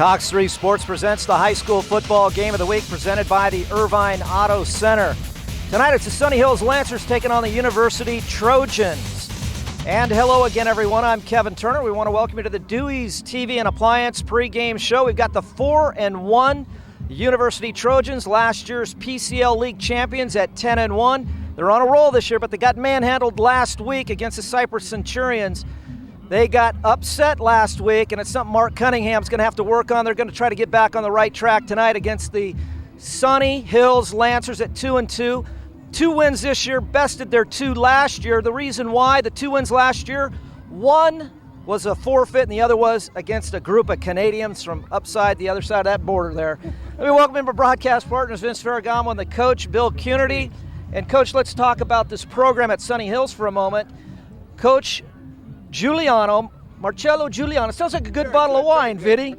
Cox 3 Sports presents the high school football game of the week presented by the Irvine Auto Center. Tonight it's the Sunny Hills Lancers taking on the University Trojans. And hello again, everyone. I'm Kevin Turner. We want to welcome you to the Dewey's TV and Appliance pregame show. We've got the 4-1 University Trojans, last year's PCL League champions at 10-1. They're on a roll this year, but they got manhandled last week against the Cypress Centurions. They got upset last week, and it's something Mark Cunningham's going to have to work on. They're going to try to get back on the right track tonight against the Sunny Hills Lancers at 2-2. 2 wins this year, bested their 2 last year. The reason why the 2 wins last year, one was a forfeit and the other was against a group of Canadians from upside the other side of that border there. Let me welcome in my broadcast partners, Vince Ferragamo and the coach, Bill Cunity. And Coach, let's talk about this program at Sunny Hills for a moment. Coach Marcello Giuliano, sounds like a good bottle of wine, Vinny.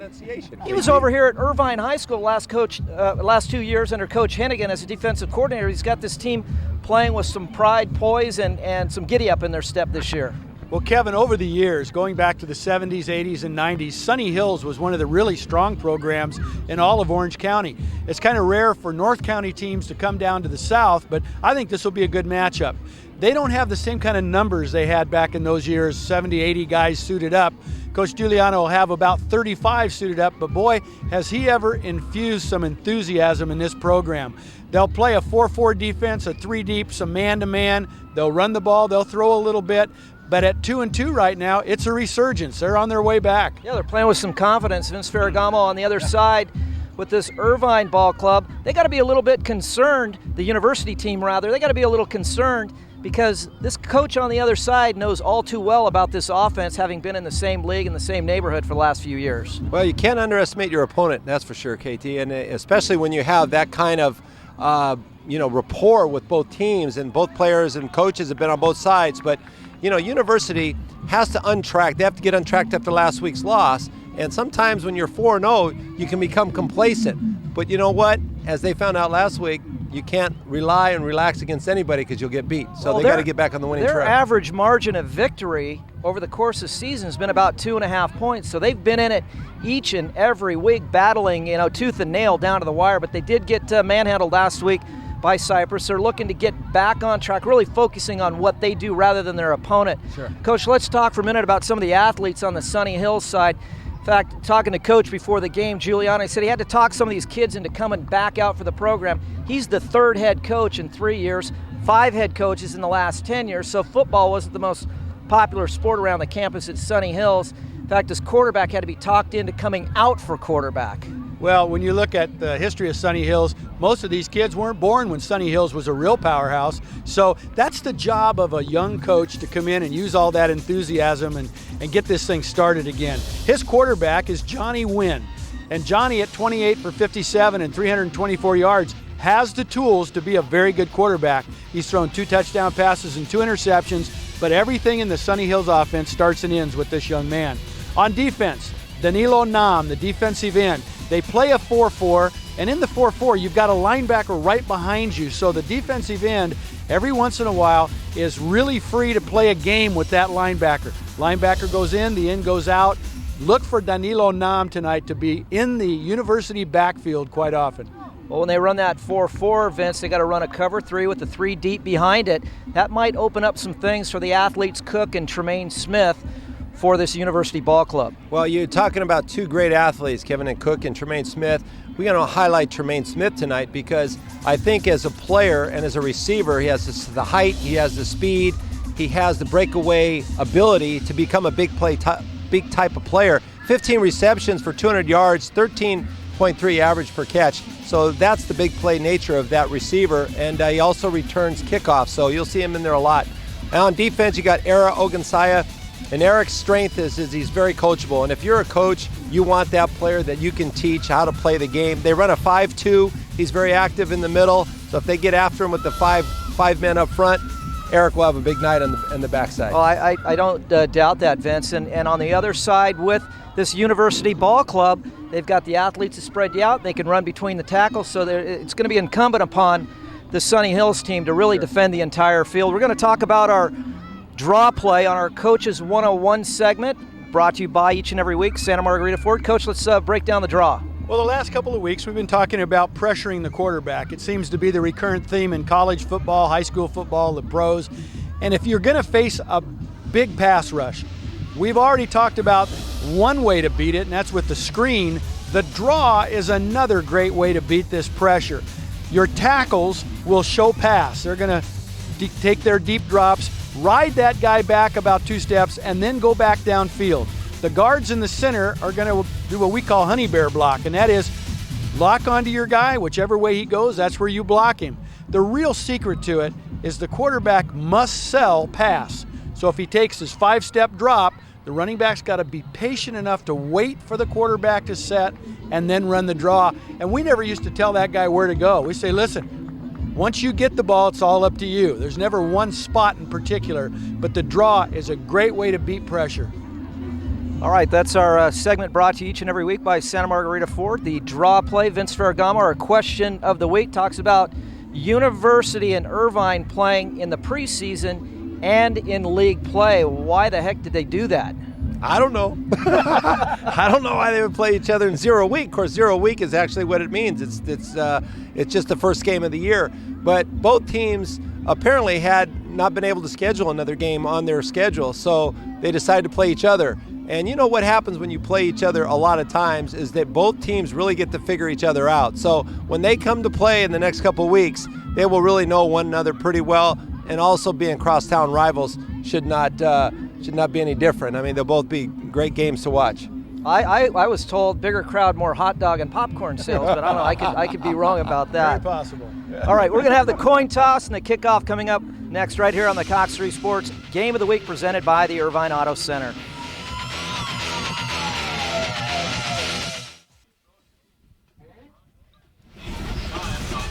He was over here at Irvine High School last 2 years under Coach Hennigan as a defensive coordinator. He's got this team playing with some pride, poise, and some giddy-up in their step this year. Well, Kevin, over the years, going back to the 70s, 80s, and 90s, Sunny Hills was one of the really strong programs in all of Orange County. It's kind of rare for North County teams to come down to the south, but I think this will be a good matchup. They don't have the same kind of numbers they had back in those years, 70, 80 guys suited up. Coach Giuliano will have about 35 suited up, but boy, has he ever infused some enthusiasm in this program. They'll play a 4-4 defense, a 3 deep, some man-to-man. They'll run the ball, they'll throw a little bit. But at 2-2 right now, it's a resurgence. They're on their way back. Yeah, they're playing with some confidence. Vince Ferragamo on the other side with this Irvine ball club. They got to be a little bit concerned, the university team rather. They got to be a little concerned because this coach on the other side knows all too well about this offense, having been in the same league in the same neighborhood for the last few years. Well, you can't underestimate your opponent, that's for sure, KT, and especially when you have that kind of rapport with both teams, and both players and coaches have been on both sides. But University has to untrack. They have to get untracked after last week's loss. And sometimes when you're 4-0, you can become complacent. But you know what? As they found out last week, you can't rely and relax against anybody because you'll get beat. So they got to get back on the winning track. Their average margin of victory over the course of the season has been about 2.5 points. So they've been in it each and every week, battling, tooth and nail down to the wire. But they did get manhandled last week by Cypress. They're looking to get back on track, really focusing on what they do rather than their opponent. Sure. Coach, let's talk for a minute about some of the athletes on the Sunny Hills side. In fact, talking to Coach before the game, Giuliano said he had to talk some of these kids into coming back out for the program. He's the 3rd head coach in 3 years, 5 head coaches in the last 10 years, so football wasn't the most popular sport around the campus at Sunny Hills. In fact, his quarterback had to be talked into coming out for quarterback. Well, when you look at the history of Sunny Hills, most of these kids weren't born when Sunny Hills was a real powerhouse. So that's the job of a young coach, to come in and use all that enthusiasm and get this thing started again. His quarterback is Johnny Wynn. And Johnny, at 28 for 57 and 324 yards, has the tools to be a very good quarterback. He's thrown 2 touchdown passes and 2 interceptions, but everything in the Sunny Hills offense starts and ends with this young man. On defense, Danilo Nam, the defensive end. They play a 4-4, and in the 4-4, you've got a linebacker right behind you. So the defensive end, every once in a while, is really free to play a game with that linebacker. Linebacker goes in, the end goes out. Look for Danilo Nam tonight to be in the university backfield quite often. Well, when they run that 4-4, Vince, they got to run a cover 3 with the 3 deep behind it. That might open up some things for the athletes Cook and Tremaine Smith for this University ball club. Well, you're talking about 2 great athletes, Kevin and Cook and Tremaine Smith. We're going to highlight Tremaine Smith tonight because I think as a player and as a receiver, he has the height, he has the speed, he has the breakaway ability to become a big type of player. 15 receptions for 200 yards, 13.3 average per catch. So that's the big play nature of that receiver, and he also returns kickoffs, so you'll see him in there a lot. Now on defense, you got Era Ogunsaya. And Eric's strength is he's very coachable. And if you're a coach, you want that player that you can teach how to play the game. They run a 5-2. He's very active in the middle. So if they get after him with the five men up front, Eric will have a big night on the backside. Well, I don't doubt that, Vince. And on the other side with this University ball club, they've got the athletes to spread you out. They can run between the tackles. So it's going to be incumbent upon the Sunny Hills team to really defend the entire field. We're going to talk about our draw play on our Coaches 101 segment. brought to you by each and every week, Santa Margarita Ford. Coach, let's break down the draw. Well, the last couple of weeks we've been talking about pressuring the quarterback. It seems to be the recurrent theme in college football, high school football, the pros. And if you're going to face a big pass rush, we've already talked about one way to beat it, and that's with the screen. The draw is another great way to beat this pressure. Your tackles will show pass. They're going to take their deep drops, ride that guy back about 2 steps, and then go back downfield. The guards in the center are going to do what we call honey bear block, and that is lock onto your guy. Whichever way he goes, that's where you block him. The real secret to it is the quarterback must sell pass. So if he takes his 5-step drop, the running back's got to be patient enough to wait for the quarterback to set and then run the draw. And we never used to tell that guy where to go. We say, listen, once you get the ball, it's all up to you. There's never one spot in particular, but the draw is a great way to beat pressure. All right, that's our segment brought to you each and every week by Santa Margarita Ford. The draw play, Vince Ferragamo, our question of the week, talks about University and Irvine playing in the preseason and in league play. Why the heck did they do that? I don't know. I don't know why they would play each other in 0 week. Of course, 0 week is actually what it means. It's just the first game of the year. But both teams apparently had not been able to schedule another game on their schedule, so they decided to play each other. And you know what happens when you play each other a lot of times is that both teams really get to figure each other out. So when they come to play in the next couple of weeks, they will really know one another pretty well, and also being crosstown rivals should not be any different. I mean, they'll both be great games to watch. I was told bigger crowd, more hot dog and popcorn sales, but I don't know. I could be wrong about that. Very possible. All right, we're going to have the coin toss and the kickoff coming up next right here on the Cox 3 Sports Game of the Week presented by the Irvine Auto Center.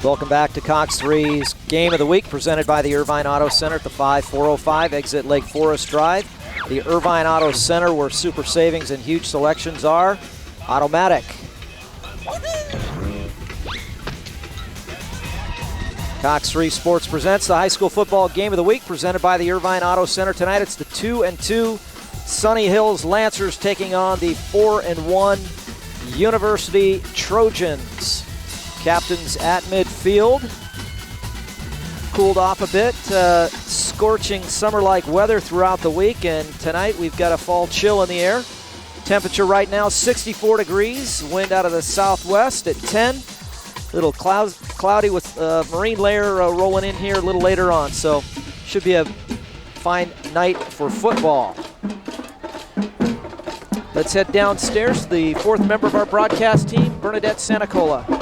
Welcome back to Cox 3's Game of the Week presented by the Irvine Auto Center at the 5405 exit Lake Forest Drive. The Irvine Auto Center, where super savings and huge selections are. Automatic. Cox 3 Sports presents the High School Football Game of the Week presented by the Irvine Auto Center. Tonight it's the 2-2 Sunny Hills Lancers taking on the 4-1 University Trojans. Captains at midfield. Cooled off a bit. Scorching summer-like weather throughout the week, and tonight we've got a fall chill in the air. Temperature right now 64 degrees. Wind out of the southwest at 10. A little cloudy with marine layer rolling in here a little later on, so should be a fine night for football. Let's head downstairs to the fourth member of our broadcast team, Bernadette Santacola.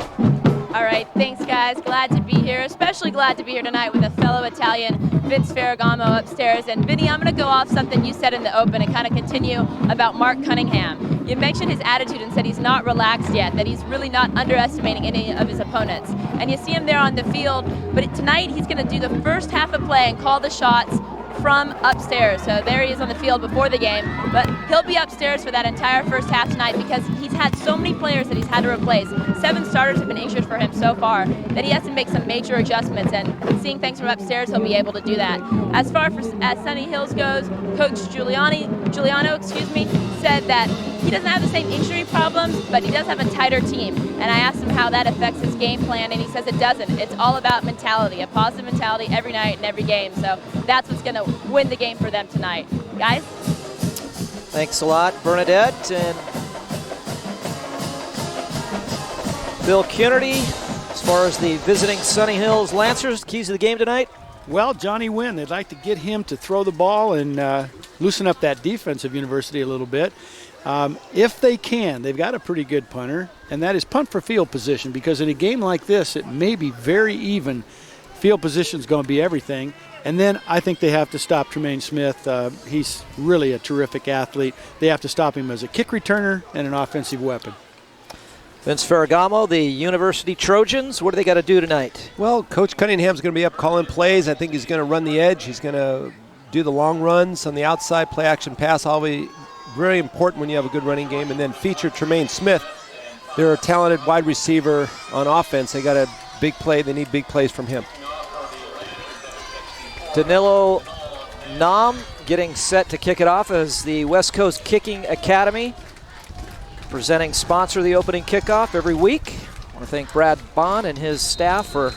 All right, thanks guys. Glad to be here, especially glad to be here tonight with a fellow Italian, Vince Ferragamo, upstairs. And Vinny, I'm going to go off something you said in the open and kind of continue about Mark Cunningham. You mentioned his attitude and said he's not relaxed yet, that he's really not underestimating any of his opponents. And you see him there on the field, but tonight he's going to do the first half of play and call the shots from upstairs. So there he is on the field before the game, but he'll be upstairs for that entire first half tonight because he's had so many players that he's had to replace. 7 starters have been injured for him so far that he has to make some major adjustments, and seeing things from upstairs, he'll be able to do that. As far as Sunny Hills goes, Coach Giuliano, said that he doesn't have the same injury problems, but he does have a tighter team. And I asked him how that affects his game plan, and he says it doesn't. It's all about mentality, a positive mentality every night and every game. So that's what's going to win the game for them tonight. Guys? Thanks a lot, Bernadette. And Bill Cunardy, as far as the visiting Sunny Hills Lancers, keys to the game tonight? Well, Johnny Wynn, they'd like to get him to throw the ball and loosen up that defense of University a little bit. If they can, they've got a pretty good punter, and that is punt for field position, because in a game like this, it may be very even. Field position is going to be everything. And then I think they have to stop Tremaine Smith. He's really a terrific athlete. They have to stop him as a kick returner and an offensive weapon. Vince Ferragamo, the University Trojans, what do they got to do tonight? Well, Coach Cunningham's going to be up calling plays. I think he's going to run the edge. He's going to do the long runs on the outside, play action pass, always very important when you have a good running game, and then feature Tremaine Smith. They're a talented wide receiver on offense. They got a big play. They need big plays from him. Danilo Namgay getting set to kick it off as the West Coast Kicking Academy, presenting sponsor of the opening kickoff every week. I want to thank Brad Bond and his staff for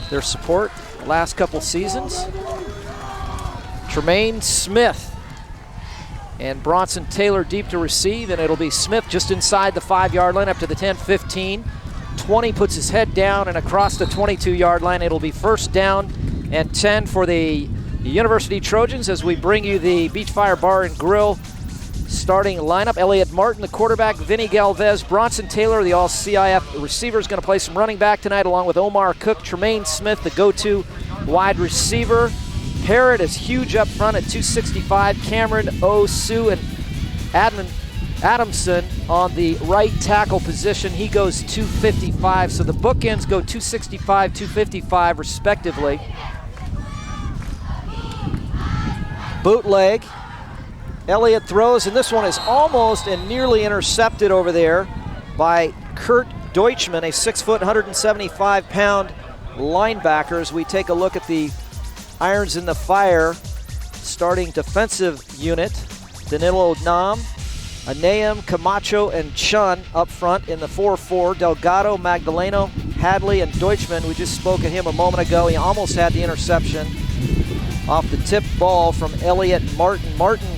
their support the last couple seasons. Tremaine Smith and Bronson Taylor deep to receive, and it'll be Smith just inside the 5-yard line up to the 10-15. 20 puts his head down and across the 22-yard line. It'll be first down and 10 for the University Trojans as we bring you the Beachfire Bar and Grill starting lineup. Elliot Martin, the quarterback, Vinny Galvez, Bronson Taylor, the all-CIF receiver, is going to play some running back tonight along with Omar Cook. Tremaine Smith, the go-to wide receiver. Parrott is huge up front at 265. Cameron Osu and Adamson on the right tackle position. He goes 255. So the bookends go 265, 255 respectively. Bootleg. Elliott throws, and this one is almost and nearly intercepted over there by Kurt Deutschman, a 6', 175-pound linebacker. As we take a look at the irons in the fire starting defensive unit, Danilo Nam, Anaim, Camacho, and Chun up front in the 4-4. Delgado, Magdaleno, Hadley, and Deutschman. We just spoke of him a moment ago. He almost had the interception off the tip ball from Elliot Martin. Martin,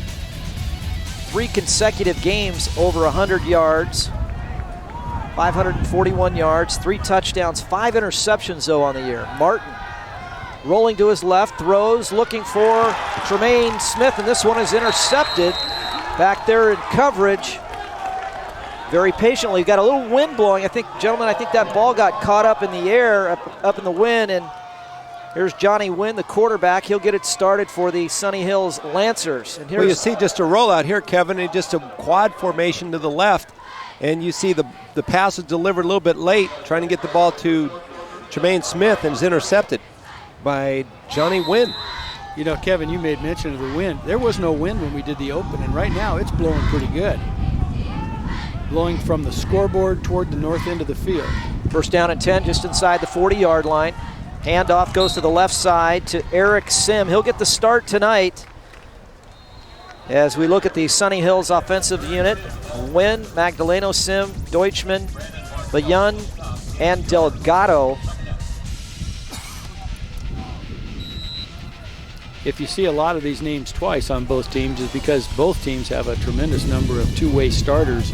3 consecutive games over 100 yards, 541 yards, 3 touchdowns, 5 interceptions though on the year. Martin rolling to his left, throws, looking for Tremaine Smith, and this one is intercepted back there in coverage. Very patiently, got a little wind blowing. I think, gentlemen, that ball got caught up in the air, up in the wind, and here's Johnny Wynn, the quarterback. He'll get it started for the Sunny Hills Lancers. And well, you see just a rollout here, Kevin, and just a quad formation to the left, and you see the pass is delivered a little bit late, trying to get the ball to Tremaine Smith, and is intercepted by Johnny Wynn. You know, Kevin, you made mention of the wind. There was no wind when we did the open, and right now it's blowing pretty good. Blowing from the scoreboard toward the north end of the field. First down and 10, just inside the 40-yard line. Handoff goes to the left side to Eric Sim. He'll get the start tonight as we look at the Sunny Hills offensive unit. Wynn, Magdaleno, Sim, Deutschman, Bayan, and Delgado. If you see a lot of these names twice on both teams, is because both teams have a tremendous number of two-way starters.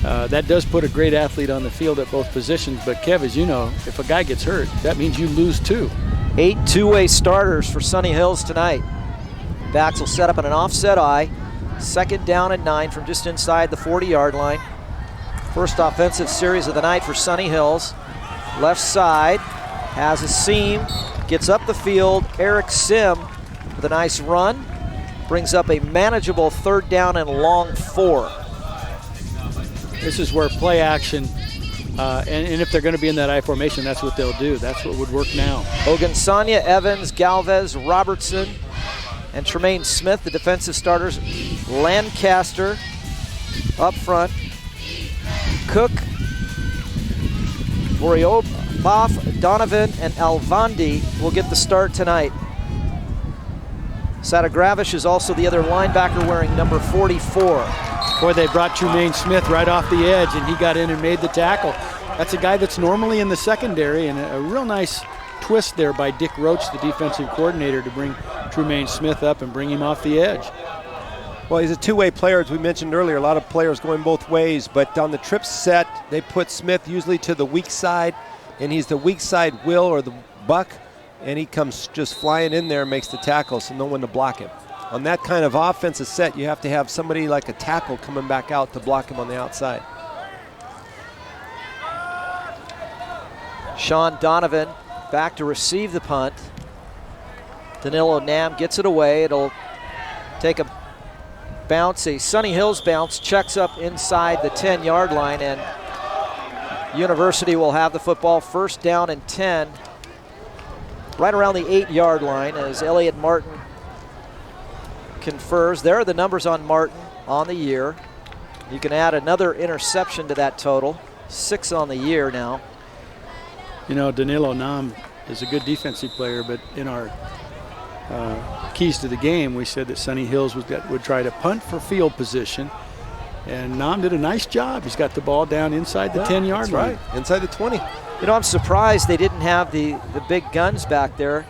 That does put a great athlete on the field at both positions, but Kev, as you know, if a guy gets hurt, that means you lose 2. 8 two-way starters for Sunny Hills tonight. Backs will set up in an offset eye. Second down and 9 from just inside the 40-yard line. First offensive series of the night for Sunny Hills. Left side, has a seam, gets up the field. Eric Sim with a nice run. Brings up a manageable 3rd down and long 4. This is where play action, and if they're going to be in that I formation, that's what they'll do. That's what would work now. Ogunsanya, Evans, Galvez, Robertson, and Tremaine Smith, the defensive starters. Lancaster up front. Cook, Boff, Donovan, and Alvandi will get the start tonight. Sadagravish is also the other linebacker wearing number 44. Boy, they brought Tremaine Smith right off the edge, and he got in and made the tackle. That's a guy that's normally in the secondary, and a real nice twist there by Dick Roach, the defensive coordinator, to bring Tremaine Smith up and bring him off the edge. Well, he's a two-way player, as we mentioned earlier. A lot of players going both ways, but on the trip set, they put Smith usually to the weak side, and he's the weak side Will or the Buck, and he comes just flying in there and makes the tackle, so no one to block him. On that kind of offensive set, you have to have somebody like a tackle coming back out to block him on the outside. Sean Donovan back to receive the punt. Danilo Nam gets it away. It'll take a bounce, a Sunny Hills bounce, checks up inside the 10-yard line, and University will have the football. First down and 10, right around the 8-yard line as Elliot Martin confers. There are the numbers on Martin on the year. You can add another interception to that total. 6 on the year now. You know, Danilo Nam is a good defensive player, but in our keys to the game, we said that Sunny Hills would try to punt for field position. And Nam did a nice job. He's got the ball down inside the 10-yard line. Right, inside the 20. You know, I'm surprised they didn't have the big guns back there.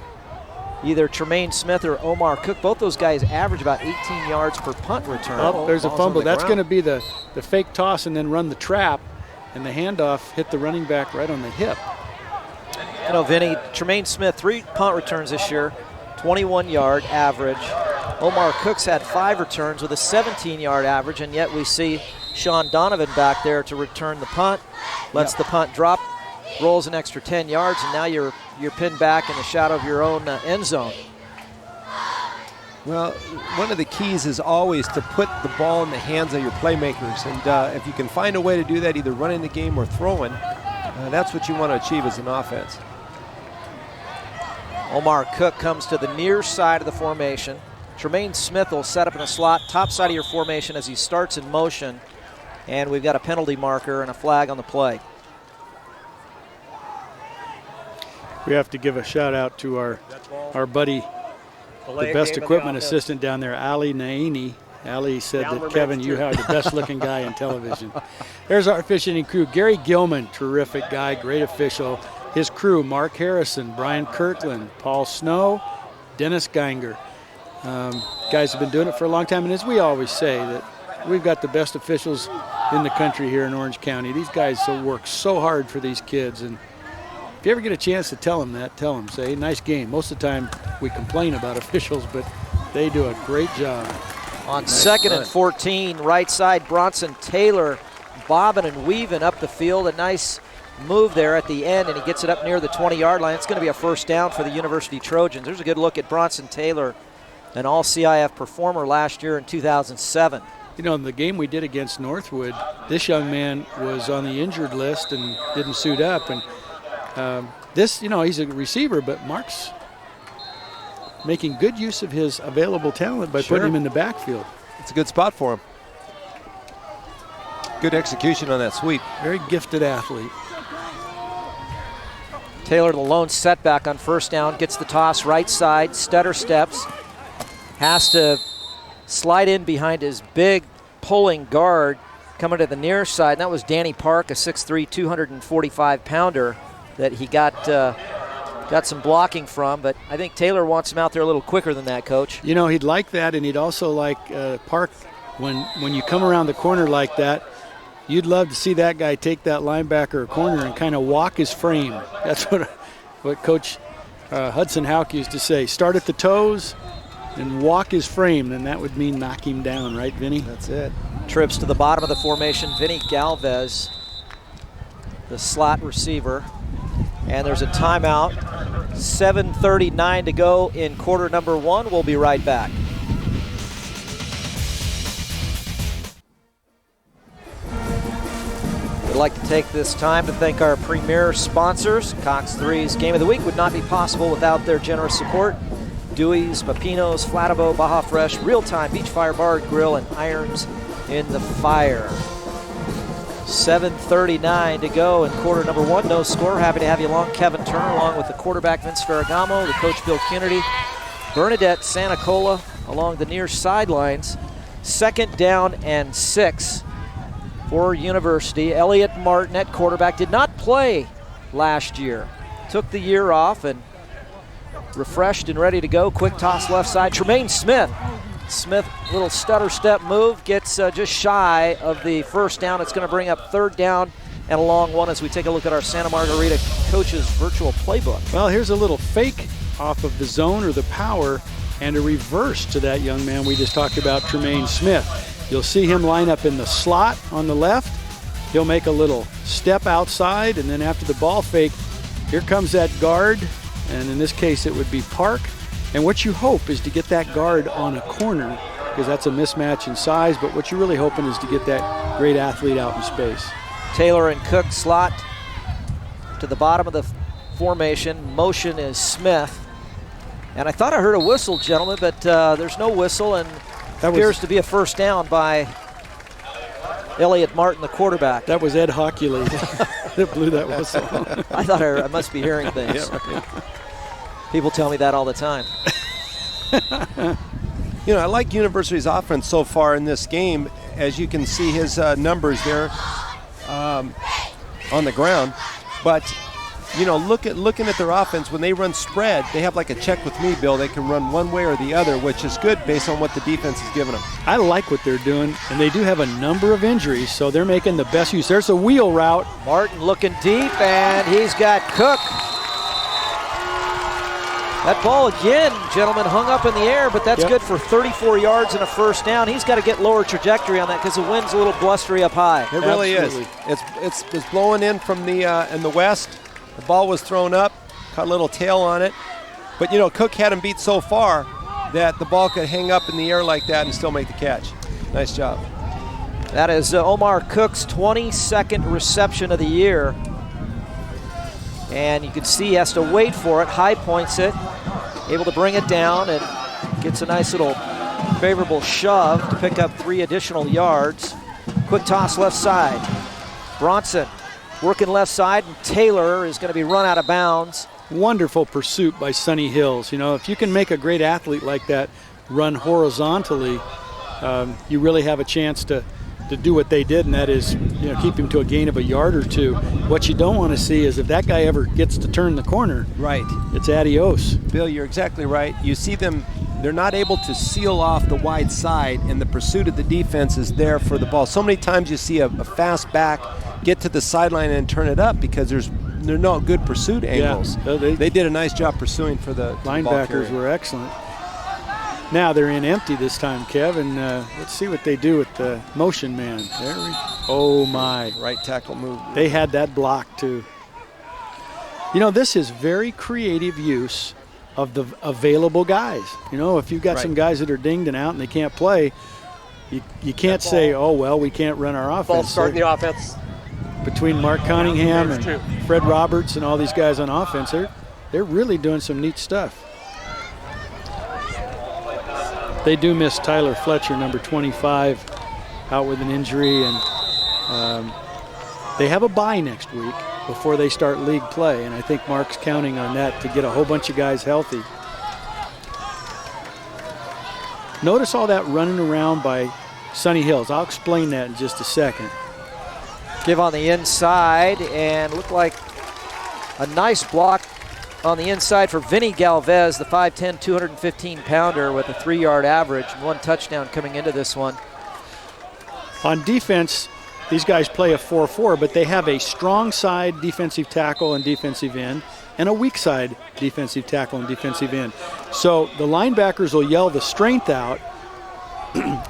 Either Tremaine Smith or Omar Cook. Both those guys average about 18 yards per punt return. Oh, there's a Ball's fumble. on the That's going ground. to be the fake toss and then run the trap. And the handoff hit the running back right on the hip. You know, Vinny, Tremaine Smith, 3 punt returns this year, 21-yard average. Omar Cooks had 5 returns with a 17-yard average, and yet we see Sean Donovan back there to return the punt. Lets the punt drop, rolls an extra 10 yards, and now you're pinned back in the shadow of your own end zone. Well, one of the keys is always to put the ball in the hands of your playmakers. And if you can find a way to do that, either running the game or throwing, that's what you want to achieve as an offense. Omar Cook comes to the near side of the formation. Tremaine Smith will set up in a slot, top side of your formation as he starts in motion. And we've got a penalty marker and a flag on the play. We have to give a shout out to our buddy, the best equipment assistant down there, Ali Naini. Ali said that, Kevin, you are the best looking guy in television. There's our officiating crew. Gary Gilman, terrific guy, great official. His crew, Mark Harrison, Brian Kirkland, Paul Snow, Dennis Geinger. Guys have been doing it for a long time, and as we always say, that we've got the best officials in the country here in Orange County. These guys work so hard for these kids, and if you ever get a chance to tell them that, tell them, say, nice game. Most of the time we complain about officials, but they do a great job. On second and 14, right side, Bronson Taylor bobbing and weaving up the field. A nice move there at the end, and he gets it up near the 20-yard line. It's going to be a first down for the University Trojans. There's a good look at Bronson Taylor, an all-CIF performer last year in 2007. You know, in the game we did against Northwood, this young man was on the injured list and didn't suit up. And this, you know, he's a receiver, but Mark's making good use of his available talent by putting him in the backfield. It's a good spot for him. Good execution on that sweep. Very gifted athlete. Taylor, the lone setback on first down, gets the toss right side, stutter steps, has to slide in behind his big pulling guard coming to the near side. And that was Danny Park, a 6'3", 245-pounder that he got some blocking from, but I think Taylor wants him out there a little quicker than that, Coach. You know, he'd like that, and he'd also like Park, when you come around the corner like that, you'd love to see that guy take that linebacker or corner and kind of walk his frame. That's what Coach Hudson Houck used to say. Start at the toes and walk his frame, then that would mean knock him down, right, Vinny? That's it. Trips to the bottom of the formation, Vinny Galvez, the slot receiver. And there's a timeout. 7:39 to go in quarter number 1. We'll be right back. We'd like to take this time to thank our premier sponsors. Cox 3's Game of the Week would not be possible without their generous support. Dewey's, Pepinos, Flatibo, Baja Fresh, Real Time, Beach Fire Bar and Grill, and Irons in the Fire. 7:39 to go in quarter number 1. No score. Happy to have you along. Kevin Turner along with the quarterback Vince Ferragamo, the coach Bill Kennedy, Bernadette Santacola along the near sidelines. 2nd down and 6 for University. Elliot Martin at quarterback did not play last year. Took the year off and refreshed and ready to go. Quick toss left side. Tremaine Smith. Smith, little stutter step move, gets just shy of the first down. It's going to bring up 3rd down and a long one as we take a look at our Santa Margarita coach's virtual playbook. Well, here's a little fake off of the zone or the power and a reverse to that young man we just talked about, Tremaine Smith. You'll see him line up in the slot on the left. He'll make a little step outside, and then after the ball fake, here comes that guard, and in this case it would be Park. And what you hope is to get that guard on a corner, because that's a mismatch in size, but what you're really hoping is to get that great athlete out in space. Taylor and Cook slot to the bottom of the formation. Motion is Smith. And I thought I heard a whistle, gentlemen, but there's no whistle, and That appears to be a first down by Elliot Martin, the quarterback. That was Ed Hockley that blew that whistle. I thought I must be hearing things. People tell me that all the time. You know, I like University's offense so far in this game. As you can see his numbers there on the ground. But, you know, looking at their offense, when they run spread, they have like a check with me, Bill. They can run one way or the other, which is good based on what the defense is giving them. I like what they're doing, and they do have a number of injuries, so they're making the best use. There's a wheel route. Martin looking deep, and he's got Cook. That ball again, gentlemen, hung up in the air, but that's good for 34 yards and a first down. He's got to get lower trajectory on that because the wind's a little blustery up high. It really is. It's blowing in from in the west. The ball was thrown up, caught a little tail on it. But, you know, Cook had him beat so far that the ball could hang up in the air like that and still make the catch. Nice job. That is Omar Cook's 22nd reception of the year. And you can see he has to wait for it, high points it, able to bring it down, and gets a nice little favorable shove to pick up 3 additional yards. Quick toss left side. Bronson working left side, and Taylor is going to be run out of bounds. Wonderful pursuit by Sunny Hills. You know, if you can make a great athlete like that run horizontally, you really have a chance to do what they did, and that is, you know, keep him to a gain of a yard or two. What you don't want to see is if that guy ever gets to turn the corner, right, it's adios. Bill, you're exactly right. You see them, they're not able to seal off the wide side, and the pursuit of the defense is there for the ball. So many times you see a fast back get to the sideline and turn it up because there are no good pursuit angles. Yeah, they did a nice job pursuing for the linebackers were excellent. Now they're in empty this time, Kev, and let's see what they do with the motion man. Oh my. Right tackle move. They had that block too. You know, this is very creative use of the available guys. You know, if you've got some guys that are dinged and out and they can't play, you can't say, oh, well, we can't run our offense. Ball starting the offense. Between Mark Cunningham and Fred Roberts and all these guys on offense, they're really doing some neat stuff. They do miss Tyler Fletcher, number 25, out with an injury, and they have a bye next week before they start league play, and I think Mark's counting on that to get a whole bunch of guys healthy. Notice all that running around by Sunny Hills. I'll explain that in just a second. Give on the inside, and looked like a nice block on the inside for Vinny Galvez, the 5'10", 215-pounder with a 3-yard average and 1 touchdown coming into this one. On defense, these guys play a 4-4, but they have a strong side defensive tackle and defensive end and a weak side defensive tackle and defensive end. So the linebackers will yell the strength out,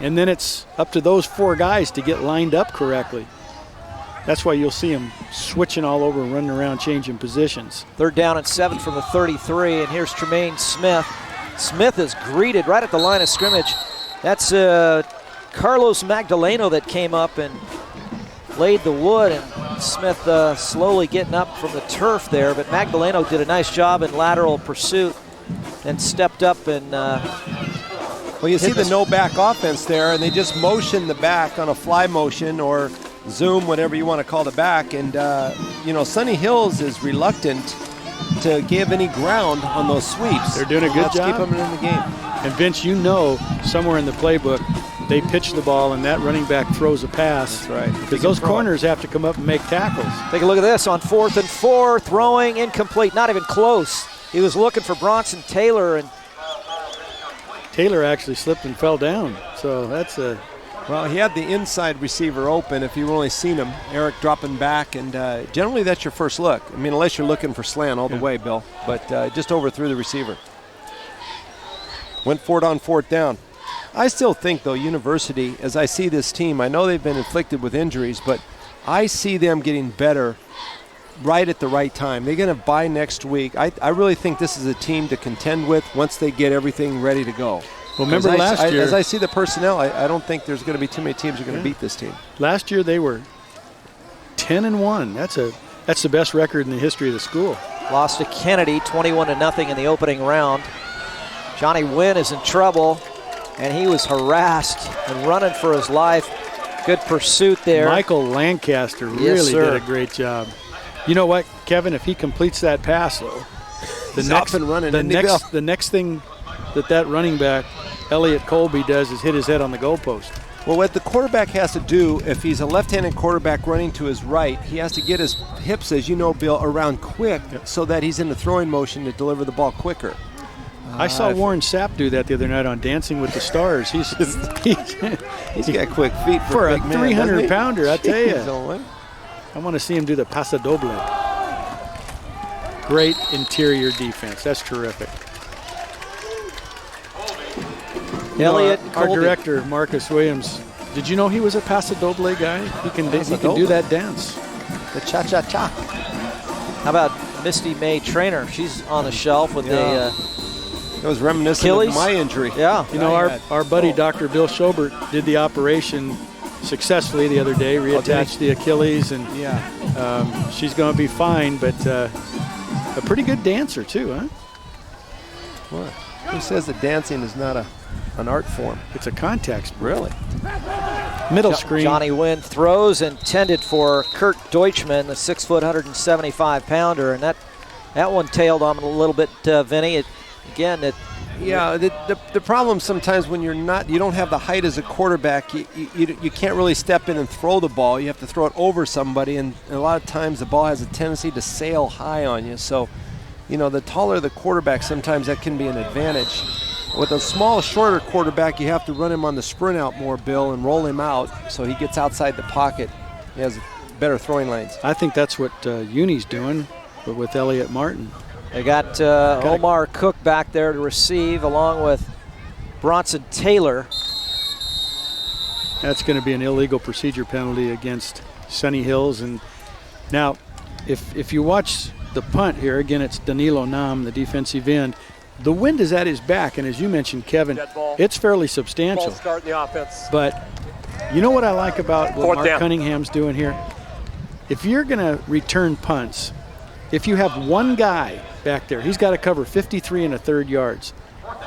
and then it's up to those 4 guys to get lined up correctly. That's why you'll see them switching all over and running around, changing positions. 3rd down and 7 from the 33, and here's Tremaine Smith. Smith is greeted right at the line of scrimmage. That's Carlos Magdaleno that came up and laid the wood, and Smith slowly getting up from the turf there, but Magdaleno did a nice job in lateral pursuit and stepped up and well, you see the no-back offense there, and they just motion the back on a fly motion or zoom, whatever you want to call the back, and you know, Sunny Hills is reluctant to give any ground on those sweeps. They're doing a good job. Keep them in the game. And Vince, you know, somewhere in the playbook, they pitch the ball and that running back throws a pass. That's right. Because those corners have to come up and make tackles. Take a look at this on 4th and 4, throwing incomplete, not even close. He was looking for Bronson Taylor, and Taylor actually slipped and fell down. So that's a... Well, he had the inside receiver open if you've only seen him. Eric dropping back, and generally that's your first look. I mean, unless you're looking for slant all the way, Bill. But just overthrew the receiver. Went for it on 4th down. I still think, though, University, as I see this team, I know they've been inflicted with injuries, but I see them getting better right at the right time. They're going to bye next week. I really think this is a team to contend with once they get everything ready to go. Well, remember last year, as I see the personnel, I don't think there's going to be too many teams that are going to beat this team. Last year they were 10-1. That's the best record in the history of the school. lost to Kennedy 21-0 in the opening round. Johnny Wynn is in trouble, and he was harassed and running for his life. Good pursuit there. Michael Lancaster really did a great job. You know what, Kevin? If he completes that pass, though, the next thing that running back, Elliot Colby, does is hit his head on the goalpost. Well, what the quarterback has to do, if he's a left-handed quarterback running to his right, he has to get his hips, as you know, Bill, around quick so that he's in the throwing motion to deliver the ball quicker. I saw Warren Sapp do that the other night on Dancing with the Stars. He's got quick feet for a 300-pounder, I tell you. Jeez, I want to see him do the paso doble. Great interior defense. That's terrific. Elliot our Colby. director, Marcus Williams, did you know he was a paso doble guy? He can do that dance. The cha-cha-cha. How about Misty May Trainer? She's on the shelf with the It was reminiscent Achilles? of my injury. yeah. You know, our buddy Dr. Bill Schobert did the operation successfully the other day, reattached the Achilles, and she's going to be fine, but a pretty good dancer too, huh? What? Who says that dancing is not an art form? It's a contact sport. Really? Middle screen. Johnny Wynn throws intended for Kurt Deutschman, the 6', 175-pounder, and that one tailed on a little bit, Vinny. The problem sometimes when you don't have the height as a quarterback, you can't really step in and throw the ball. You have to throw it over somebody, and a lot of times the ball has a tendency to sail high on you. So, the taller the quarterback, sometimes that can be an advantage. With a small, shorter quarterback, you have to run him on the sprint out more, Bill, and roll him out so he gets outside the pocket. He has better throwing lanes. I think that's what Uni's doing, but with Elliot Martin. They got Omar Cook back there to receive, along with Bronson Taylor. That's going to be an illegal procedure penalty against Sunny Hills. And now, if you watch the punt here, again, it's Danilo Nam, the defensive end. The wind is at his back, and as you mentioned, Kevin, it's fairly substantial. Start the offense. But you know what I like about what Fourth Mark down. Cunningham's doing here? If you're going to return punts, if you have one guy back there, he's got to cover 53 1/3 yards.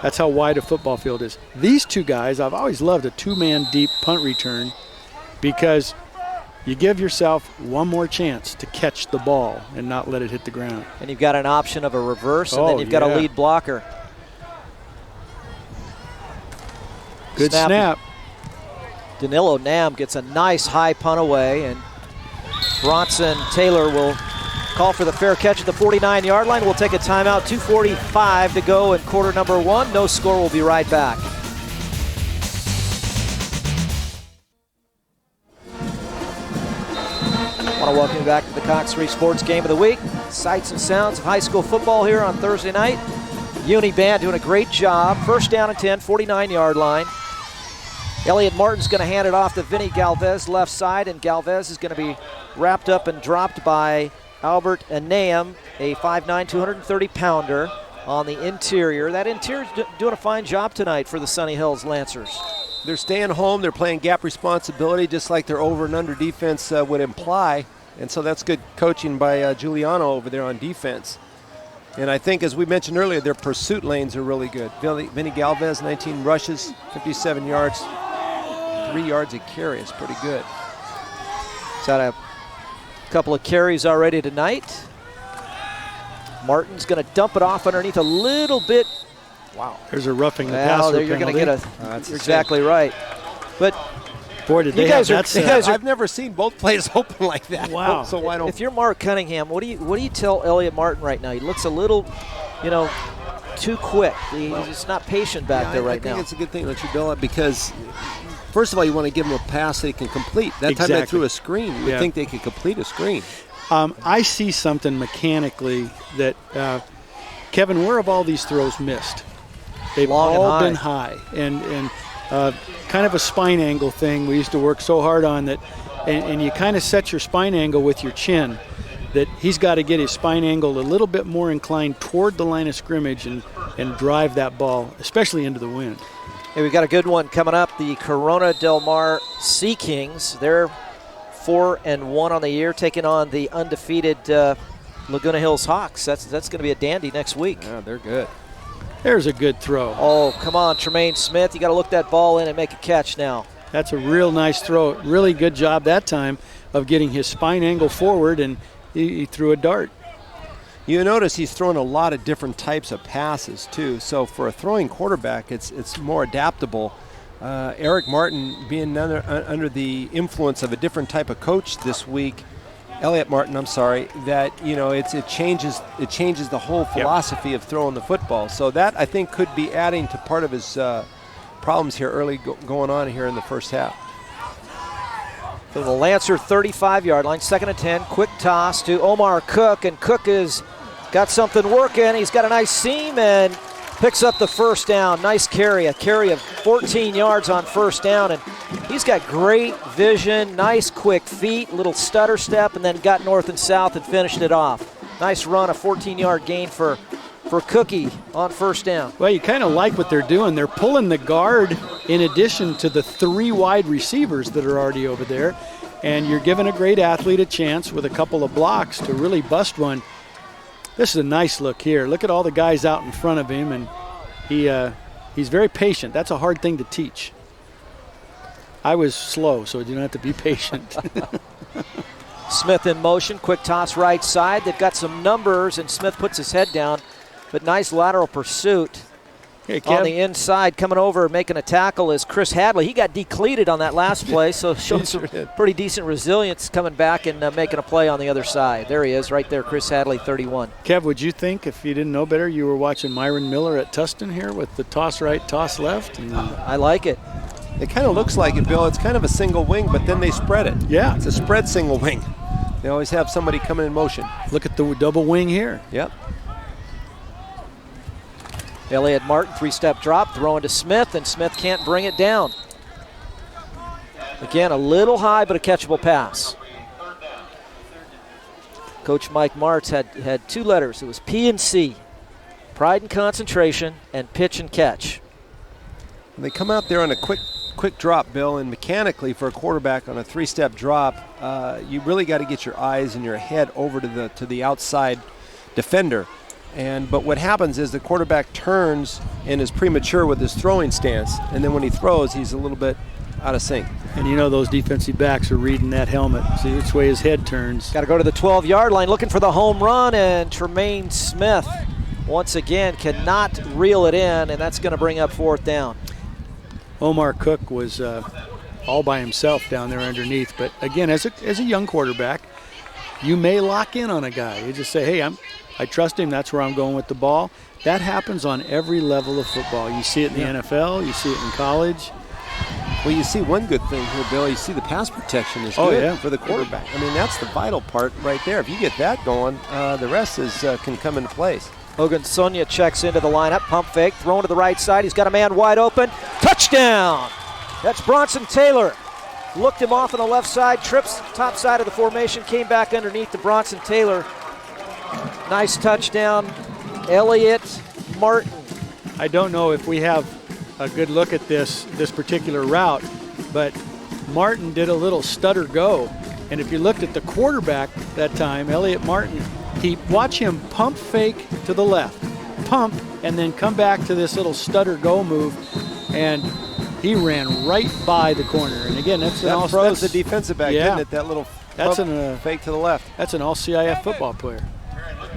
That's how wide a football field is. These two guys, I've always loved a two-man deep punt return because you give yourself one more chance to catch the ball and not let it hit the ground. And you've got an option of a reverse, and then you've got a lead blocker. Good snap. Danilo Nam gets a nice high punt away, and Bronson Taylor will call for the fair catch at the 49-yard line. We'll take a timeout. 2:45 to go in quarter number one. No score. We'll be right back. I want to welcome you back to the Cox 3 Sports Game of the Week. Sights and sounds of high school football here on Thursday night. Uni Band doing a great job. First down and 10, 49-yard line. Elliot Martin's going to hand it off to Vinny Galvez left side, and Galvez is going to be wrapped up and dropped by Albert Anam, a 5'9", 230-pounder on the interior. That interior's doing a fine job tonight for the Sunny Hills Lancers. They're staying home. They're playing gap responsibility just like their over and under defense would imply. And so that's good coaching by Giuliano over there on defense. And I think, as we mentioned earlier, their pursuit lanes are really good. Vinny Galvez, 19 rushes, 57 yards, 3 yards a carry. It's pretty good. He's had a couple of carries already tonight. Martin's going to dump it off underneath a little bit. Wow. There's a roughing the Well, passer you're going to penalty. get you're exactly right. But Boy, did you they guys have are, that you set. guys are, I've never seen both plays open like that. Wow. So why don't if you're Mark Cunningham, what do you tell Elliot Martin right now? He looks a little, too quick. He's not patient back there right I think now. it's a good thing that you build up because, first of all, you want to give them a pass they can complete. That time they threw a screen. You would think they could complete a screen. I see something mechanically that, Kevin, where have all these throws missed? They've all been high. And kind of a spine angle thing we used to work so hard on that, and you kind of set your spine angle with your chin, that he's got to get his spine angle a little bit more inclined toward the line of scrimmage and drive that ball, especially into the wind. Hey, we've got a good one coming up. The Corona Del Mar Sea Kings. They're 4-1 on the year, taking on the undefeated Laguna Hills Hawks. That's going to be a dandy next week. Yeah, they're good. There's a good throw. Oh, come on, Tremaine Smith. You got to look that ball in and make a catch now. That's a real nice throw. Really good job that time of getting his spine angle forward, and he threw a dart. You notice he's throwing a lot of different types of passes too. So for a throwing quarterback, it's more adaptable. Eric Martin being under the influence of a different type of coach this week, Elliot Martin, I'm sorry, that it changes the whole philosophy of throwing the football. So that I think could be adding to part of his problems here early going on here in the first half. So the Lancer 35-yard line, 2nd and 10, quick toss to Omar Cook, and Cook has got something working. He's got a nice seam and picks up the first down. Nice carry, a carry of 14 yards on first down, and he's got great vision, nice quick feet, little stutter step, and then got north and south and finished it off. Nice run, a 14-yard gain for Cookie on first down. Well, you kind of like what they're doing. They're pulling the guard in addition to the 3 wide receivers that are already over there, and you're giving a great athlete a chance with a couple of blocks to really bust one. This is a nice look here. Look at all the guys out in front of him, and he's very patient. That's a hard thing to teach. I was slow, so you don't have to be patient. Smith in motion, quick toss right side. They've got some numbers, and Smith puts his head down, but nice lateral pursuit. Hey, on the inside, coming over, making a tackle is Chris Hadley. He got decleated on that last play, so showing some pretty decent resilience coming back and making a play on the other side. There he is, right there, Chris Hadley, 31. Kev, would you think, if you didn't know better, you were watching Myron Miller at Tustin here with the toss right, toss left? And I like it. It kind of looks like it, Bill. It's kind of a single wing, but then they spread it. Yeah. It's a spread single wing. They always have somebody coming in motion. Look at the double wing here. Yep. Elliot Martin, 3-step drop, throwing to Smith, and Smith can't bring it down. Again, a little high, but a catchable pass. Coach Mike Martz had 2 letters. It was P and C, pride and concentration, and pitch and catch. They come out there on a quick drop, Bill, and mechanically for a quarterback on a 3-step drop, you really got to get your eyes and your head over to the outside defender. But what happens is the quarterback turns and is premature with his throwing stance, and then when he throws, he's a little bit out of sync. And those defensive backs are reading that helmet. See which way his head turns. Got to go to the 12-yard line looking for the home run, and Tremaine Smith once again cannot reel it in, and that's going to bring up 4th down. Omar Cook was all by himself down there underneath. But again, as a young quarterback, you may lock in on a guy. You just say, hey, I trust him. That's where I'm going with the ball. That happens on every level of football. You see it in the NFL. You see it in college. Well, you see one good thing here, Bill. You see the pass protection is good for the quarterback. I mean, that's the vital part right there. If you get that going, the rest can come into place. Hogan Sonia checks into the lineup. Pump fake, thrown to the right side. He's got a man wide open. Touchdown! That's Bronson Taylor. Looked him off on the left side, trips top side of the formation, came back underneath to Bronson Taylor. Nice touchdown, Elliot Martin. I don't know if we have a good look at this particular route, but Martin did a little stutter go. And if you looked at the quarterback that time, Elliot Martin, watch him pump fake to the left, pump, and then come back to this little stutter go move, and he ran right by the corner. And again, that froze the defensive back, didn't it? That little fake to the left. That's an all-CIF football player.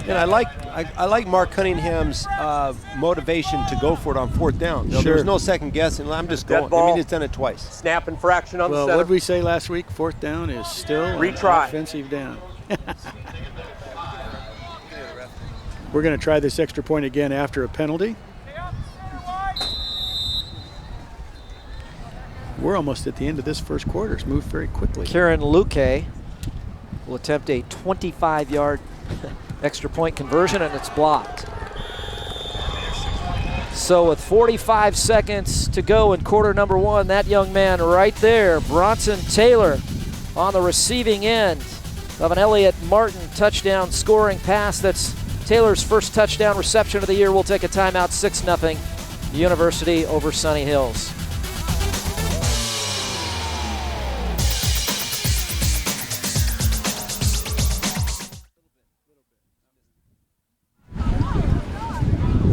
And I like Mark Cunningham's motivation to go for it on 4th down. There's no second guessing. I'm just going. I mean, he's done it twice. Snap infraction on the center. Well, what did we say last week? 4th down is still an offensive down. We're going to try this extra point again after a penalty. We're almost at the end of this first quarter. It's moved very quickly. Kieran Luque will attempt a 25-yard extra point conversion, and it's blocked. So with 45 seconds to go in quarter number 1, that young man right there, Bronson Taylor, on the receiving end of an Elliot Martin touchdown scoring pass. That's Taylor's first touchdown reception of the year. We'll take a timeout, 6-0, University over Sunny Hills.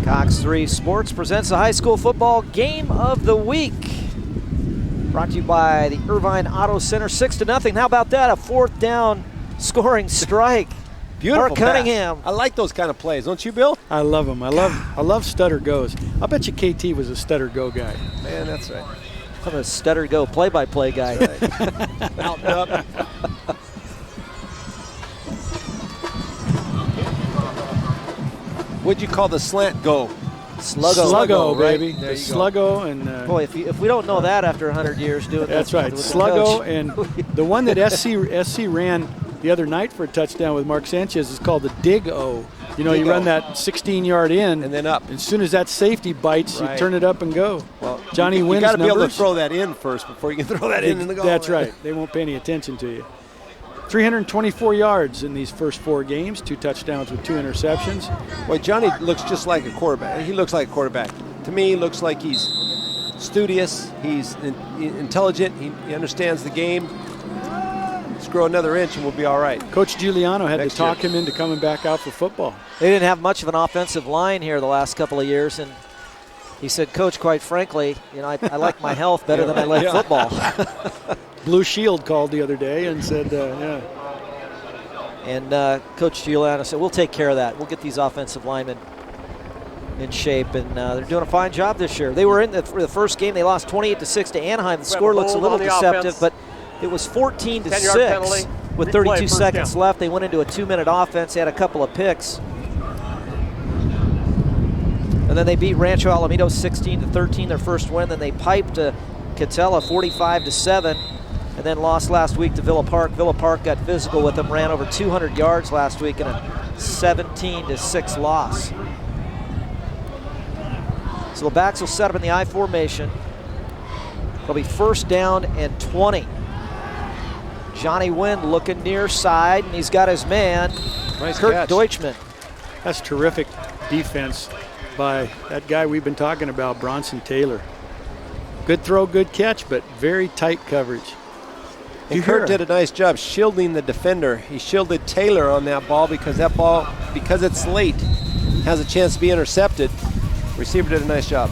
Cox 3 Sports presents the high school football game of the week. Brought to you by the Irvine Auto Center, 6-0. How about that? A 4th down scoring strike Beautiful Mark Cunningham. pass. I like those kind of plays, don't you, Bill? I love them. I love stutter goes. I bet you KT was a stutter go guy. Man, that's right. I'm a stutter go play-by-play guy. Out and up. What'd you call the slant go? Sluggo, right? baby. There The you go. Sluggo and Boy, if we don't know that after 100 years doing that's that right. with the Sluggo coach. and the one that SC ran the other night for a touchdown with Mark Sanchez is called the dig-o. You know, you Dig-o. run that 16-yard in And then up. As soon as that safety bites, Right. you turn it up and go. Well, Johnny you Wynn's got to be able to numbers. throw that in first before you can throw that in the goal. That's right. They won't pay any attention to you. 324 yards in these first 4 games, 2 touchdowns with 2 interceptions. Boy, Johnny looks just like a quarterback. He looks like a quarterback. To me, he looks like he's studious. He's intelligent. He understands the game. Let's grow another inch and we'll be all right. Coach Giuliano had Next to talk year. him into coming back out for football. They didn't have much of an offensive line here the last couple of years, and he said, Coach, quite frankly, you know, I like my health better than I like Yeah. football. Blue Shield called the other day and said, yeah. And Coach Giuliano said, we'll take care of that. We'll get these offensive linemen in shape, and they're doing a fine job this year. They were in for the first game. They lost 28-6 to Anaheim. The score looks a little deceptive, but it was 14-6 with 32 seconds left. They went into a 2-minute offense. They had a couple of picks. And then they beat Rancho Alamitos 16-13, their first win. Then they piped to Catella 45-7, and then lost last week to Villa Park. Villa Park got physical with them, ran over 200 yards last week in a 17-6 loss. So the backs will set up in the I formation. It'll be first down and 20. Johnny Wynn looking near side, and he's got his man, Nice Kurt catch. Deutschman. That's terrific defense by that guy we've been talking about, Bronson Taylor. Good throw, good catch, but very tight coverage. And Kurt did a nice job shielding the defender. He shielded Taylor on that ball because it's late, has a chance to be intercepted. Receiver did a nice job.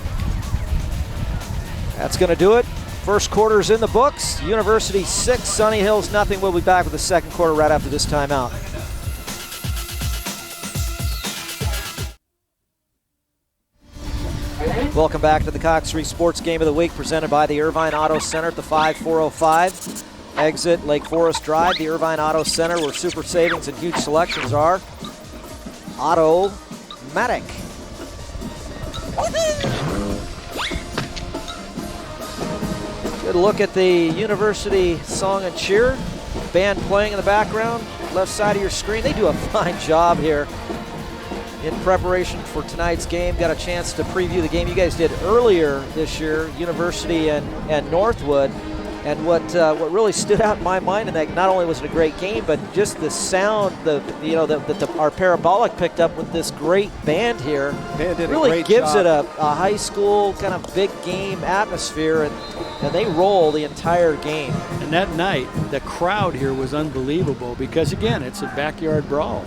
That's going to do it. First quarter's in the books. University 6, Sunny Hills nothing. We'll be back with the second quarter right after this timeout. Welcome back to the Cox 3 Sports Game of the Week, presented by the Irvine Auto Center at the 5405 exit Lake Forest Drive. The Irvine Auto Center, where super savings and huge selections are. Automatic. Good look at the University song and cheer. Band playing in the background, left side of your screen. They do a fine job here in preparation for tonight's game. Got a chance to preview the game you guys did earlier this year, University and Northwood. And what really stood out in my mind, and that not only was it a great game, but just the sound that our parabolic picked up with this great band here, Band did a really great gives job. it a high school kind of big game atmosphere, and they roll the entire game. And that night, the crowd here was unbelievable because, again, it's a backyard brawl.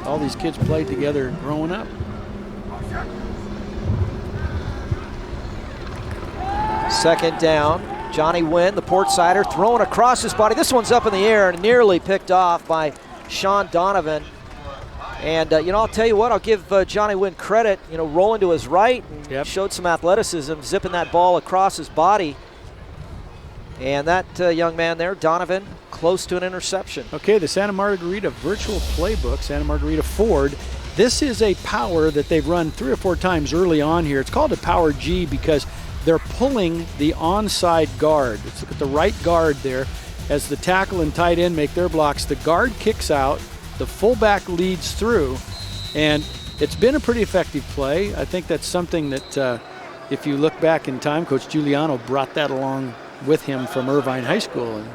All these kids played together growing up. Second down. Johnny Wynn, the port sider, throwing across his body. This one's up in the air and nearly picked off by Sean Donovan. And, I'll tell you what, I'll give Johnny Wynn credit, rolling to his right, and showed some athleticism, zipping that ball across his body. And that young man there, Donovan, close to an interception. Okay, the Santa Margarita virtual playbook, Santa Margarita Ford. This is a power that they've run 3 or 4 times early on here. It's called a Power G because they're pulling the onside guard. Let's look at the right guard there. As the tackle and tight end make their blocks, the guard kicks out, the fullback leads through, and it's been a pretty effective play. I think that's something that if you look back in time, Coach Giuliano brought that along with him from Irvine High School in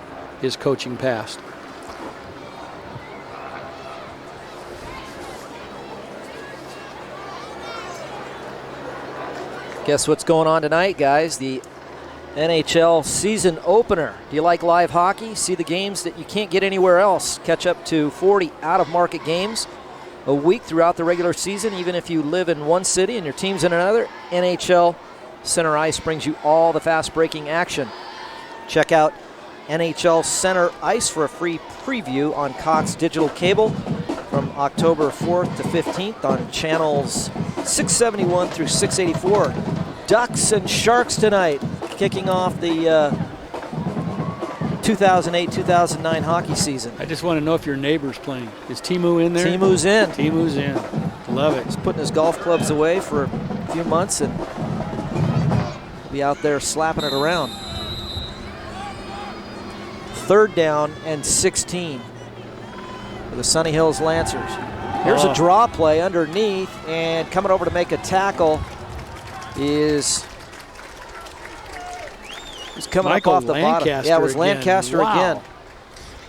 his coaching past. Guess what's going on tonight, guys? The NHL season opener. Do you like live hockey? See the games that you can't get anywhere else. Catch up to 40 out-of-market games a week throughout the regular season, even if you live in one city and your team's in another. NHL Center Ice brings you all the fast-breaking action. Check out NHL Center Ice for a free preview on Cox Digital Cable from October 4th to 15th on channels 671 through 684. Ducks and Sharks tonight, kicking off the 2008-2009 hockey season. I just want to know if your neighbor's playing. Is Timu in there? Timu's in. Timu's in. Love it. He's putting his golf clubs away for a few months and be out there slapping it around. 3rd down and 16 for the Sunny Hills Lancers. Here's a draw play underneath, and coming over to make a tackle is coming Michael up off the Lancaster bottom. Yeah, it was Lancaster again.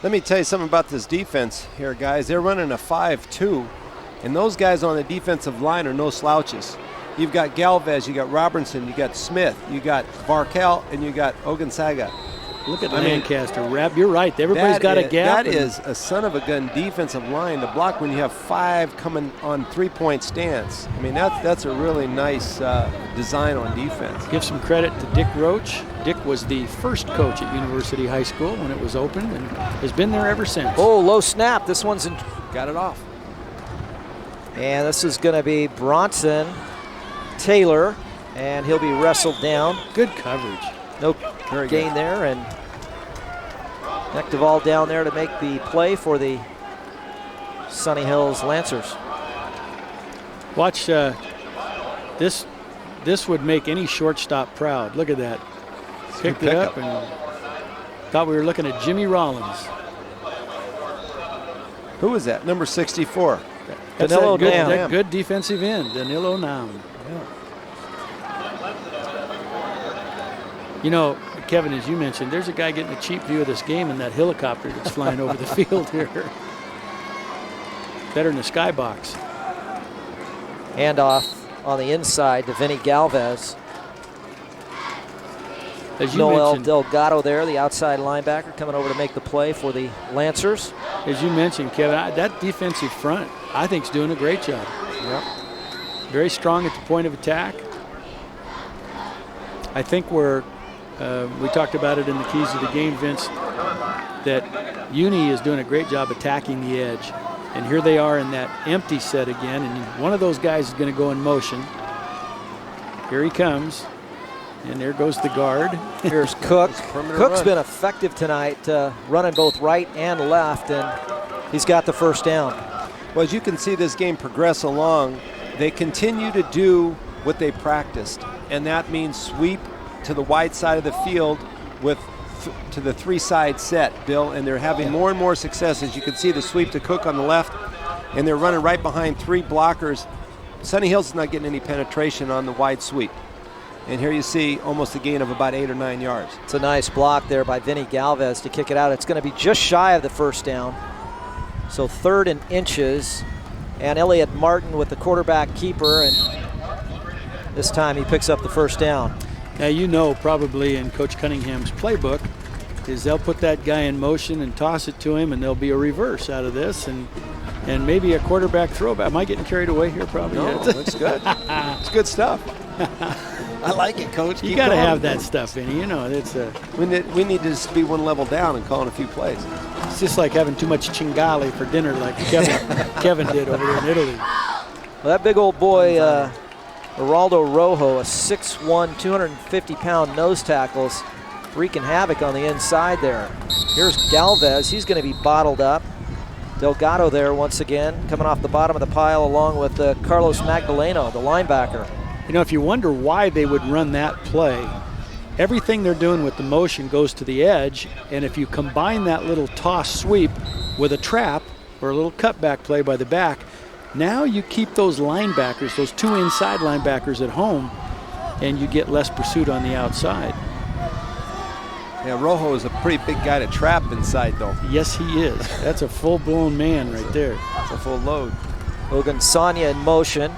Let me tell you something about this defense here, guys. They're running a 5-2, and those guys on the defensive line are no slouches. You've got Galvez, you got Robertson, you got Smith, you got Varkel, and you got Ogunsaga. Look at Lancaster. You're right. Everybody's got a gap. That is a son of a gun defensive line to block when you have 5 coming on 3-point stance. I mean, that's a really nice design on defense. Give some credit to Dick Roach. Dick was the first coach at University High School when it was opened and has been there ever since. Oh, low snap. This one's in. Got it off. And this is going to be Bronson Taylor, and he'll be wrestled down. Good coverage. No gain there, and Nektival down there to make the play for the Sunny Hills Lancers. Watch this. This would make any shortstop proud. Look at that. Picked it up and thought we were looking at Jimmy Rollins. Who is that? Number 64. That's Danilo that good defensive end, Danilo Nam. Yeah. You know, Kevin, as you mentioned, there's a guy getting a cheap view of this game in that helicopter that's flying over the field here. Better than the skybox. Handoff on the inside to Vinny Galvez. As you Noel mentioned, Delgado there, the outside linebacker, coming over to make the play for the Lancers. as you mentioned, Kevin, that defensive front, I think, is doing a great job. Yep. Very strong at the point of attack. I think we talked about it in the keys of the game, Vince, that Uni is doing a great job attacking the edge. And here they are in that empty set again, and one of those guys is going to go in motion. Here he comes, and there goes the guard. Here's Cook. Cook's run. been effective tonight, running both right and left, and he's got the first down. Well, as you can see this game progress along, they continue to do what they practiced, and that means sweep to the wide side of the field with to the 3-side set, Bill, and they're having more and more success. As you can see, the sweep to Cook on the left, and they're running right behind 3 blockers. Sunny Hills is not getting any penetration on the wide sweep. And here you see almost a gain of about 8 or 9 yards. It's a nice block there by Vinny Galvez to kick it out. It's going to be just shy of the first down. So 3rd and inches, and Elliot Martin with the quarterback keeper, and this time he picks up the first down. Now, you know, probably in Coach Cunningham's playbook is they'll put that guy in motion and toss it to him, and there'll be a reverse out of this, and maybe a quarterback throwback. Am I getting carried away here? Probably. No, that's good. It's good stuff. I like it, Coach. You Keep got to going. have that stuff in. You know, it's We need to just be one level down and call in a few plays. it's just like having too much cingale for dinner, like Kevin did over there in Italy. Well, that big old boy, Geraldo Rojo, a 6'1", 250-pound nose tackles, wreaking havoc on the inside there. Here's Galvez. He's going to be bottled up. Delgado there once again, coming off the bottom of the pile along with Carlos Magdaleno, the linebacker. You know, if you wonder why they would run that play, everything they're doing with the motion goes to the edge, and if you combine that little toss sweep with a trap or a little cutback play by the back, now you keep those linebackers, those 2 inside linebackers at home, and you get less pursuit on the outside. Yeah, Rojo is a pretty big guy to trap inside, though. Yes, he is. That's a full-blown man right there. It's a full load. Ogunsanya in motion.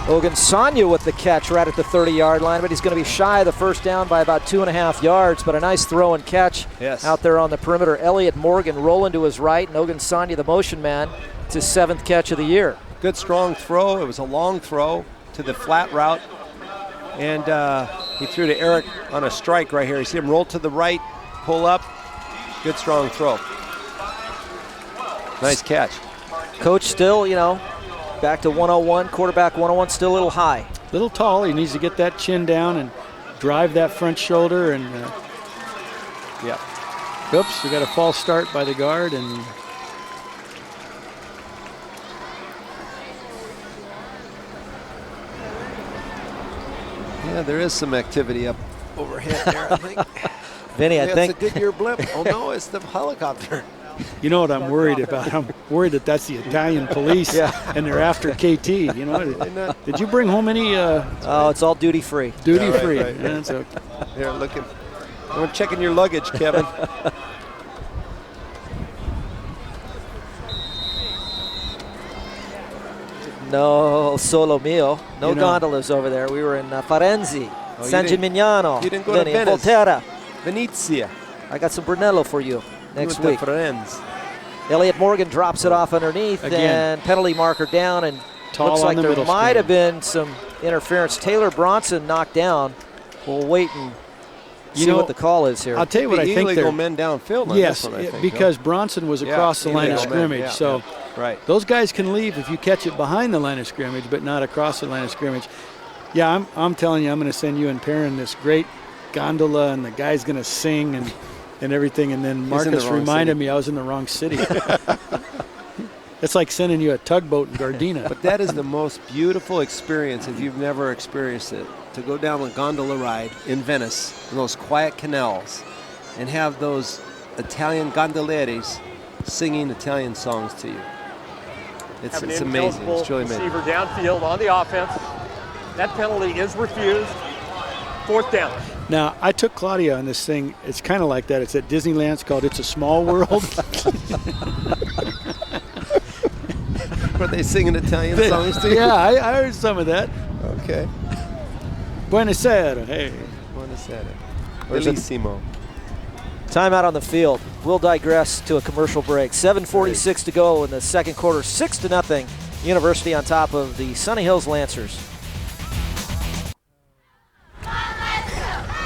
Ogunsanya with the catch right at the 30-yard line, but he's going to be shy of the first down by about 2.5 yards, but a nice throw and catch out there on the perimeter. Elliot Morgan rolling to his right, and Ogunsanya, the motion man. It's his 7th catch of the year. Good strong throw. It was a long throw to the flat route, and he threw to Eric on a strike right here. You see him roll to the right, pull up. Good strong throw. Nice catch. Coach still, back to 101, quarterback 101, still a little high. Little tall. He needs to get that chin down and drive that front shoulder. And oops, we got a false start by the guard. And yeah, there is some activity up overhead there, I think. Vinny, I think it's a Goodyear blimp. Oh no, it's the helicopter. you know what I'm worried about? I'm worried that that's the Italian police and they're after KT. Did you bring home any? oh, it's all duty free. Duty free. Right. Yeah, that's okay. They're looking. I'm checking your luggage, Kevin. No solo mio. No gondolas over there. We were in Firenze, San Gimignano, You didn't go to Venice. Volterra. Venezia. I got some Brunello for you next week. Friends. Elliot Morgan drops it off underneath, Again. and penalty marker down, and Tall looks on like the there middle might screen. have been some interference. Taylor Bronson knocked down. We'll wait and see what the call is here. I'll tell you what I think. Illegal They're, men downfield. On yes, this one, I think, because Bronson was across the line of illegal men, scrimmage. So right. those guys can leave if you catch it behind the line of scrimmage, but not across the line of scrimmage. Yeah, I'm telling you, I'm going to send you and Perrin this great gondola, and the guy's going to sing and everything. And then Marcus reminded me I was in the wrong city. It's like sending you a tugboat in Gardena. But that is the most beautiful experience if you've never experienced it, to go down a gondola ride in Venice, in those quiet canals, and have those Italian gondolieri singing Italian songs to you. It's amazing. It's truly amazing. Receiver downfield on the offense. That penalty is refused. 4th down. Now, I took Claudia on this thing. It's kind of like that. It's at Disneyland. It's called It's a Small World. Were they singing Italian songs to you? Yeah, I heard some of that. Okay. Buonasera. Hey. Buonasera. There's a- Bellissimo. Timeout on the field. We'll digress to a commercial break. 7:46 to go in the second quarter. 6-0. University on top of the Sunny Hills Lancers.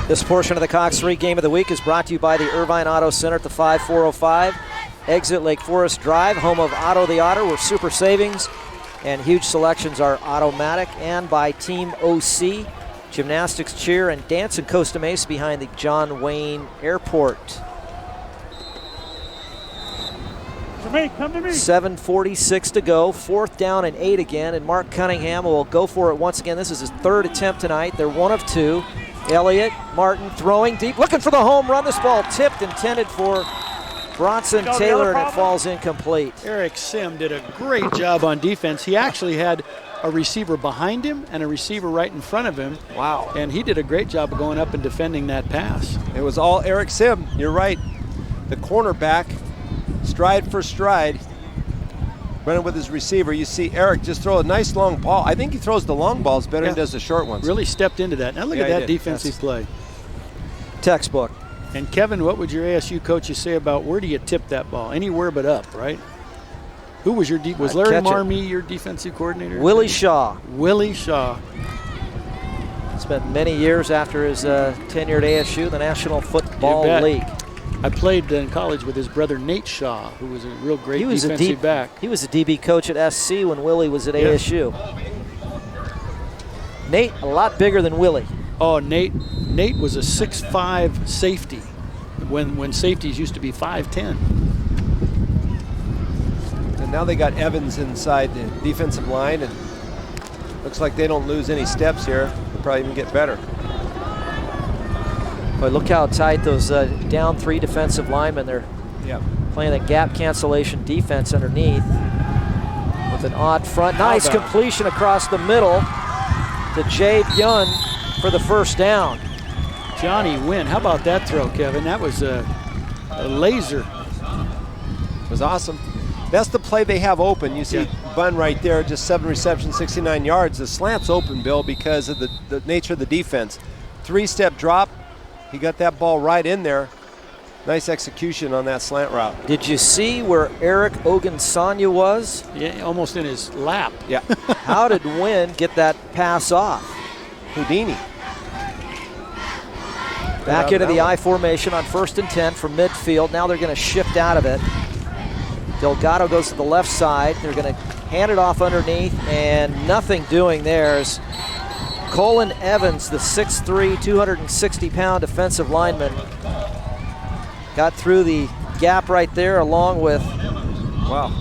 This portion of the Cox 3 Game of the Week is brought to you by the Irvine Auto Center at the 5405. Exit Lake Forest Drive, home of Auto the Otter, where super savings and huge selections are automatic, and by Team OC, gymnastics, cheer, and dance in Costa Mesa behind the John Wayne Airport. Come to me. 7:46 to go, 4th down and 8 again, and Mark Cunningham will go for it once again. This is his 3rd attempt tonight. They're 1 of 2. Elliott Martin throwing deep, looking for the home run. This ball tipped, intended for Bronson Taylor, and it falls incomplete. Eric Sim did a great job on defense. He actually had a receiver behind him and a receiver right in front of him. Wow. And he did a great job of going up and defending that pass. It was all Eric Sim. You're right. The cornerback, stride for stride, running with his receiver. You see Eric just throw a nice long ball. I think he throws the long balls better than he does the short ones. Really stepped into that. Now look at he that did. defensive play. Textbook. And Kevin, what would your ASU coaches say about where do you tip that ball? Anywhere but up, right? Who was your was Larry catch it. Marmee your defensive coordinator? Willie Shaw. Willie Shaw. Spent many years after his tenure at ASU, the National Football You bet. League. I played in college with his brother Nate Shaw, who was a real great He was defensive back. He was a DB coach at SC when Willie was at ASU. Nate, a lot bigger than Willie. Oh, Nate was a 6'5" safety when safeties used to be 5'10". And now they got Evans inside the defensive line, and looks like they don't lose any steps here. They'll probably even get better. But look how tight those down 3 defensive linemen. They're playing the gap cancellation defense underneath with an odd front. Nice completion across the middle to Jay Byun for the 1st down. Johnny Wynn, how about that throw, Kevin? That was a laser. It was awesome. That's the play they have open. You see Bunn right there, just 7 receptions, 69 yards. The slant's open, Bill, because of the nature of the defense. 3-step drop. He got that ball right in there. Nice execution on that slant route. Did you see where Eric Ogunsanya was? Yeah, almost in his lap. Yeah. How did Wynn get that pass off? Houdini. Back into the I formation on 1st and 10 from midfield. Now they're going to shift out of it. Delgado goes to the left side. They're going to hand it off underneath, and nothing doing there is Colin Evans, the 6'3", 260-pound defensive lineman, got through the gap right there along with... Wow.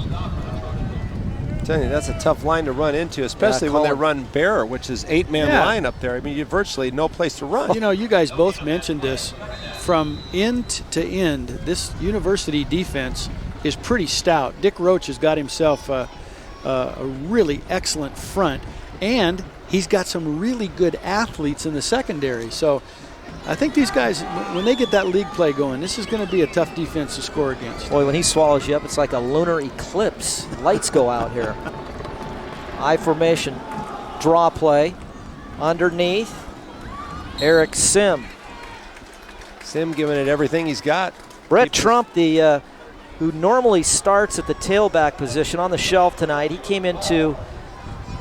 I'm telling you, that's a tough line to run into, especially when they run bear, which is 8-man line up there. I mean, you have virtually no place to run. You know, you guys both mentioned this. From end to end, this University defense is pretty stout. Dick Roach has got himself a really excellent front, and he's got some really good athletes in the secondary. So I think these guys, when they get that league play going, this is going to be a tough defense to score against. Boy, when he swallows you up, it's like a lunar eclipse. Lights go out here. I formation, draw play, underneath, Eric Sim. Sim giving it everything he's got. Brett Trump, the who normally starts at the tailback position, on the shelf tonight. He came into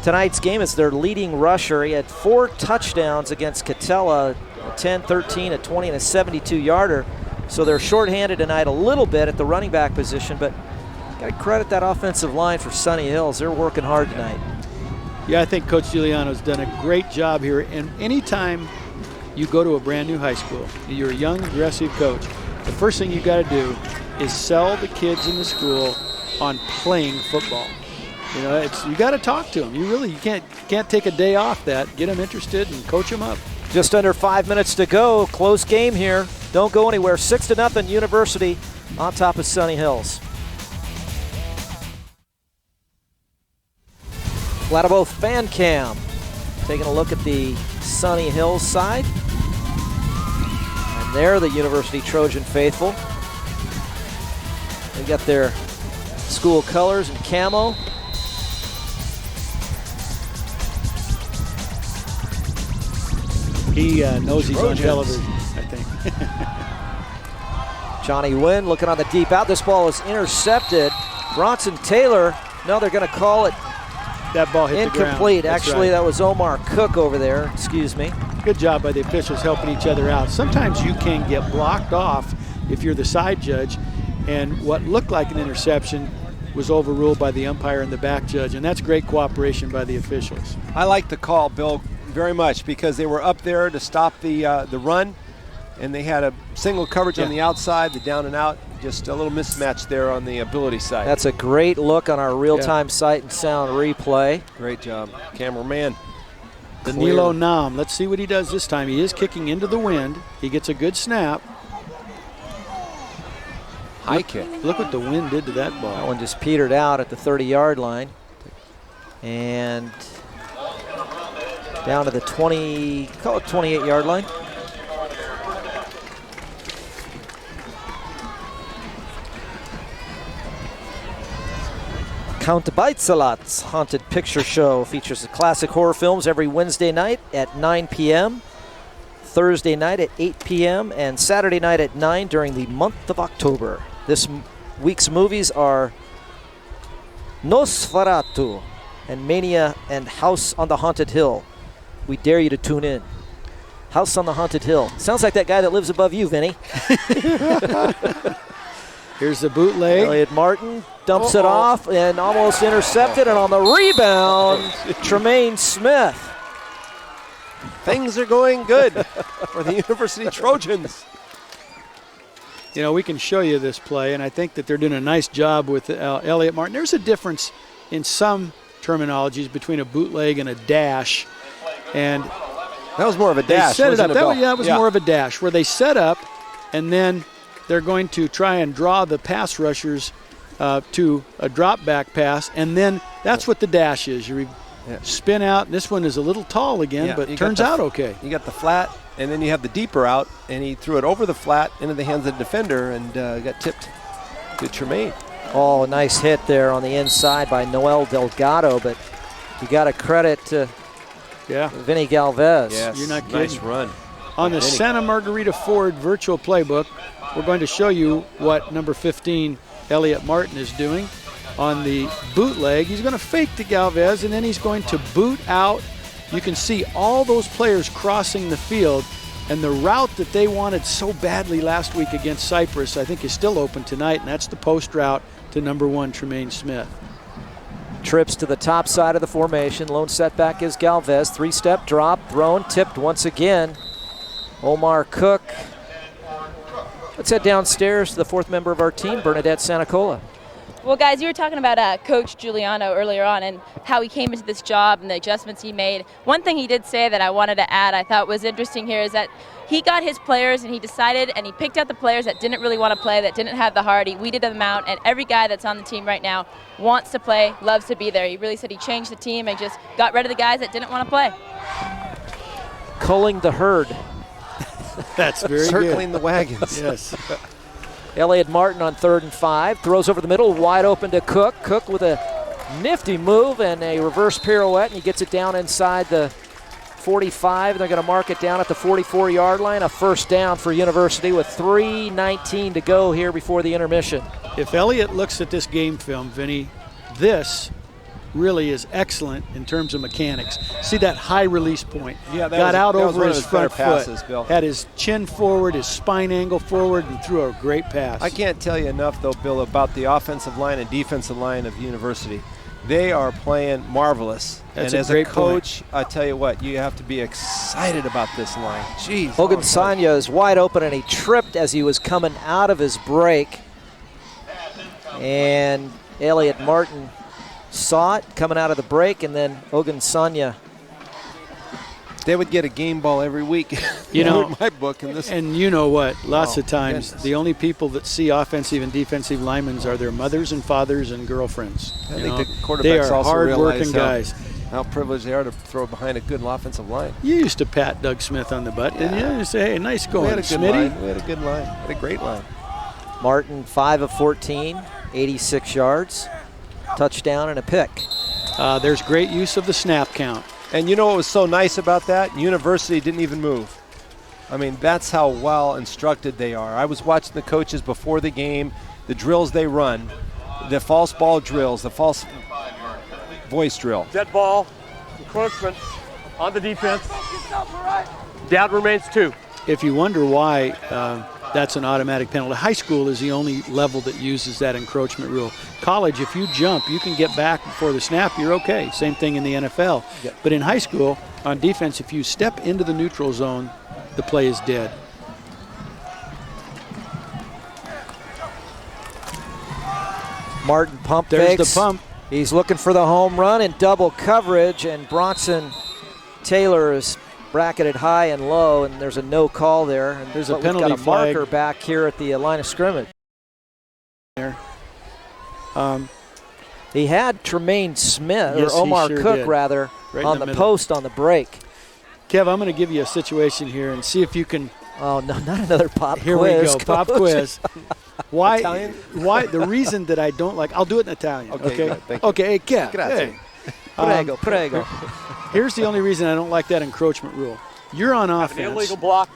tonight's game as their leading rusher. He had 4 touchdowns against Catella, a 10, 13, a 20, and a 72-yarder. So they're shorthanded tonight a little bit at the running back position, but got to credit that offensive line for Sunny Hills. They're working hard tonight. Yeah, I think Coach Giuliano's done a great job here. And anytime you go to a brand new high school, you're a young, aggressive coach, the first thing you got to do is sell the kids in the school on playing football. You know, you got to talk to them. You can't take a day off that. Get them interested and coach them up. Just under 5 minutes to go. Close game here. Don't go anywhere. 6-0 University on top of Sunny Hills. Latiboth Fan Cam taking a look at the Sunny Hills side. And there the University Trojan faithful. They got their school colors and camo. He knows he's on television, I think. Johnny Wynn looking on the deep out. This ball is intercepted. Bronson Taylor, no, they're going to call it that ball hit incomplete. The ground. Actually, right. That was Omar Cook over there. Excuse me. Good job by the officials helping each other out. Sometimes you can get blocked off if you're the side judge, and what looked like an interception was overruled by the umpire and the back judge, and that's great cooperation by the officials. I like the call, Bill, very much, because they were up there to stop the run, and they had a single coverage on the outside, the down and out, just a little mismatch there on the ability side. That's a great look on our real-time sight and sound replay. Great job, cameraman. Danilo Nam, let's see what he does this time. He is kicking into the wind. He gets a good snap. High kick. Look what the wind did to that ball. That one just petered out at the 30-yard line. And down to the 28-yard line. Count Baitsalat's Haunted Picture Show features the classic horror films every Wednesday night at 9 p.m., Thursday night at 8 p.m., and Saturday night at 9 during the month of October. This week's movies are Nosferatu and Mania and House on the Haunted Hill. We dare you to tune in. House on the Haunted Hill. Sounds like that guy that lives above you, Vinny. Here's the bootleg. Elliot Martin dumps it off and almost intercepted, and on the rebound, Tremaine Smith. Things are going good for the University Trojans. You know, we can show you this play, and I think that they're doing a nice job with Elliot Martin. There's a difference in some terminologies between a bootleg and a dash, and that was more of a dash. They set it up. That was more of a dash, where they set up, and then they're going to try and draw the pass rushers to a drop back pass, and then that's what the dash is. You spin out. This one is a little tall again, but it turns out okay. You got the flat, and then you have the deeper out, and he threw it over the flat into the hands of the defender and got tipped to Tremaine. Oh, a nice hit there on the inside by Noel Delgado, but you got to credit Vinny Galvez. Yes, you're not kidding. Nice run. On the Santa Margarita Ford virtual playbook, we're going to show you what number 15, Elliot Martin, is doing. On the bootleg, he's going to fake to Galvez, and then he's going to boot out. You can see all those players crossing the field. And the route that they wanted so badly last week against Cypress, I think is still open tonight, and that's the post route to number 1, Tremaine Smith. Trips to the top side of the formation. Lone setback is Galvez. 3-step drop, thrown, tipped once again. Omar Cook. Let's head downstairs to the 4th member of our team, Bernadette Santacola. Well, guys, you were talking about Coach Giuliano earlier on and how he came into this job and the adjustments he made. One thing he did say that I wanted to add I thought was interesting here is that he got his players and he decided and he picked out the players that didn't really want to play, that didn't have the heart. He weeded them out, and every guy that's on the team right now wants to play, loves to be there. He really said he changed the team and just got rid of the guys that didn't want to play. Culling the herd. That's very Circling good. the wagons. Yes. Elliott Martin on 3rd and 5. Throws over the middle, wide open to Cook. Cook with a nifty move and a reverse pirouette, and he gets it down inside the 45. They're going to mark it down at the 44-yard line. A first down for University with 3:19 to go here before the intermission. If Elliott looks at this game film, Vinny, this really is excellent in terms of mechanics. See that high release point. Yeah, got out that was over one of his his better front foot, passes, Bill. had his chin forward, his spine angle forward, and threw a great pass. I can't tell you enough, though, Bill, about the offensive line and defensive line of University. They are playing marvelous. That's and a as great a coach, I tell you what, you have to be excited about this line. Jeez. Hogan Sanya is wide open, and he tripped as he was coming out of his break. And Elliott Martin saw it coming out of the break, and then Hogan Sanya. They would get a game ball every week. You know, in my book. In this. And you know what? Lots of times, goodness. the only people that see offensive and defensive linemen are their mothers and fathers and girlfriends. I You think know, the quarterbacks they are also hard-working realize guys. how privileged they are to throw behind a good offensive line. You used to pat Doug Smith on the butt, didn't you? You say, hey, nice going, We had a good Smitty. line. We had a good line. We had a great line. Martin 5 of 14, 86 yards, touchdown and a pick. There's great use of the snap count. And you know what was so nice about that? University didn't even move. I mean, that's how well instructed they are. I was watching the coaches before the game, the drills they run, the false ball drills, the false voice drill. Dead ball, encroachment on the defense. Down remains 2. If you wonder why that's an automatic penalty, high school is the only level that uses that encroachment rule. College, if you jump, you can get back before the snap, you're okay. Same thing in the NFL. Yep. But in high school, on defense, if you step into the neutral zone, the play is dead. Martin pump There's fakes. the pump. He's looking for the home run in double coverage, and Bronson Taylor is bracketed high and low, and there's a no call there. And There's a we've penalty got a flag. marker back here at the line of scrimmage. There. He had Tremaine Smith, Yes, or he Omar sure Cook did. rather, Right in on the the middle. post on the break. Kev, I'm going to give you a situation here and see if you can. Oh, no, not another pop Here quiz. we go, pop Coach. quiz. Why? Italian? Why? The reason that I don't like. I'll do it in Italian. Okay, Okay. good, thank you. Okay. Hey, Kev. Grazie. Hey. Prego, prego. Here's the only reason I don't like that encroachment rule. You're on An offense. illegal block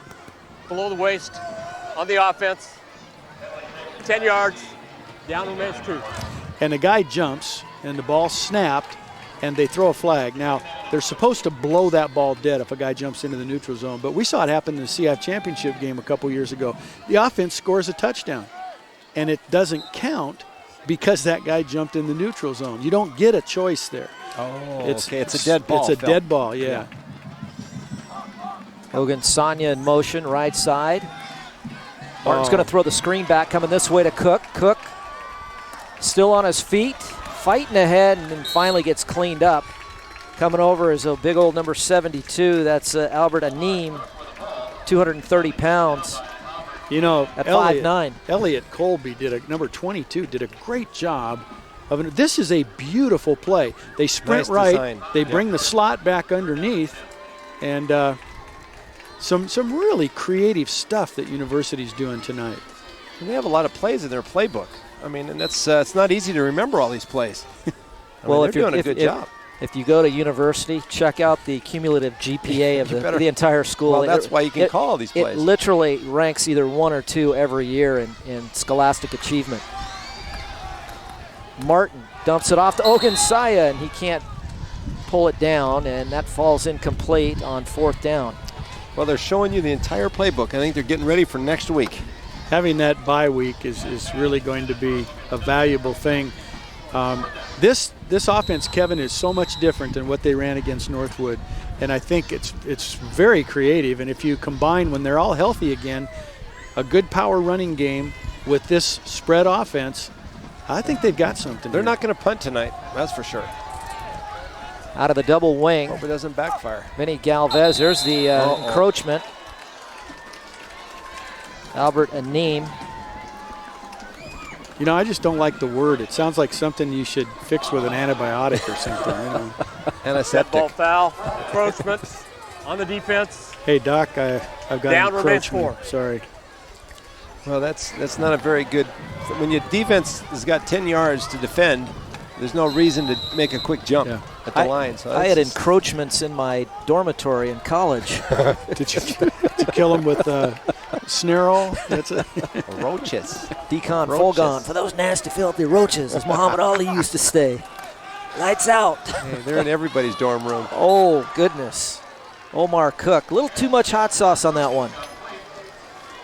below the waist on the offense. 10 yards. Down remains 2. And the guy jumps, and the ball snapped, and they throw a flag. Now, they're supposed to blow that ball dead if a guy jumps into the neutral zone, but we saw it happen in the CF championship game a couple years ago. The offense scores a touchdown, and it doesn't count because that guy jumped in the neutral zone. You don't get a choice there. Oh, okay. It's a dead ball. It's a Phil. dead ball, yeah. Hogan Sanya in motion, right side. Martin's Oh. going to throw the screen back, coming this way to Cook. Cook still on his feet, fighting ahead, and then finally gets cleaned up. Coming over is a big old number 72. That's Albert Aneem, 230 pounds. You know, At Elliott, 5'9". Elliott Colby number 22 did a great job of this is a beautiful play. They sprint Nice right, design. they Yep. bring the slot back underneath, and some really creative stuff that University's doing tonight. And they have a lot of plays in their playbook. I mean, and that's it's not easy to remember all these plays. Well, they're doing a good job. If you go to University, check out the cumulative GPA of You better- the entire school. Well, that's why you can call all these It plays. literally ranks either 1 or 2 every year in scholastic achievement. Martin dumps it off to Ogunsanya, and he can't pull it down, and that falls incomplete on 4th down. Well, they're showing you the entire playbook. I think they're getting ready for next week. Having that bye week is really going to be a valuable thing. This offense, Kevin, is so much different than what they ran against Northwood, and I think it's very creative. And if you combine, when they're all healthy again, a good power running game with this spread offense, I think they've got something. They're not going to punt tonight, that's for sure. Out of the double wing, Hope it doesn't backfire. Vinny Galvez. There's the encroachment. Albert Aneem. You know, I just don't like the word. It sounds like something you should fix with an antibiotic or something. You know? Antiseptic. Ball foul, encroachment on the defense. Hey, Doc, I've got Down remains encroachment. 4. Sorry. Well, that's not a very good. When your defense has got 10 yards to defend, there's no reason to make a quick jump at the line. So I had encroachments in my dormitory in college. Did you kill him with Snarl? That's it. Roaches. Decon Roaches. Folgon for those nasty, filthy roaches, as Muhammad Ali used to say. Lights out. Hey, they're in everybody's dorm room. Oh, goodness. Omar Cook. A little too much hot sauce on that one.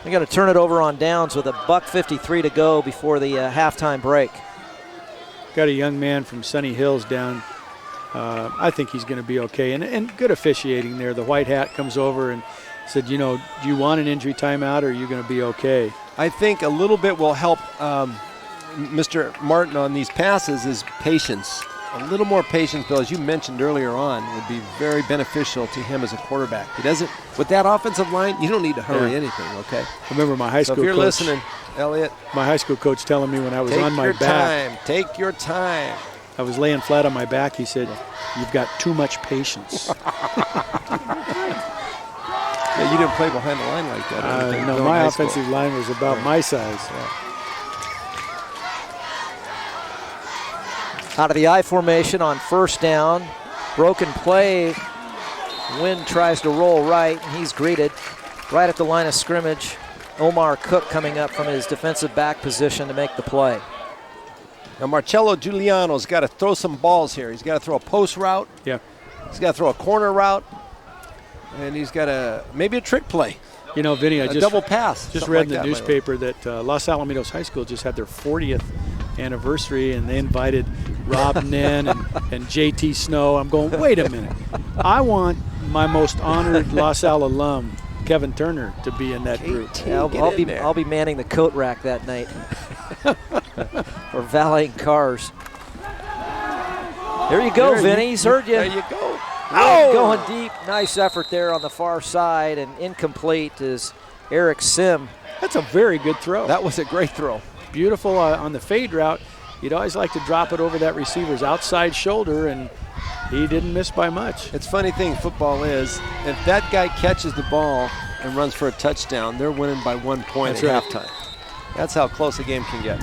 They're going to turn it over on downs with $1:53 to go before the halftime break. Got a young man from Sunny Hills down. I think he's going to be okay. And good officiating there. The white hat comes over and said, you know, do you want an injury timeout or are you going to be okay? I think a little bit will help Mr. Martin on these passes is patience. A little more patience, Bill, as you mentioned earlier on, would be very beneficial to him as a quarterback. He doesn't, with that offensive line, you don't need to hurry anything, okay? I remember my high school So if you're coach, listening, Elliot, my high school coach telling me when I was on my back, Take your time. I was laying flat on my back, he said, you've got too much patience. Yeah, you didn't play behind the line like that. or anything No, during my high school. offensive line was about my size. Out of the I formation on first down. Broken play. Wynn tries to roll right, and he's greeted right at the line of scrimmage. Omar Cook coming up from his defensive back position to make the play. Now, Marcello Giuliano's got to throw some balls here. He's got to throw a post route. Yeah. He's got to throw a corner route. And he's got maybe a trick play. You know, Vinny, I A just double pass. Just something read like in the that, newspaper that Los Alamitos High School just had their 40th anniversary, and they invited Rob Nen and JT Snow. I'm going, wait a minute. I want my most honored La Salle alum, Kevin Turner, to be in that group. Yeah, I'll be manning the coat rack that night or valeting cars. There you go, Vinny. He's heard you. There you go. Oh! Going deep. Nice effort there on the far side, and incomplete is Eric Sim. That's a very good throw. That was a great throw. Beautiful on the fade route. You'd always like to drop it over that receiver's outside shoulder, and he didn't miss by much. It's a funny thing, football is, if that guy catches the ball and runs for a touchdown, they're winning by 1 point That's at right. halftime. That's how close a game can get.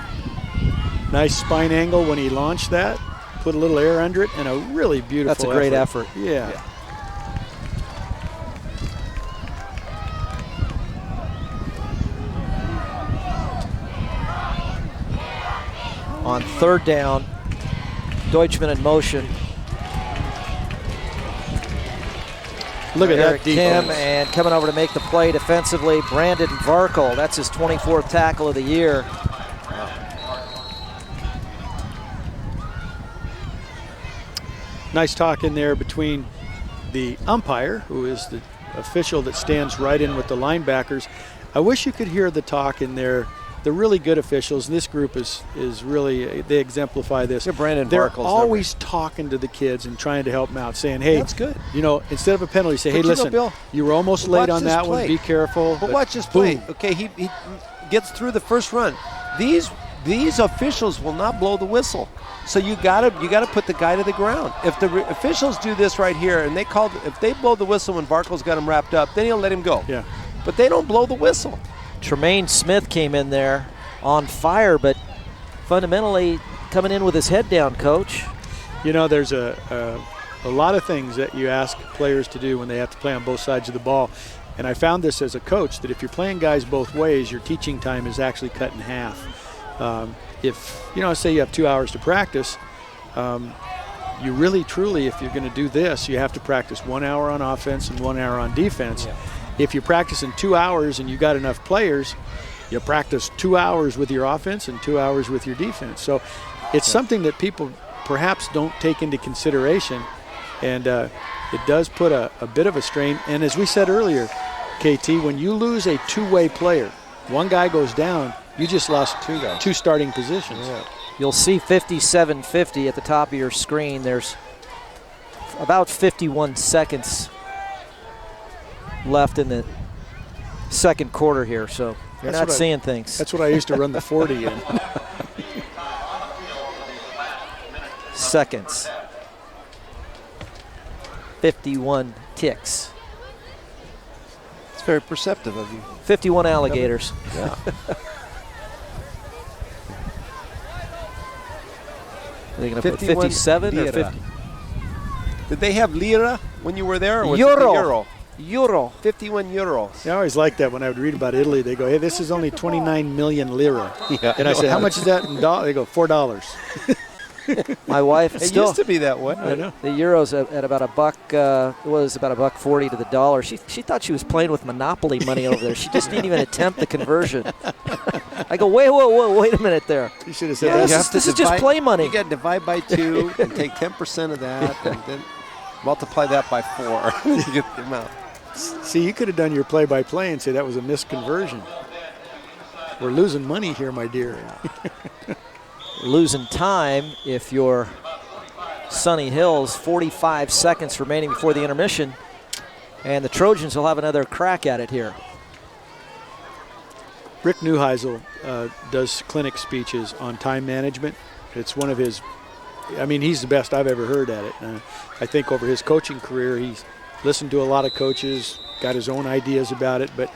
Nice spine angle when he launched that. Put a little air under it, and a really beautiful That's a great effort. Yeah. On third down, Deutschman in motion. Look at Eric that defense. Kim, and coming over to make the play defensively, Brandon Varkle. That's his 24th tackle of the year. Nice talk in there between the umpire, who is the official that stands right in with the linebackers. I wish you could hear the talk in there. The really good officials, and this group is really, they exemplify this. Yeah, Brandon They're Varkle's always talking to the kids and trying to help them out, saying, hey, That's good. you know, instead of a penalty, say, But hey, you know, listen, Bill, you were almost but late watch on this that one. play. Be careful. But watch this play. boom. Okay, he gets through the first run. These officials will not blow the whistle. So you gotta put the guy to the ground. If the officials do this right here and if they blow the whistle when Varkle's got him wrapped up, then he'll let him go. Yeah. But they don't blow the whistle. Tremaine Smith came in there on fire, but fundamentally coming in with his head down, Coach. You know, there's a lot of things that you ask players to do when they have to play on both sides of the ball. And I found this as a coach, that if you're playing guys both ways, your teaching time is actually cut in half. If, you know, say you have 2 hours to practice, you really, truly, if you're going to do this, you have to practice 1 hour on offense and 1 hour on defense. Yeah. if you practice in 2 hours and you got enough players, you practice 2 hours with your offense and 2 hours with your defense. So it's something that people perhaps don't take into consideration, and it does put a bit of a strain. And as we said earlier, KT, when you lose a two-way player, one guy goes down, you just lost two starting positions. Yeah. You'll see 57:50 at the top of your screen. There's about 51 seconds left in the second quarter here, so you're not seeing things. That's what I used to run the 40 in. Seconds. 51 ticks. It's very perceptive of you. 51 alligators. Yeah. Are they going to put 57 or 50? Did they have lira when you were there? Or was Euro. It the euro? Euro. 51 euros. I always liked that when I would read about Italy. They go, hey, this is only 29 million lira. Yeah, and I said, how much is that in dollars? They go, $4. My wife It still. used to be that way. I know. The euro's at about was about $1.40 to the dollar. She thought she was playing with Monopoly money over there. She just didn't even attempt the conversion. I go, wait a minute there. You should have said Yeah, that. this is just play money. You got to divide by 2 and take 10% of that and then multiply that by 4. You get the amount. See, you could have done your play-by-play and say that was a misconversion. We're losing money here, my dear. Losing time if you're Sunny Hills. 45 seconds remaining before the intermission, and the Trojans will have another crack at it here. Rick Neuheisel does clinic speeches on time management. It's one of his, I mean, he's the best I've ever heard at it. I think over his coaching career, he's listened to a lot of coaches, got his own ideas about it, but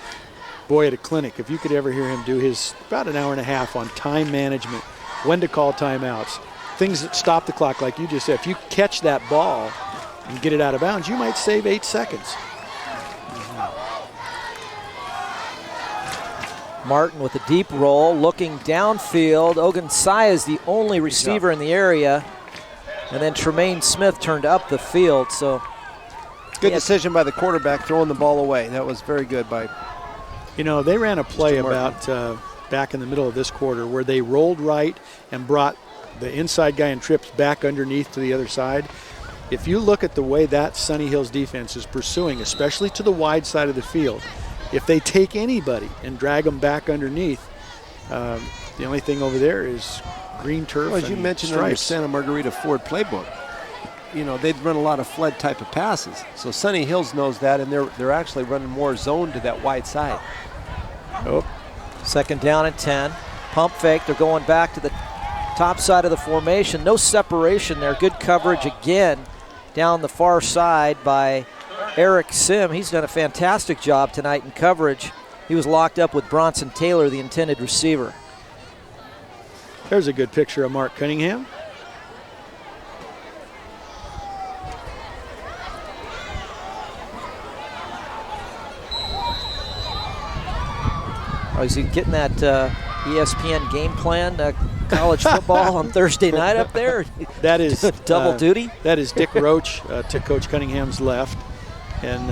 boy, at a clinic, if you could ever hear him do his about an hour and a half on time management, when to call timeouts, things that stop the clock, like you just said. If you catch that ball and get it out of bounds, you might save 8 seconds. Martin with a deep roll, looking downfield. Ogunsaya is the only receiver in the area, and then Tremaine Smith turned up the field. So Good decision by the quarterback throwing the ball away. That was very good by. You know, they ran a play Mr. about back in the middle of this quarter where they rolled right and brought the inside guy in trips back underneath to the other side. If you look at the way that Sunny Hills defense is pursuing, especially to the wide side of the field, if they take anybody and drag them back underneath, the only thing over there is green turf. Well, as you mentioned in your Santa Margarita Ford playbook, you know, they'd run a lot of flood type of passes. So Sunny Hills knows that, and they're actually running more zone to that wide side. Oh. Second down and 10. Pump fake. They're going back to the top side of the formation. No separation there. Good coverage again down the far side by Eric Sim. He's done a fantastic job tonight in coverage. He was locked up with Bronson Taylor, the intended receiver. There's a good picture of Mark Cunningham. Oh, is he getting that ESPN game plan, college football on Thursday night up there? That is double duty. That is Dick Roach to Coach Cunningham's left. And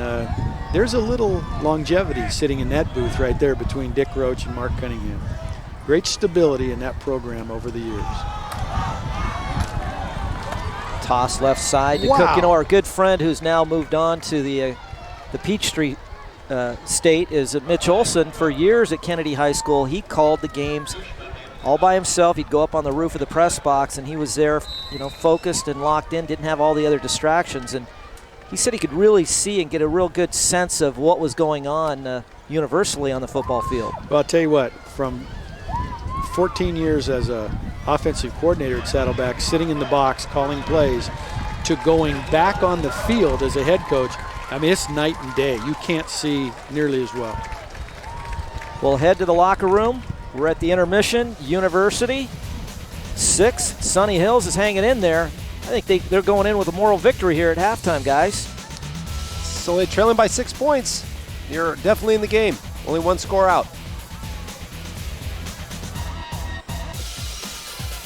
there's a little longevity sitting in that booth right there between Dick Roach and Mark Cunningham. Great stability in that program over the years. Toss left side to Cook. You know, our good friend who's now moved on to the Peachtree State is Mitch Olson. For years at Kennedy High School, he called the games all by himself. He'd go up on the roof of the press box, and he was there, you know, focused and locked in, didn't have all the other distractions. And he said he could really see and get a real good sense of what was going on universally on the football field. Well, I'll tell you what, from 14 years as a offensive coordinator at Saddleback, sitting in the box, calling plays, to going back on the field as a head coach, I mean, it's night and day. You can't see nearly as well. We'll head to the locker room. We're at the intermission. University 6. Sunny Hills is hanging in there. I think they're going in with a moral victory here at halftime, guys. So they're trailing by 6 points. You're definitely in the game. Only one score out.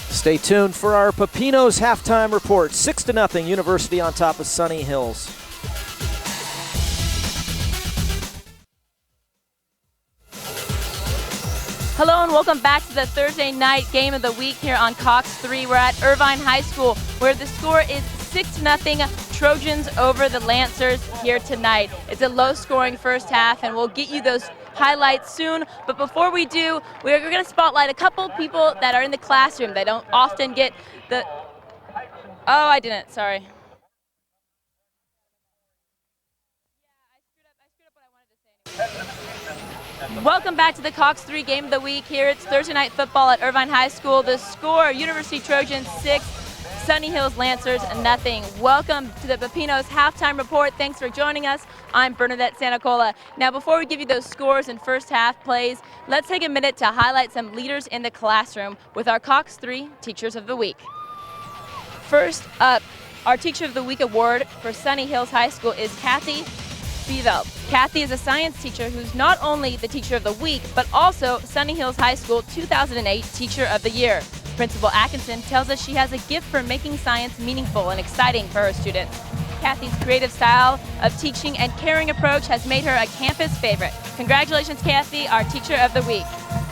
Stay tuned for our Pepinos halftime report. 6-0, University on top of Sunny Hills. Hello and welcome back to the Thursday night game of the week here on Cox 3. We're at Irvine High School where the score is 6-0 Trojans over the Lancers here tonight. It's a low-scoring first half, and we'll get you those highlights soon. But before we do, we're going to spotlight a couple people that are in the classroom. They don't often get the... Oh, I didn't. Sorry. Welcome back to the Cox 3 game of the week here. It's Thursday night football at Irvine High School. The score, University Trojans 6, Sunny Hills Lancers 0. Welcome to the Pepinos halftime report. Thanks for joining us. I'm Bernadette Santacola. Now, before we give you those scores and first half plays, let's take a minute to highlight some leaders in the classroom with our Cox 3 Teachers of the Week. First up, our Teacher of the Week award for Sunny Hills High School is Kathy Beveld. Kathy is a science teacher who's not only the Teacher of the Week, but also Sunny Hills High School 2008 Teacher of the Year. Principal Atkinson tells us she has a gift for making science meaningful and exciting for her students. Kathy's creative style of teaching and caring approach has made her a campus favorite. Congratulations, Kathy, our Teacher of the Week.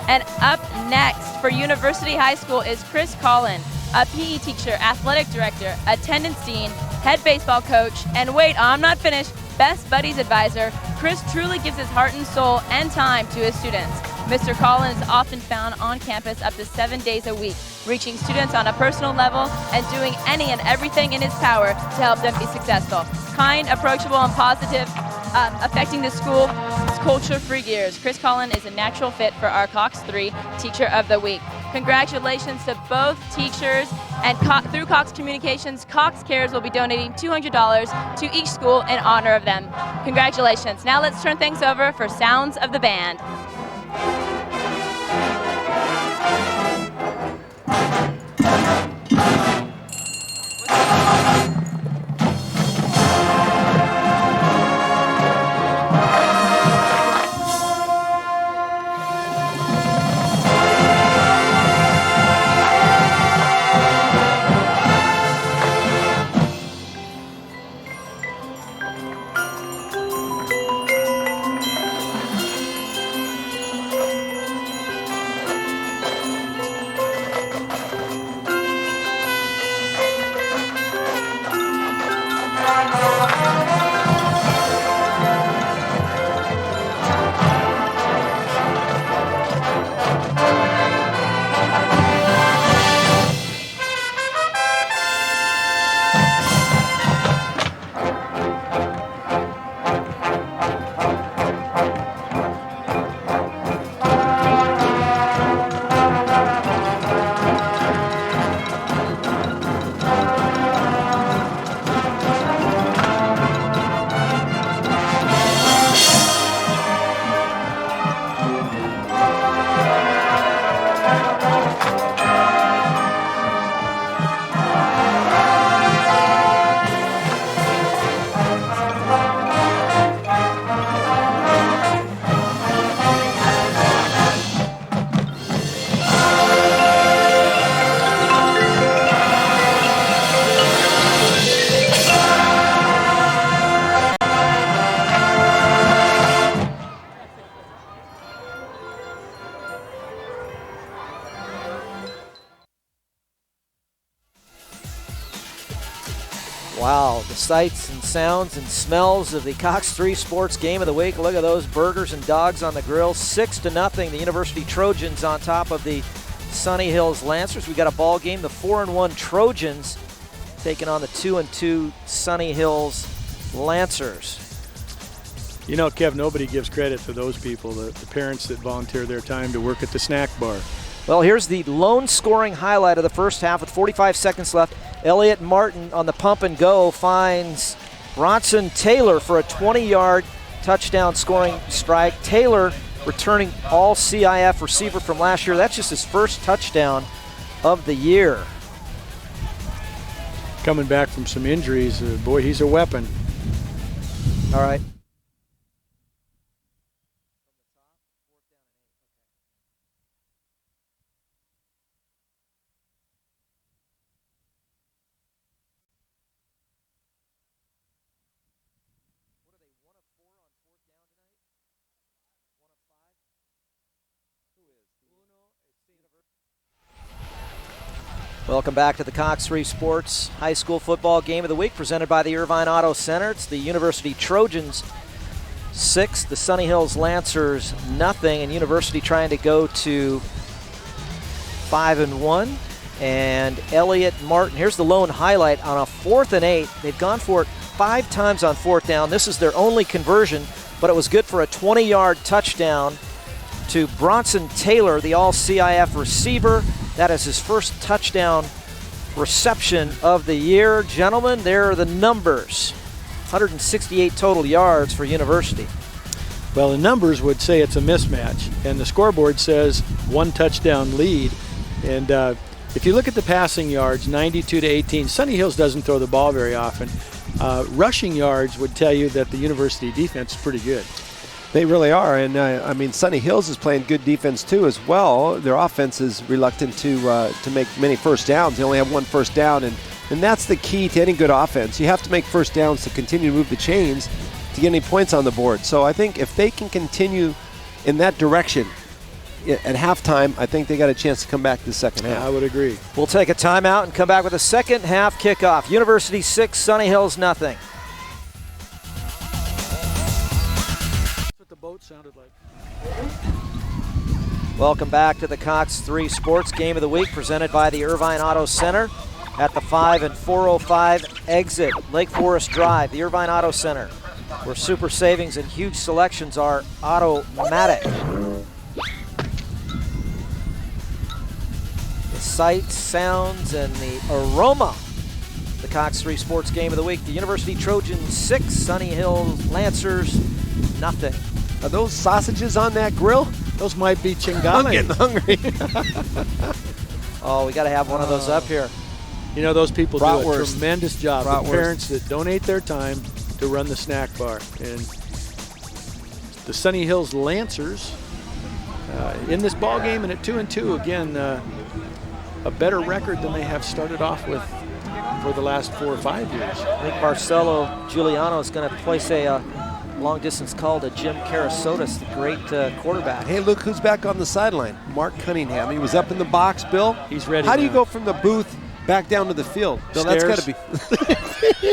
And up next for University High School is Chris Collin, a PE teacher, athletic director, attendance dean, head baseball coach, and wait, I'm not finished, Best Buddies advisor. Chris truly gives his heart and soul and time to his students. Mr. Collin is often found on campus up to 7 days a week, reaching students on a personal level and doing any and everything in his power to help them be successful. Kind, approachable, and positive, affecting the school's culture for years. Chris Collin is a natural fit for our Cox 3 Teacher of the Week. Congratulations to both teachers, and through Cox Communications, Cox Cares will be donating $200 to each school in honor of them. Congratulations. Now let's turn things over for Sounds of the Band. Wow, the sights and sounds and smells of the Cox 3 Sports Game of the Week. Look at those burgers and dogs on the grill. 6-0, the University Trojans on top of the Sunny Hills Lancers. We got a ball game. The 4-1 Trojans taking on the 2-2 Sunny Hills Lancers. You know, Kev, nobody gives credit to those people, the parents that volunteer their time to work at the snack bar. Well, here's the lone scoring highlight of the first half with 45 seconds left. Elliott Martin on the pump and go finds Bronson Taylor for a 20-yard touchdown scoring strike. Taylor returning all CIF receiver from last year. That's just his first touchdown of the year. Coming back from some injuries, boy, he's a weapon. All right. Welcome back to the Cox 3 Sports High School Football Game of the Week, presented by the Irvine Auto Center. It's the University Trojans 6, the Sunny Hills Lancers nothing, and University trying to go to 5-1. And Elliott Martin, here's the lone highlight on a 4th and 8. They've gone for it 5 times on 4th down. This is their only conversion, but it was good for a 20-yard touchdown to Bronson Taylor, the all-CIF receiver. That is his first touchdown reception of the year. Gentlemen, there are the numbers. 168 total yards for University. Well, the numbers would say it's a mismatch, and the scoreboard says 1 touchdown lead. And if you look at the passing yards, 92 to 18, Sunny Hills doesn't throw the ball very often. Rushing yards would tell you that the University defense is pretty good. They really are, and I mean, Sunny Hills is playing good defense too as well. Their offense is reluctant to make many first downs. They only have 1 first down, and that's the key to any good offense. You have to make first downs to continue to move the chains to get any points on the board. So I think if they can continue in that direction at halftime, I think they got a chance to come back to the second half. I would agree. We'll take a timeout and come back with a second half kickoff. University 6, Sunny Hills nothing. Boat sounded like. Welcome back to the Cox 3 Sports Game of the Week, presented by the Irvine Auto Center at the 5 and 405 exit, Lake Forest Drive, the Irvine Auto Center, where super savings and huge selections are automatic. The sights, sounds, and the aroma. The Cox 3 Sports Game of the Week. The University Trojans 6, Sunny Hills Lancers nothing. Are those sausages on that grill? Those might be chingame. I'm getting hungry. Oh, we got to have one of those up here. You know, those people do a Bratwurst. tremendous job. The Bratwurst. parents that donate their time to run the snack bar. And the Sunny Hills Lancers in this ball game and at 2-2, again, a better record than they have started off with for the last 4 or 5 years. I think Marcelo Giuliano is going to place a long-distance call to Jim Karasotis, the great quarterback. Hey, look who's back on the sideline. Mark Cunningham. He was up in the box, Bill. He's ready. How do you now. go from the booth back down to the field? Bill, Stairs. that's got to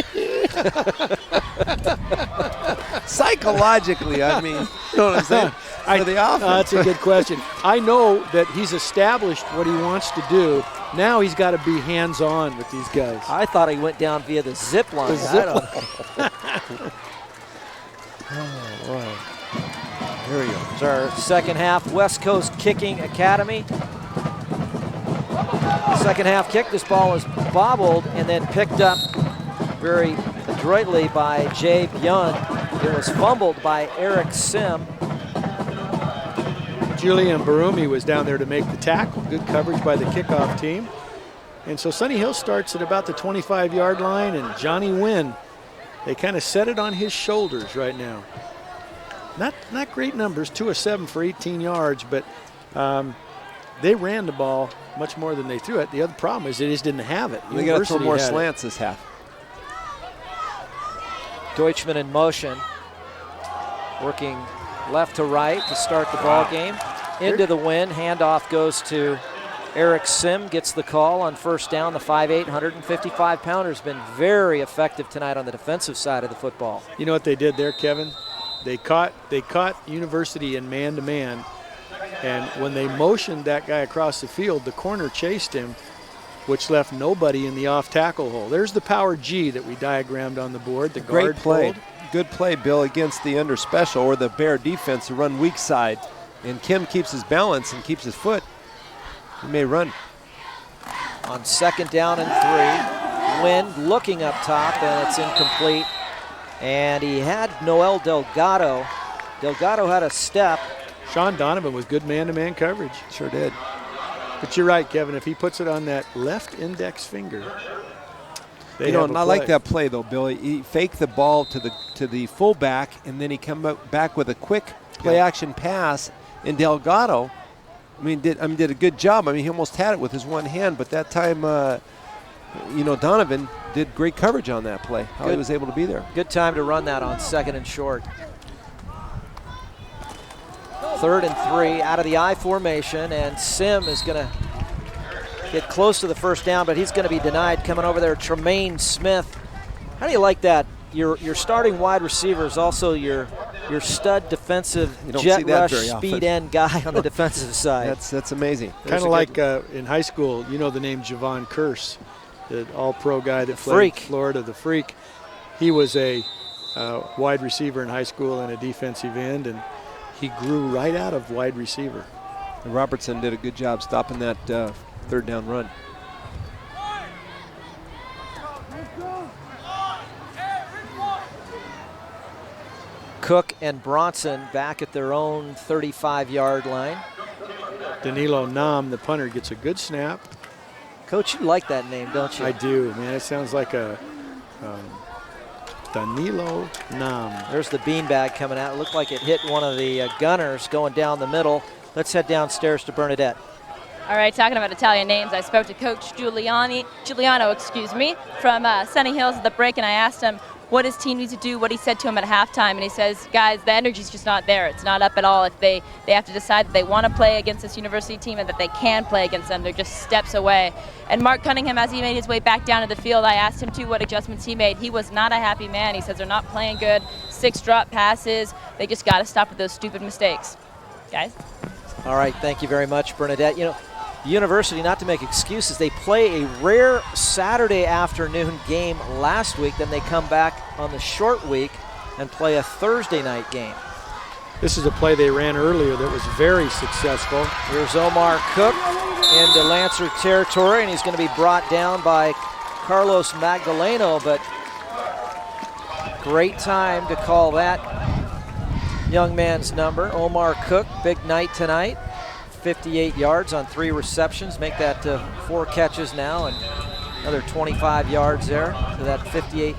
be psychologically. I mean, you know what I'm saying? For the offense. That's a good question. I know that he's established what he wants to do. Now he's got to be hands-on with these guys. I thought he went down via the zip line. The zip line. Oh, wow. Here we go. It's our second half West Coast Kicking Academy. Second half kick. This ball is bobbled and then picked up very adroitly by Jay Byun. It was fumbled by Eric Sim. Julian Barumi was down there to make the tackle. Good coverage by the kickoff team. And so Sunny Hill starts at about the 25-yard line, and Johnny Wynn, they kind of set it on his shoulders right now. Not great numbers, 2 of 7 for 18 yards, but they ran the ball much more than they threw it. The other problem is they just didn't have it. They got to throw more University had it. slants this half. Deutschman in motion, working left to right to start the ball game. Into the wind, handoff goes to Eric Sim, gets the call on first down. The 5'8", 155-pounder has been very effective tonight on the defensive side of the football. You know what they did there, Kevin? They caught University in man-to-man, and when they motioned that guy across the field, the corner chased him, which left nobody in the off-tackle hole. There's the power G that we diagrammed on the board. The Great guard play. pulled. Good play, Bill, against the under special or the Bear defense to run weak side. And Kim keeps his balance and keeps his foot. He may run. On second down and 3, Wynn looking up top, and it's incomplete. And he had Noel Delgado. Delgado had a step. Sean Donovan was good man-to-man coverage. Sure did. But you're right, Kevin. If he puts it on that left index finger, they You know, have and a I like play. that play though, Bill. He faked the ball to the fullback, and then he come back with a quick play-action pass. And Delgado, did a good job. I mean, he almost had it with his one hand, but that time, Donovan did great coverage on that play. How he was able to be there. Good time to run that on second and short. 3rd and 3 out of the I formation, and Sim is going to get close to the first down, but he's going to be denied. Coming over there, Tremaine Smith. How do you like that? Your starting wide receiver is also your stud defensive jet rush speed end guy on the defensive side. That's amazing. Kind of like in high school, you know the name Javon Curse, the all-pro guy that played in Florida, the Freak. He was a wide receiver in high school and a defensive end, and he grew right out of wide receiver. And Robertson did a good job stopping that third down run. Cook and Bronson back at their own 35-yard line. Danilo Nam, the punter, gets a good snap. Coach, you like that name, don't you? I do, man. It sounds like a Danilo Nam. There's the beanbag coming out. It looked like it hit one of the gunners going down the middle. Let's head downstairs to Bernadette. All right, talking about Italian names, I spoke to Coach Giuliano, from Sunny Hills at the break, and I asked him what his team needs to do, what he said to him at halftime, and he says, guys, the energy's just not there. It's not up at all. If they have to decide that they want to play against this university team and that they can play against them, they're just steps away. And Mark Cunningham, as he made his way back down to the field, I asked him, too, what adjustments he made. He was not a happy man. He says they're not playing good, 6 drop passes. They just got to stop with those stupid mistakes. Guys? All right, thank you very much, Bernadette. You know, the university, not to make excuses, they play a rare Saturday afternoon game last week, then they come back on the short week and play a Thursday night game. This is a play they ran earlier that was very successful. Here's Omar Cook into Lancer territory, and he's going to be brought down by Carlos Magdaleno, but great time to call that young man's number. Omar Cook, big night tonight. 58 yards on 3 receptions, make that 4 catches now, and another 25 yards there to that 58.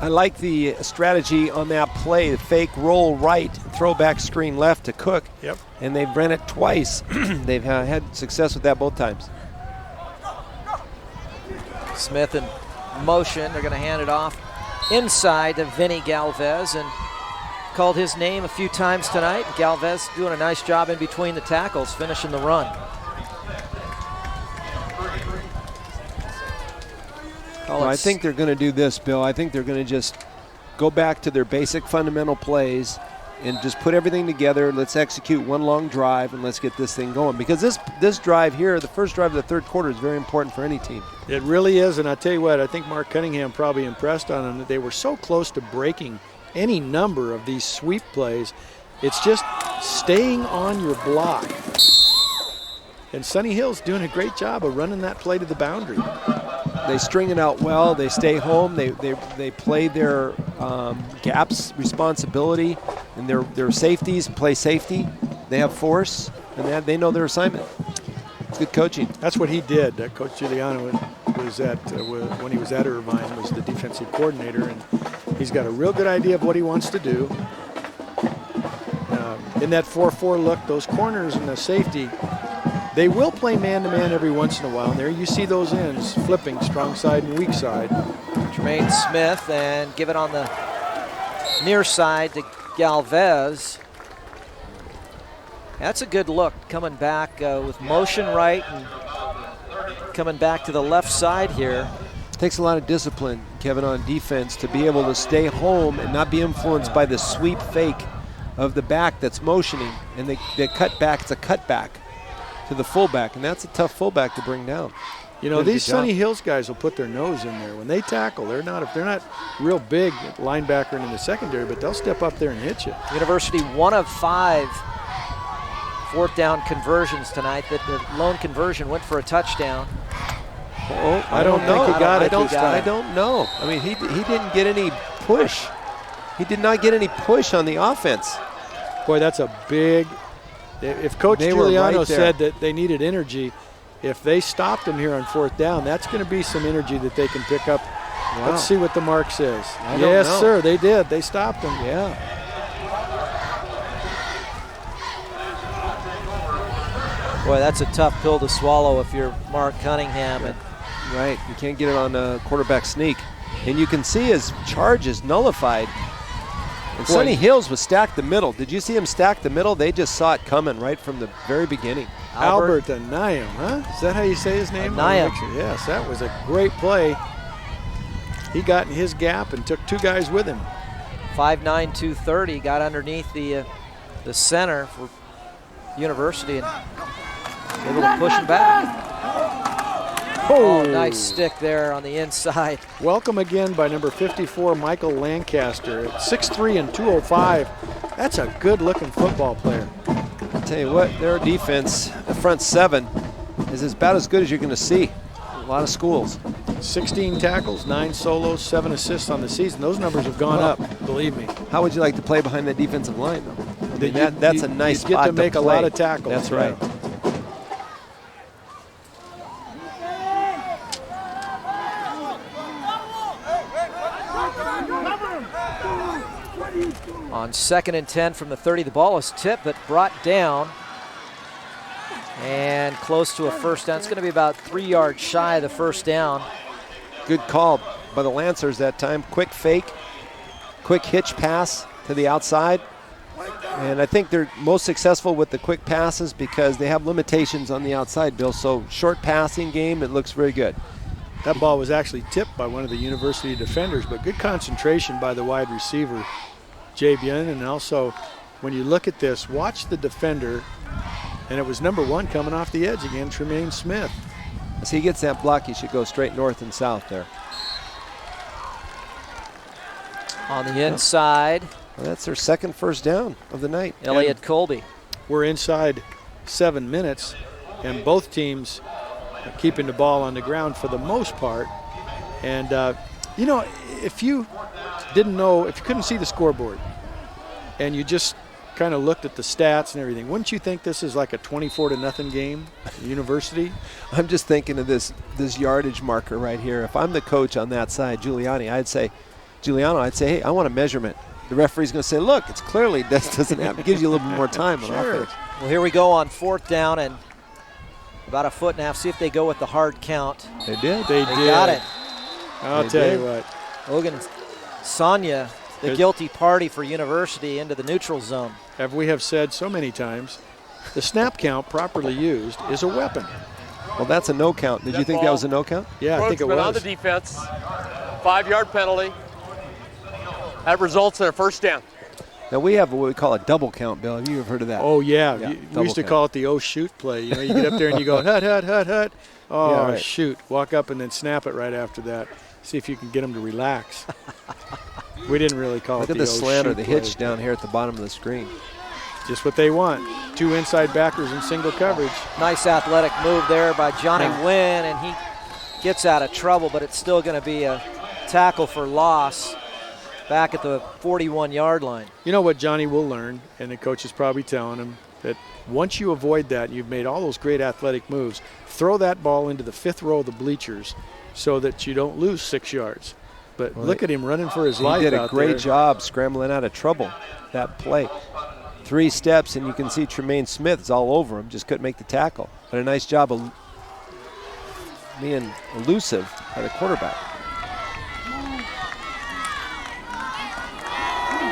I like the strategy on that play, the fake roll right, throwback screen left to Cook. Yep. And they've ran it twice. They've had success with that both times. Smith in motion, they're going to hand it off inside to Vinny Galvez, and called his name a few times tonight. Galvez doing a nice job in between the tackles, finishing the run. Well, I think they're going to do this, Bill. I think they're going to just go back to their basic fundamental plays and just put everything together. Let's execute one long drive and let's get this thing going. Because this drive here, the first drive of the third quarter, is very important for any team. It really is, and I tell you what, I think Mark Cunningham probably impressed on them that they were so close to breaking any number of these sweep plays. It's just staying on your block. And Sunny Hill's doing a great job of running that play to the boundary. They string it out well. They stay home. They play their gaps responsibility and their safeties, play safety. They have force, and they know their assignment. It's good coaching. That's what he did. Coach Giuliano was at when he was at Irvine, was the defensive coordinator, and he's got a real good idea of what he wants to do. In that 4-4 look, those corners and the safety, they will play man-to-man every once in a while. And there you see those ends flipping strong side and weak side. Tremaine Smith, and give it on the near side to Galvez. That's a good look, coming back with motion right and coming back to the left side here. It takes a lot of discipline, Kevin, on defense to be able to stay home and not be influenced by the sweep fake of the back that's motioning. And they cut back. It's a cutback to the fullback, and that's a tough fullback to bring down. You know, these Sunny Hills guys will put their nose in there. When they tackle, they're not real big at linebacker and in the secondary, but they'll step up there and hit you. University 1 of 5 fourth down conversions tonight. The lone conversion went for a touchdown. I don't know. I don't know. I mean, he didn't get any push. He did not get any push on the offense. Boy, that's a big. If Coach Giuliano said that they needed energy, if they stopped them here on 4th down, that's going to be some energy that they can pick up. Wow. Let's see what the mark says. Yes, sir, they did. They stopped them. Yeah. Boy, that's a tough pill to swallow if you're Mark Cunningham. And right, you can't get it on a quarterback sneak. And you can see his charge is nullified. And Sunny Hills was stacked the middle. Did you see him stack the middle? They just saw it coming right from the very beginning. Albert Anayam, huh? Is that how you say his name? Anayam. Yes, that was a great play. He got in his gap and took 2 guys with him. 5'9", 230, got underneath the center for University and able to push him back. Oh, nice stick there on the inside. Welcome again by number 54, Michael Lancaster. At 6'3" and 205, that's a good-looking football player. I'll tell you what, their defense, the front 7, is about as good as you're going to see. A lot of schools. 16 tackles, 9 solos, 7 assists on the season. Those numbers have gone up, believe me. How would you like to play behind the defensive line, though? I mean, that's a nice spot spot to make play. a lot of tackles. That's right. On 2nd and 10 from the 30, the ball is tipped but brought down and close to a first down. It's going to be about 3 yards shy of the first down. Good call by the Lancers that time. Quick fake, quick hitch pass to the outside. And I think they're most successful with the quick passes because they have limitations on the outside, Bill. So short passing game, it looks very good. That ball was actually tipped by one of the University defenders, but good concentration by the wide receiver, Jay Bien. And also, when you look at this, watch the defender, and it was number 1 coming off the edge again, Tremaine Smith. As he gets that block, he should go straight north and south there. On the inside, Well, that's their second first down of the night. Elliott Colby. We're inside 7 minutes, and both teams are keeping the ball on the ground for the most part. And, you know, if you didn't know, if you couldn't see the scoreboard and you just kind of looked at the stats and everything, wouldn't you think this is like a 24-0 game, University? I'm just thinking of this yardage marker right here. If I'm the coach on that side, Giuliano, I'd say, hey, I want a measurement. The referee's going to say, look, it's clearly this doesn't happen. It gives you a little bit more time on offense. Well, here we go on 4th down and about a 1.5 feet. See if they go with the hard count. They did. They They got it. I'll tell you what. Logan Sonia, the guilty party for University, into the neutral zone. As we have said so many times, the snap count properly used is a weapon. Well, that's a no count. Did you think that was a no count? Yeah, I think it was. on the defense, 5-yard penalty. That results in a first down. Now, we have what we call a double count, Bill. Have you ever heard of that? Oh, yeah. Yeah, We double used to count. call it the shoot play. You know, you get up there and you go, hut, hut, hut, hut. Oh, Yeah, right. shoot. Walk up and then snap it right after that. See if you can get them to relax. We didn't really call Look it at the the slant or shoot the play. hitch down here at the bottom of the screen. Just what they want. 2 inside backers in single coverage. Nice athletic move there by Johnny Wynn, and he gets out of trouble, but it's still going to be a tackle for loss back at the 41-yard line. You know what Johnny will learn, and the coach is probably telling him, that once you avoid that, you've made all those great athletic moves, throw that ball into the 5th row of the bleachers so that you don't lose 6 yards. But look at him running for his life out there. He did a great job scrambling out of trouble that play. 3 steps, and you can see Tremaine Smith is all over him. Just couldn't make the tackle. But a nice job of being elusive by the quarterback.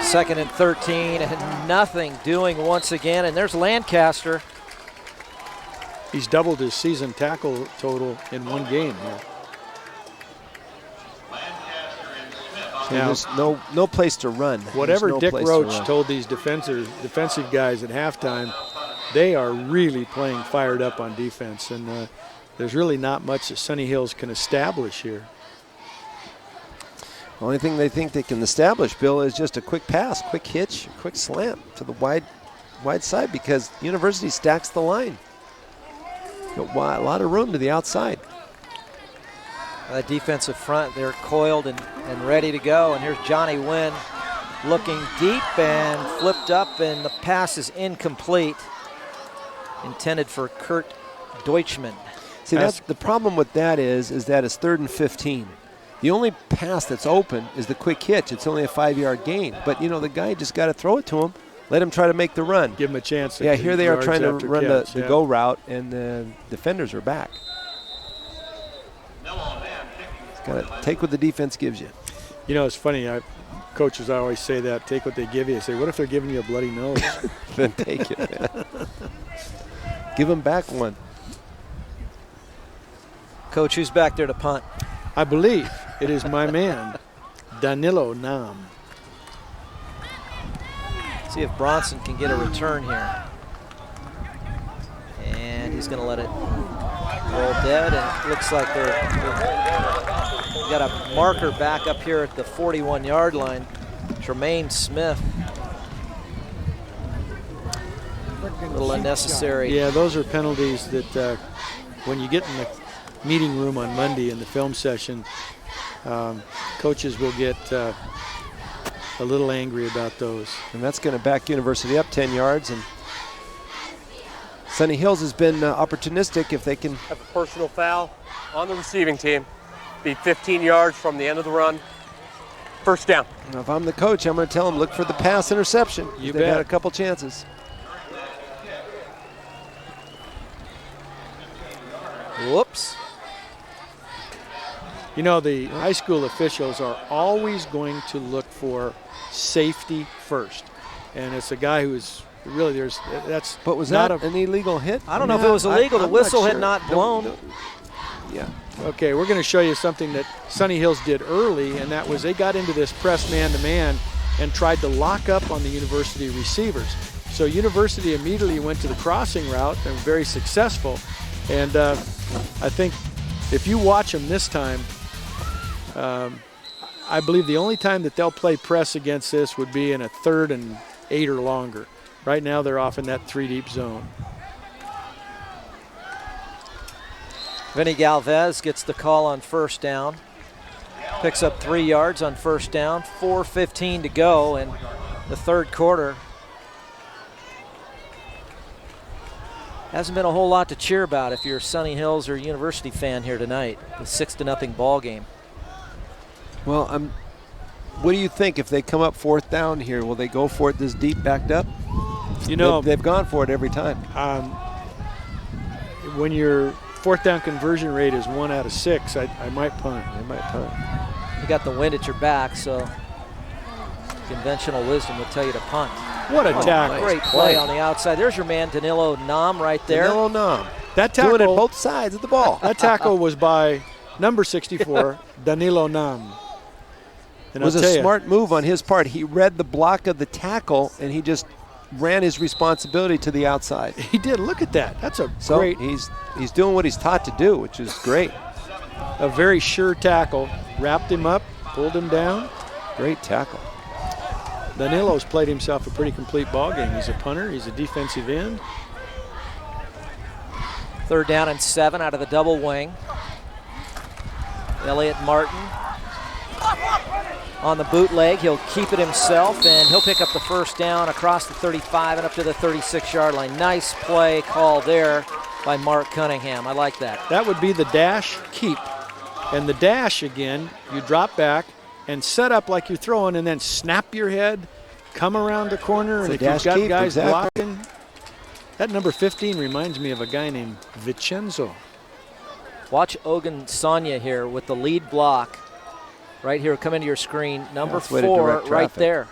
2nd and 13, and nothing doing once again. And there's Lancaster. He's doubled his season tackle total in 1 game here. So Now, there's no place to run. whatever There's no Dick place to Roach run. told these defensive guys at halftime, they are really playing fired up on defense. And there's really not much that Sunny Hills can establish here. The only thing they think they can establish, Bill, is just a quick pass, quick hitch, quick slant to the wide side because University stacks the line. A lot of room to the outside. The defensive front, they're coiled and ready to go. And here's Johnny Wynn looking deep and flipped up, and the pass is incomplete. Intended for Kurt Deutschman. See, that's the problem with that is that it's 3rd and 15. The only pass that's open is the quick hitch. It's only a 5-yard gain. But, you know, the guy just got to throw it to him. Let him try to make the run. Give him a chance. Yeah, here they are trying to run the yeah. go route, and the defenders are back. Got to take what the defense gives you. You know, it's funny. Coaches always say that, take what they give you. I say, what if they're giving you a bloody nose? Then take it, man. Give him back one. Coach, who's back there to punt? I believe it is my man, Danilo Nam. See if Bronson can get a return here. And he's going to let it roll dead. And it looks like they're got a marker back up here at the 41-yard line. Tremaine Smith. A little unnecessary. Yeah, those are penalties that when you get in the meeting room on Monday in the film session, coaches will get a little angry about those. And that's going to back University up 10 yards. And Sunny Hills has been opportunistic if they can. Have a personal foul on the receiving team. Be 15 yards from the end of the run. First down. Now, if I'm the coach, I'm going to tell them, look for the pass interception. You They've bet. had a couple chances. Whoops. You know, the high school officials are always going to look for safety first. And it's a guy who is really, that's But was not that an illegal hit? I don't know if it was illegal. The I'm whistle had sure. not blown. Yeah. Okay, we're going to show you something that Sunny Hills did early, and that was they got into this press man-to-man and tried to lock up on the University receivers. So University immediately went to the crossing route and very successful. And I think if you watch them this time, I believe the only time that they'll play press against this would be in a 3rd and 8 or longer. Right now they're off in that 3-deep zone. Vinny Galvez gets the call on first down. Picks up 3 yards on first down. 4:15 to go in the third quarter. Hasn't been a whole lot to cheer about if you're a Sunny Hills or University fan here tonight. The 6-0 ball game. Well, what do you think if they come up 4th down here? Will they go for it this deep backed up? You know, They've gone for it every time. when your 4th down conversion rate is 1 out of 6, I might punt. They might punt. You got the wind at your back, so conventional wisdom would tell you to punt. What a tackle. Great play on the outside. There's your man Danilo Nam right there. Danilo Nam. That tackle, Doing it both sides of the ball. that tackle was by number 64, Danilo Nam. It And was I'll a tell you, smart move on his part. He read the block of the tackle, and he just ran his responsibility to the outside. He did. Look at that. That's a So great, he's doing what he's taught to do, which is great. a very sure tackle. Wrapped him up, pulled him down. Great tackle. Danilo's played himself a pretty complete ball game. He's a punter. He's a defensive end. 3rd down and 7 out of the double wing. Elliot Martin on the bootleg. He'll keep it himself, and he'll pick up the first down across the 35 and up to the 36-yard line. Nice play call there by Mark Cunningham. I like that. That would be the dash keep. And the dash, again, you drop back and set up like you're throwing and then snap your head, come around the corner, It's and a if you've dash got keep, guys exactly. blocking. That number 15 reminds me of a guy named Vincenzo. Watch Ogun Sonia here with the lead block. Right here, come into your screen. Number That's way to 4 direct right traffic. there.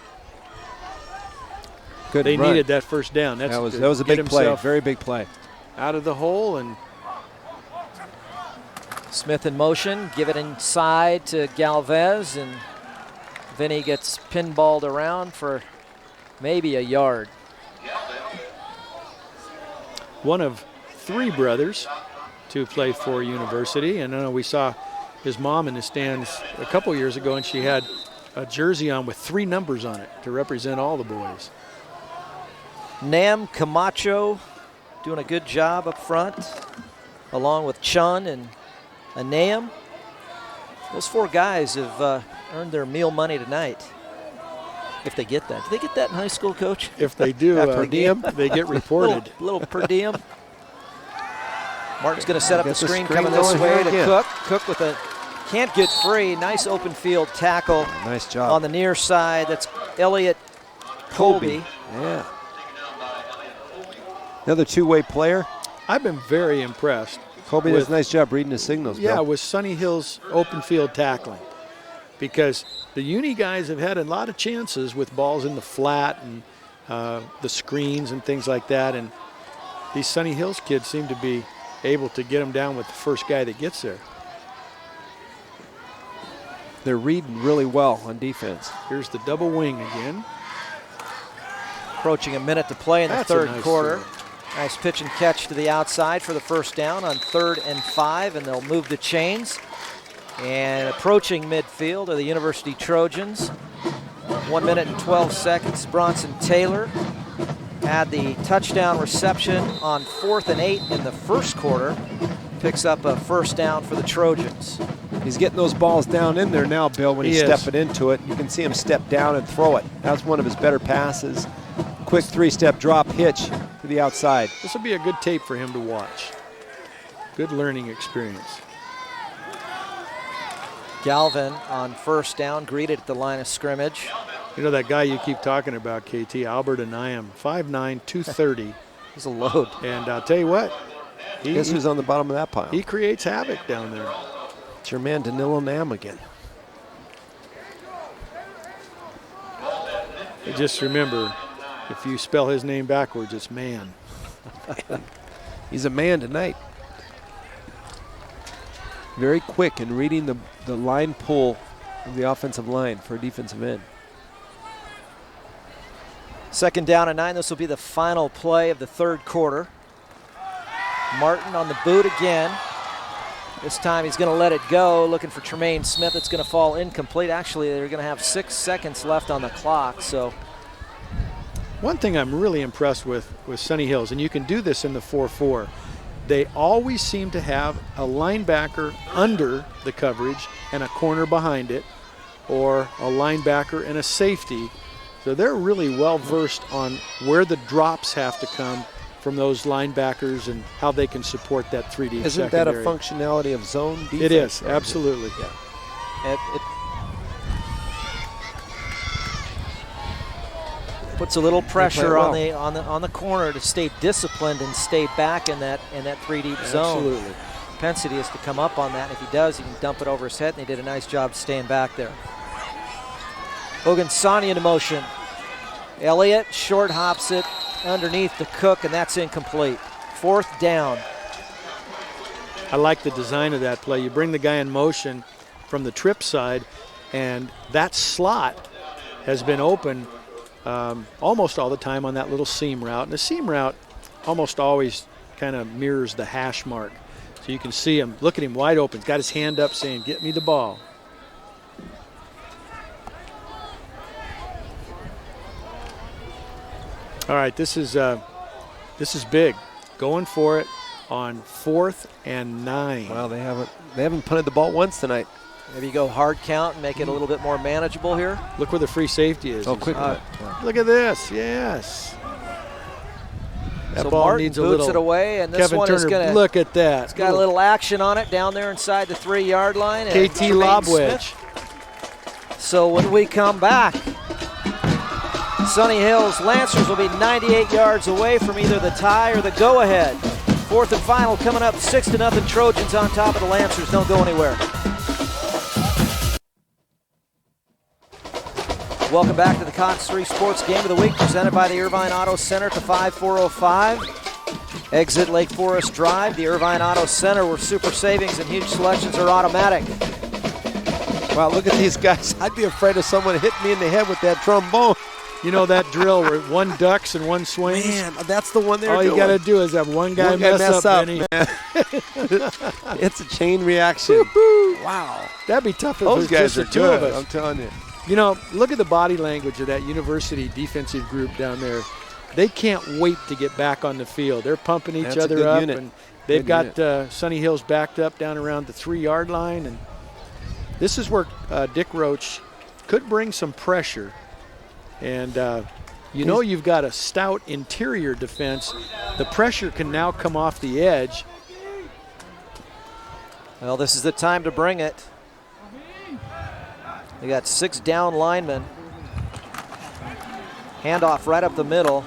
Good They run. needed that first down. That's That was to a get big play, himself very big play. out of the hole. And Smith in motion, give it inside to Galvez, and Vinny gets pinballed around for maybe a yard. one of 3 brothers to play for University. And I know we saw his mom in the stands a couple years ago, and she had a jersey on with 3 numbers on it to represent all the boys. Nam Camacho doing a good job up front, along with Chun and Anam. Those 4 guys have earned their meal money tonight, if they get that. Do they get that in high school, Coach? If they do, Per diem? they get reported. little per diem. Martin's going to set up the Get the screen screen coming this going way here to again. Cook. Cook with a can't get free. Nice open field tackle Nice job. on the near side. That's Elliot Colby. Yeah. Another 2-way player. I've been very impressed. Colby does With- a nice job reading the signals. Yeah, Bill. with Sunny Hill's open field tackling. because the uni guys have had a lot of chances with balls in the flat and the screens and things like that, and these Sunny Hills kids seem to be able to get them down with the first guy that gets there. They're reading really well on defense. Here's the double wing again. Approaching a minute to play in the That's a third nice quarter. throw. Nice pitch and catch to the outside for the first down on 3rd and 5, and they'll move the chains. And approaching midfield are the University Trojans. 1 minute and 12 seconds. Bronson Taylor had the touchdown reception on 4th and 8 in the first quarter. Picks up a first down for the Trojans. He's getting those balls down in there now, Bill, when he's stepping into it. You can see him step down and throw it. That's one of his better passes. Quick 3-step drop hitch to the outside. This will be a good tape for him to watch. Good learning experience. Galvin on first down, greeted at the line of scrimmage. You know that guy you keep talking about, KT, Albert Anayam, 5'9", 230. He's a load. And I'll tell you what. Guess who's on the bottom of that pile? He creates havoc down there. It's your man Danilo Nam again. Just remember, if you spell his name backwards, it's man. He's a man tonight. Very quick in reading the line pull of the offensive line for a defensive end. 2nd down and 9. This will be the final play of the third quarter. Martin on the boot again. This time he's going to let it go, looking for Tremaine Smith. It's going to fall incomplete. Actually, they're going to have 6 seconds left on the clock. So, one thing I'm really impressed with Sunny Hills, and you can do this in the 4-4, they always seem to have a linebacker under the coverage and a corner behind it, or a linebacker and a safety. So they're really well versed on where the drops have to come from those linebackers and how they can support that 3D Isn't secondary. that a functionality of zone defense? It is, absolutely. Yeah. it puts a little pressure well. on the corner to stay disciplined and stay back in that 3D zone. Absolutely. Propensity is to come up on that. And if he does, he can dump it over his head, and he did a nice job staying back there. Hogan Sani into motion. Elliott short hops it underneath the Cook, and that's incomplete. 4th down. I like the design of that play. You bring the guy in motion from the trip side, and that slot has been open almost all the time on that little seam route. And the seam route almost always kind of mirrors the hash mark. So you can see him, look at him wide open. He's got his hand up saying, "Get me the ball." All right, this is big. Going for it on 4th and 9. Wow, they haven't punted the ball once tonight. Maybe you go hard count and make it a little bit more manageable here. Look where the free safety is. Oh, quick. Look at this. Yes. That So ball Martin needs a boots little. it away, and this Kevin one Turner, is going to. look at that. It's got a little action on it down there inside the 3-yard line. and KT Tremaine lob Smith. wedge. So when we come back, Sunny Hills Lancers will be 98 yards away from either the tie or the go-ahead. 4th and final coming up, 6-0 Trojans on top of the Lancers. Don't go anywhere. Welcome back to the Cox 3 Sports Game of the Week, presented by the Irvine Auto Center to 5405. Exit Lake Forest Drive, the Irvine Auto Center, where super savings and huge selections are automatic. Wow, look at these guys. I'd be afraid of someone hitting me in the head with that trombone. You know that drill where one ducks and one swings? Man, that's the one they're All doing. you got to do is have one guy mess up, Benny. man. It's a chain reaction. Wow. That'd be tough if it Those was guys just are the two of good, us. I'm telling you. You know, look at the body language of that University defensive group down there. They can't wait to get back on the field. They're pumping each That's a other good up, unit. and they've Good got Sunny Hills backed up down around the 3-yard line. And this is where Dick Roach could bring some pressure. And you know you've got a stout interior defense. The pressure can now come off the edge. Well, this is the time to bring it. They got 6 down linemen. Handoff right up the middle.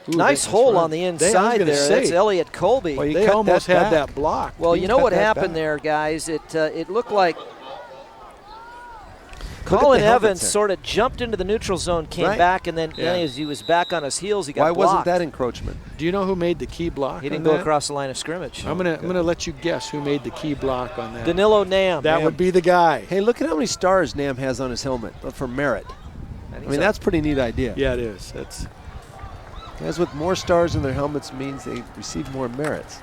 Ooh, Nice hole on the inside there. That's Elliott Colby. Well, They cut almost that had back. that block. Well, He you know cut what that happened back. there, guys? It looked like Colin helmets Evans there. sort of jumped into the neutral zone, came Right. back, and then Yeah. as he was back on his heels, he got Why blocked. wasn't that encroachment? Do you know who made the key block? He didn't on go that? across the line of scrimmage. I'm gonna let you guess who made the key block on that. Danilo Nam. That would be the guy. Hey, look at how many stars Nam has on his helmet for merit. I mean, that's a pretty neat idea. Yeah, it is. That's Guys with more stars in their helmets means they receive more merits.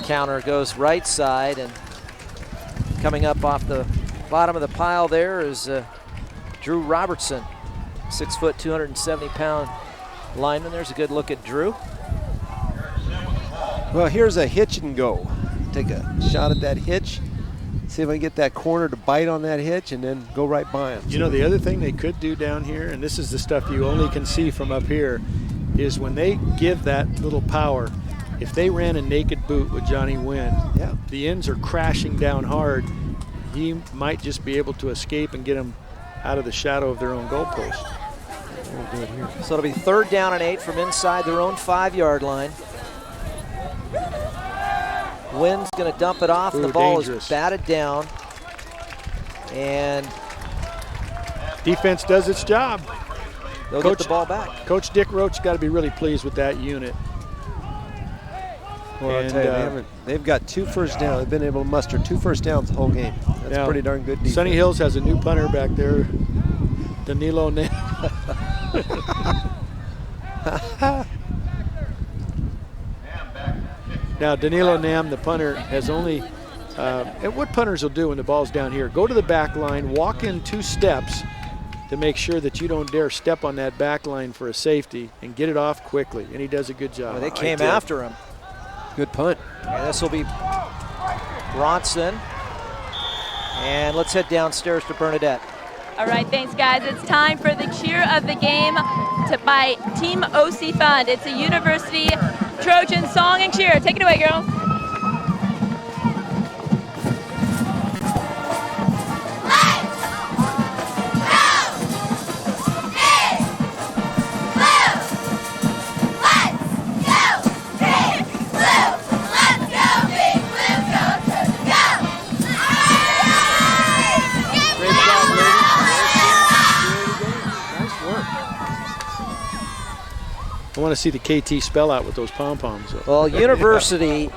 Counter goes right side, and coming up off the bottom of the pile there is Drew Robertson, 6 foot, 270-pound lineman. There's a good look at Drew. Well, here's a hitch and go. Take a shot at that hitch. See if I can get that corner to bite on that hitch and then go right by him. You know, the other thing they could do down here, and this is the stuff you only can see from up here, is when they give that little power, if they ran a naked boot with Johnny Wynn, Yeah. the ends are crashing down hard. He might just be able to escape and get them out of the shadow of their own goalpost. We'll do it here. So it'll be 3rd down and 8 from inside their own 5-yard line. Wynn's going to dump it off. Ooh, The ball dangerous. is batted down. And Defense does its job. they'll Coach- get the ball back. Coach Dick Roach got to be really pleased with that unit. Well, I'll And, tell you, they've got 2 first downs. They've been able to muster 2 first downs the whole game. That's now, pretty darn good defense. Sunny Hills has a new punter back there, Danilo Nam. Now, Danilo Nam, the punter, has only, and what punters will do when the ball's down here, go to the back line, walk in 2 steps to make sure that you don't dare step on that back line for a safety and get it off quickly, and he does a good job. Well, they He came did. after him. Good punt. And this will be Bronson. And let's head downstairs to Bernadette. All right, thanks, guys. It's time for the cheer of the game by Team OC Fund. It's a University Trojan song and cheer. Take it away, girls. I want to see the KT spell out with those pom-poms. Well, University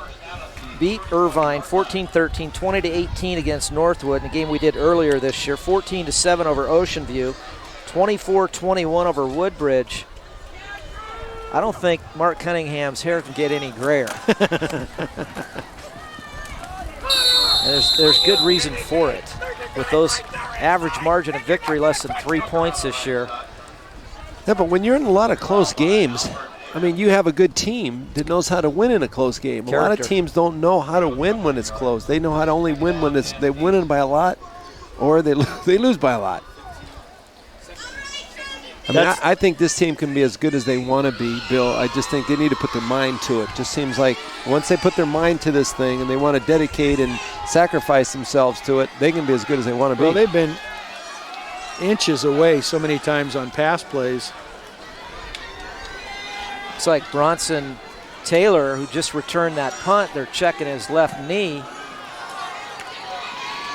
beat Irvine 14-13, 20-18 against Northwood in a game we did earlier this year, 14-7 over Ocean View, 24-21 over Woodbridge. I don't think Mark Cunningham's hair can get any grayer. And there's good reason for it. With those average margin of victory less than 3 points this year. Yeah, but when you're in a lot of close games, I mean, you have a good team that knows how to win in a close game. A lot of Character. teams don't know how to win when it's close. They know how to only win when they win it by a lot, or they lose by a lot. I mean, I think this team can be as good as they want to be, Bill. I just think they need to put their mind to it. Just seems like once they put their mind to this thing and they want to dedicate and sacrifice themselves to it, they can be as good as they want to Well, be. they've been inches away so many times on pass plays. Looks like Bronson Taylor, who just returned that punt, they're checking his left knee.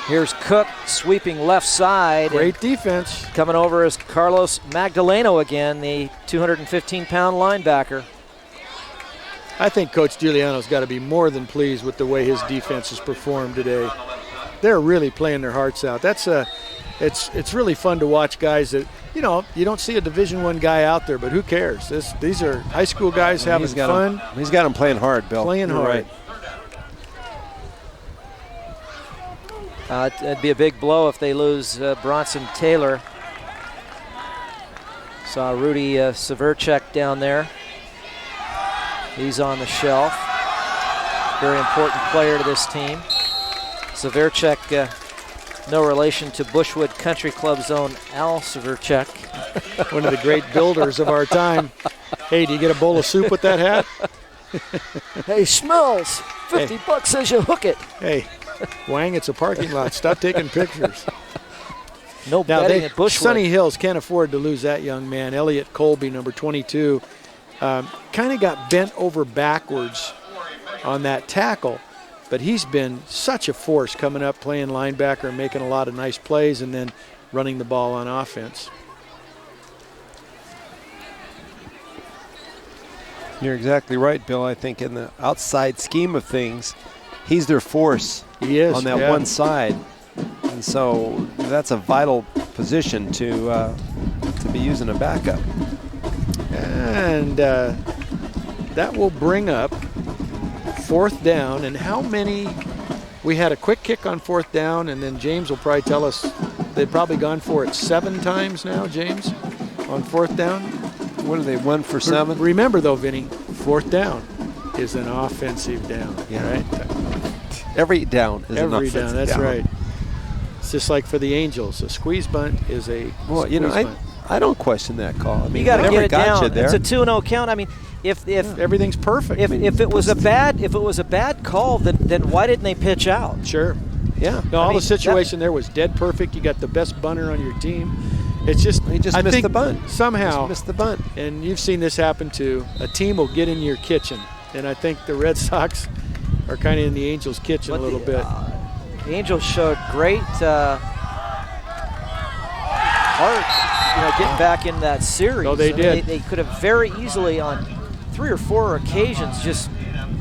Here's Cook sweeping left side. Great defense. Coming over is Carlos Magdaleno again, the 215-pound linebacker. I think Coach Giuliano's got to be more than pleased with the way his defense has performed today. They're really playing their hearts out. It's really fun to watch guys that, you don't see a Division I guy out there, but who cares? These are high school guys having fun. He's got them playing hard, Bill. Playing You're hard. right. It'd be a big blow if they lose Bronson Taylor. Saw Rudy Severchek down there. He's on the shelf. Very important player to this team. Severchek, no relation to Bushwood Country Club's own Al Severchek. One of the great builders of our time. Hey, do you get a bowl of soup with that hat? Hey, smells. 50 bucks as you hook it. Hey, Wang, it's a parking lot. Stop taking pictures. No Now, betting at Bushwood. Sunny Hills can't afford to lose that young man. Elliot Colby, number 22, kind of got bent over backwards on that tackle. but he's been such a force coming up, playing linebacker, and making a lot of nice plays, and then running the ball on offense. You're exactly right, Bill. I think in the outside scheme of things, he's their force He is, on that yeah. one side. And so that's a vital position to be using a backup. And that will bring up 4th down. And how many? We had a quick kick on 4th down, and then James will probably tell us they've probably gone for it 7 times now, James, on 4th down. What are they, 1 for 7? Remember, though, Vinny, 4th down is an offensive down, right? Every down is an Every offensive down, that's down. right. It's just like for the Angels. A squeeze bunt is a Well, you know, squeeze bunt. I don't question that call. I mean, You got to whatever get it got down. you there. It's a 2-0 count. I mean, if Everything's perfect. if it was a bad call, then why didn't they pitch out? Sure. Yeah. No, all mean, the situation there was dead perfect. You got the best bunter on your team. It's just He just I missed think the bunt. somehow. Just missed the bunt. And you've seen this happen too. A team will get in your kitchen, and I think the Red Sox are kind of in the Angels' kitchen But a little bit. The Angels showed great heart, getting back in that series. Oh, they I mean, did. They could have very easily on 3 or 4 occasions just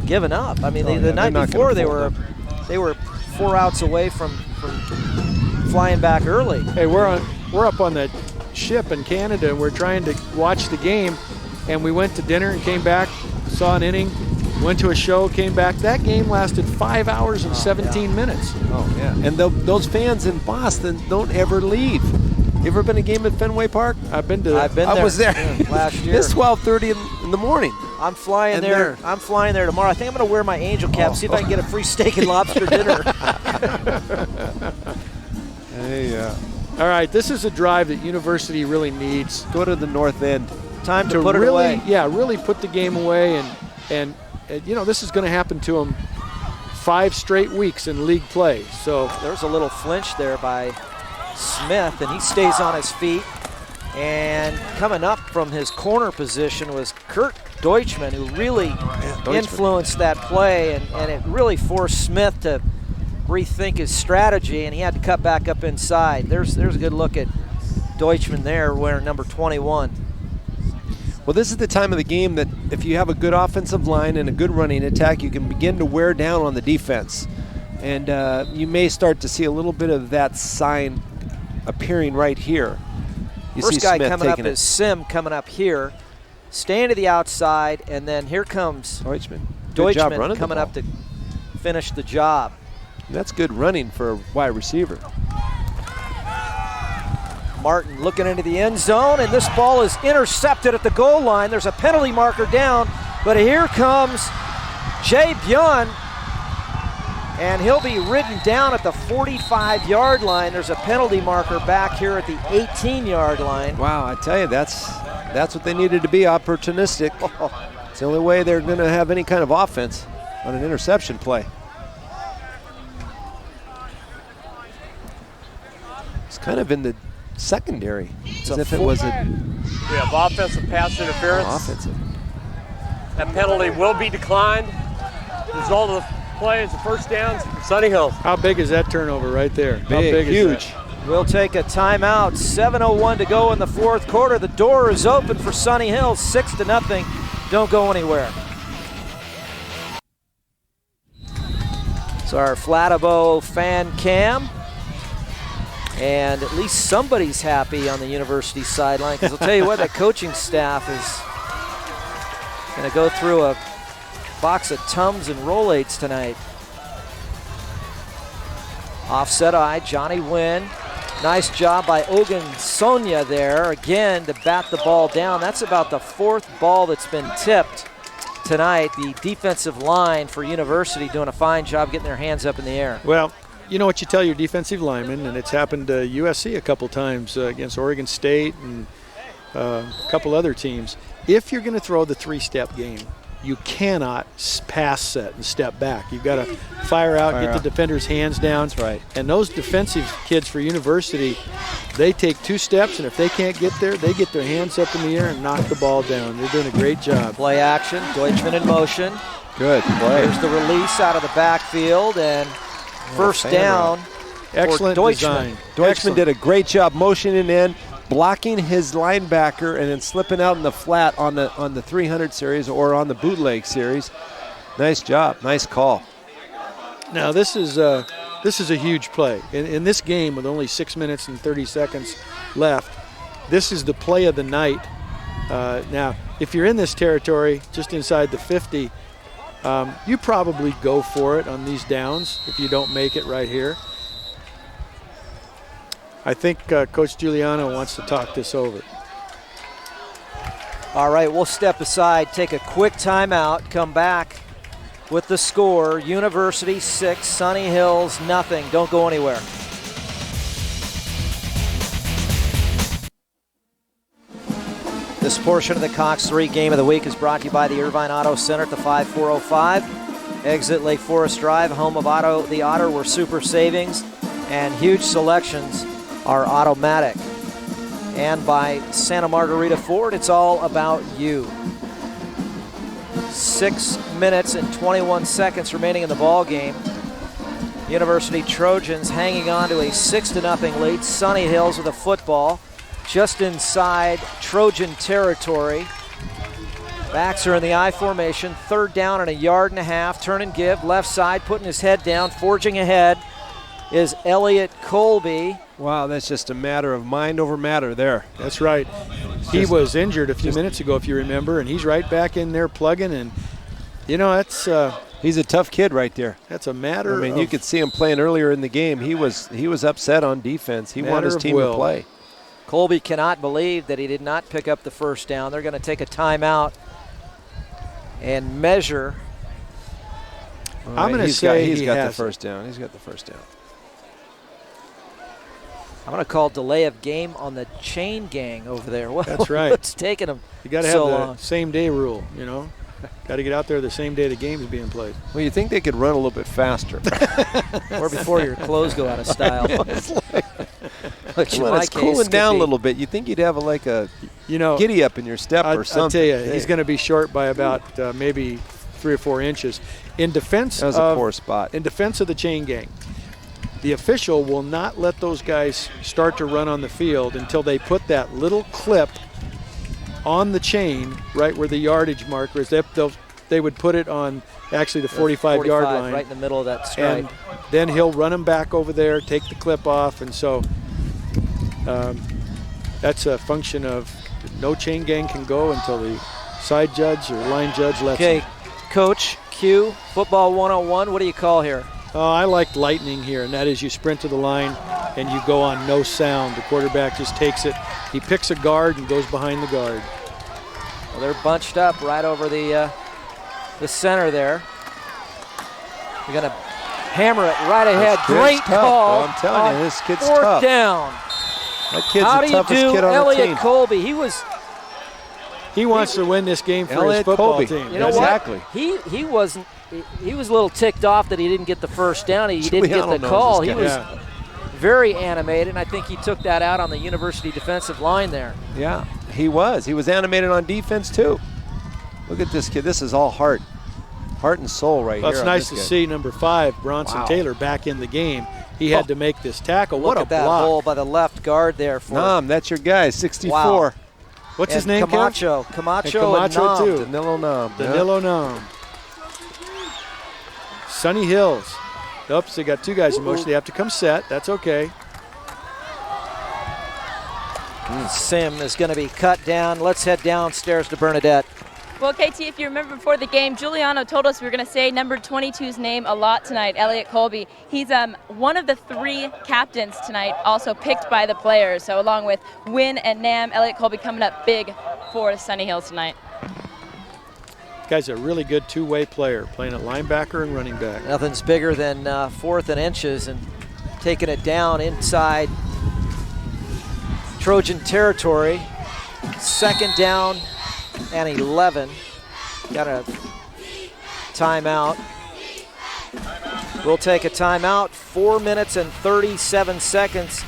given up. I mean, the they're night not before gonna they were 4 outs away from flying back early. Hey, we're up on the ship in Canada, and we're trying to watch the game. And we went to dinner and came back, saw an inning, went to a show, came back. That game lasted 5 hours and 17 minutes. Oh, yeah. And those fans in Boston don't ever leave. You ever been to a game at Fenway Park? I've been to. I've been I there. was there. Yeah, last year. It's 12:30 in the morning. I'm flying And there. they're- I'm flying there tomorrow. I think I'm going to wear my Angel cap, see if I can get a free steak and lobster dinner. Hey, All right, this is a drive that University really needs go to the north end. Time to put it really, away. really put the game away, and this is going to happen to them 5 straight weeks in league play. So There's a little flinch there by Smith, and he stays on his feet. And coming up from his corner position was Kurt Deutschman, who really Deutschman. influenced that play, and it really forced Smith to rethink his strategy, and he had to cut back up inside. There's a good look at Deutschman there wearing number 21. Well, this is the time of the game that if you have a good offensive line and a good running attack, you can begin to wear down on the defense. And you may start to see a little bit of that sign appearing right here. You First see guy Smith coming up taking is Sim coming up here, staying to the outside, and then here comes Deutschman. Good job Deutschman running the coming ball. up to finish the job. That's good running for a wide receiver. Martin looking into the end zone, and this ball is intercepted at the goal line. There's a penalty marker down, but here comes Jay Bjorn, and he'll be ridden down at the 45-yard line. There's a penalty marker back here at the 18-yard line. Wow, I tell you, that's what they needed to be, opportunistic. It's the only way they're going to have any kind of offense on an interception play. It's kind of in the secondary, as if it was a We have offensive pass interference. offensive. That penalty will be declined. The result of the play is a first down for Sunny Hills. how big is that turnover right there? How Big, big is huge. that? We'll take a timeout. 7:01 to go in the fourth quarter. The door is open for Sunny Hills, 6-0. Don't go anywhere. So our Flatibo fan cam. And at least somebody's happy on the University sideline, because I'll tell you what, that coaching staff is going to go through a box of Tums and Roll-Aids tonight. Offset eye, Johnny Wynn. Nice job by Ogun Sonia there, again, to bat the ball down. That's about the 4th ball that's been tipped tonight. The defensive line for University doing a fine job getting their hands up in the air. Well, you know what you tell your defensive linemen, and it's happened to USC a couple times against Oregon State and a couple other teams. If you're going to throw the 3-step game, you cannot pass set and step back. You've got to fire out, get the defender's hands down. That's right. And those defensive kids for University, they take 2 steps, and if they can't get there, they get their hands up in the air and knock the ball down. They're doing a great job. Play action, Deutschman in motion. Good play. Here's the release out of the backfield, and first down. Excellent for Deutschman. design. Deutschman Excellent. did a great job motioning in, blocking his linebacker, and then slipping out in the flat on the 300 series or on the bootleg series. Nice job. Nice call. Now this is a huge play. In this game with only 6 minutes and 30 seconds left, this is the play of the night. Now, if you're in this territory, just inside the 50, you probably go for it on these downs if you don't make it right here. I think Coach Giuliano wants to talk this over. All right, we'll step aside, take a quick timeout, come back with the score. University 6, Sunny Hills nothing. Don't go anywhere. This portion of the Cox 3 Game of the Week is brought to you by the Irvine Auto Center at the 5405. Exit Lake Forest Drive, home of the Otter, where super savings and huge selections are automatic. And by Santa Margarita Ford, it's all about you. 6 minutes and 21 seconds remaining in the ball game. University Trojans hanging on to a 6-0 lead. Sunny Hills with a football just inside Trojan territory. Backs are in the I formation. 3rd down and 1.5 yards. Turn and give. Left side, putting his head down, forging ahead is Elliot Colby. Wow, that's just a matter of mind over matter there. That's right. He was injured a few minutes ago, if you remember, and he's right back in there plugging. And you know, that's he's a tough kid right there. That's a matter. I mean, you could see him playing earlier in the game. He was upset on defense. He wanted his team to play. Colby cannot believe that he did not pick up the first down. They're going to take a timeout and measure. I'm going to say he's got the first down. He's got the first down. I'm going to call delay of game on the chain gang over there. That's right. It's taking them You got to have so the long. same day rule, you know. Got to get out there the same day the game is being played. Well, you think they could run a little bit faster. Or before your clothes go out of style. Which in Well, my it's case cooling could down be. a little bit. You think you'd have a giddy up in your step or I'll something. tell you, he's going to be short by about maybe 3 or 4 inches. In defense That was a poor spot. In defense of the chain gang, the official will not let those guys start to run on the field until they put that little clip on the chain right where the yardage marker is. They would put it on actually the 45-yard line. Right in the middle of that stripe. And then he'll run them back over there, take the clip off, and so that's a function of no chain gang can go until the side judge or line judge lets Okay, him. Coach Q, Football 101, what do you call here? I like lightning here, and that is you sprint to the line and you go on no sound. The quarterback just takes it. He picks a guard and goes behind the guard. Well, they're bunched up right over the center there. They're going to hammer it right ahead. That's Great tough. call. Oh, I'm telling you, on this kid's 4th tough. down. That kid's How the do you toughest do kid on the Elliot team. Colby? He wants to win this game for Elliot his football Colby. team. You know Exactly. what? He wasn't. He was a little ticked off that he didn't get the first down. He didn't get Giuliano the knows call. this He guy. was Yeah. very animated, and I think he took that out on the University defensive line there. Yeah, he was. He was animated on defense too. Look at this kid. This is all heart and soul right Well, here. it's on nice this to guy. see number 5, Bronson Wow. Taylor, back in the game. He had to make this tackle. Look What a at that block. hole by the left guard there for Nam, that's your guy, 64. Wow. What's his and name, Kev? Camacho. Camacho and Camacho, Nam. too. Danilo Nam. Danilo Nam. Sunny Hills. Oops, they got 2 guys in motion. They have to come set. That's okay. Sim is going to be cut down. Let's head downstairs to Bernadette. Well, KT, if you remember before the game, Giuliano told us we were going to say number 22's name a lot tonight, Elliot Colby. He's one of the 3 captains tonight, also picked by the players. So along with Wynn and Nam, Elliot Colby coming up big for Sunny Hills tonight. Guy's a really good 2-way player, playing at linebacker and running back. Nothing's bigger than 4th and inches, and taking it down inside Trojan territory. 2nd down and 11. Got a timeout. We'll take a timeout. 4 minutes and 37 seconds.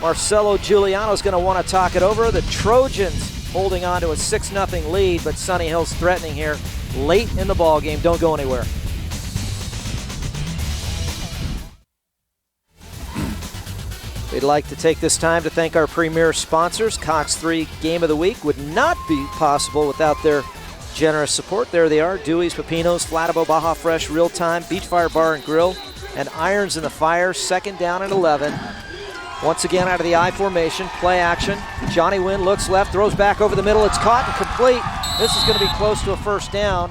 Marcelo Giuliano's going to want to talk it over. The Trojans holding on to a 6-0 lead, but Sunny Hill's threatening here late in the ball game. Don't go anywhere. We'd like to take this time to thank our premier sponsors. Cox 3 Game of the Week would not be possible without their generous support. There they are: Dewey's, Pepinos, Flatabo, Baja Fresh, Real Time, Beachfire Bar and Grill, and Irons in the Fire. 2nd down and 11. Once again out of the I formation, play action. Johnny Wynn looks left, throws back over the middle. It's caught and complete. This is going to be close to a first down.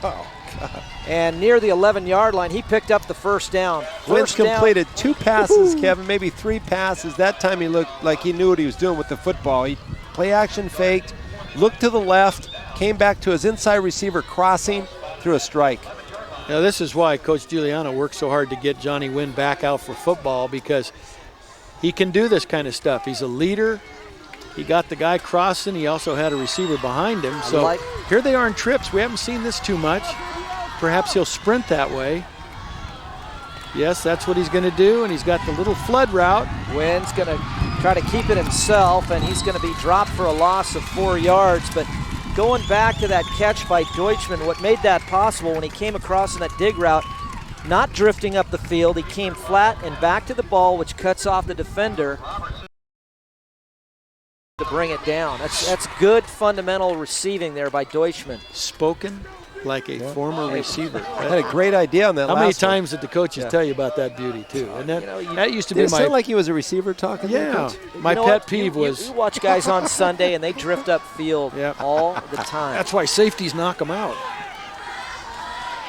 Wow, God. And near the 11-yard line, he picked up the first down. Wynn's completed 2 passes, Kevin, maybe 3 passes. That time he looked like he knew what he was doing with the football. He play action faked, looked to the left, came back to his inside receiver crossing, threw a strike. Now this is why Coach Giuliano worked so hard to get Johnny Wynn back out for football, because he can do this kind of stuff. He's a leader. He got the guy crossing. He also had a receiver behind him. So here they are in trips. We haven't seen this too much. Perhaps he'll sprint that way. Yes, that's what he's going to do, and he's got the little flood route. Wynn's going to try to keep it himself, and he's going to be dropped for a loss of 4 yards. But going back to that catch by Deutschman, what made that possible when he came across in that dig route, not drifting up the field, he came flat and back to the ball, which cuts off the defender to bring it down. That's good fundamental receiving there by Deutschman. Spoken like a former receiver. I had a great idea on that. How many times did the coaches tell you about that beauty too? And that, that used to be Did it my. sound like he was a receiver talking? Yeah, my pet peeve was. You watch guys on Sunday and they drift upfield all the time. That's why safeties knock them out.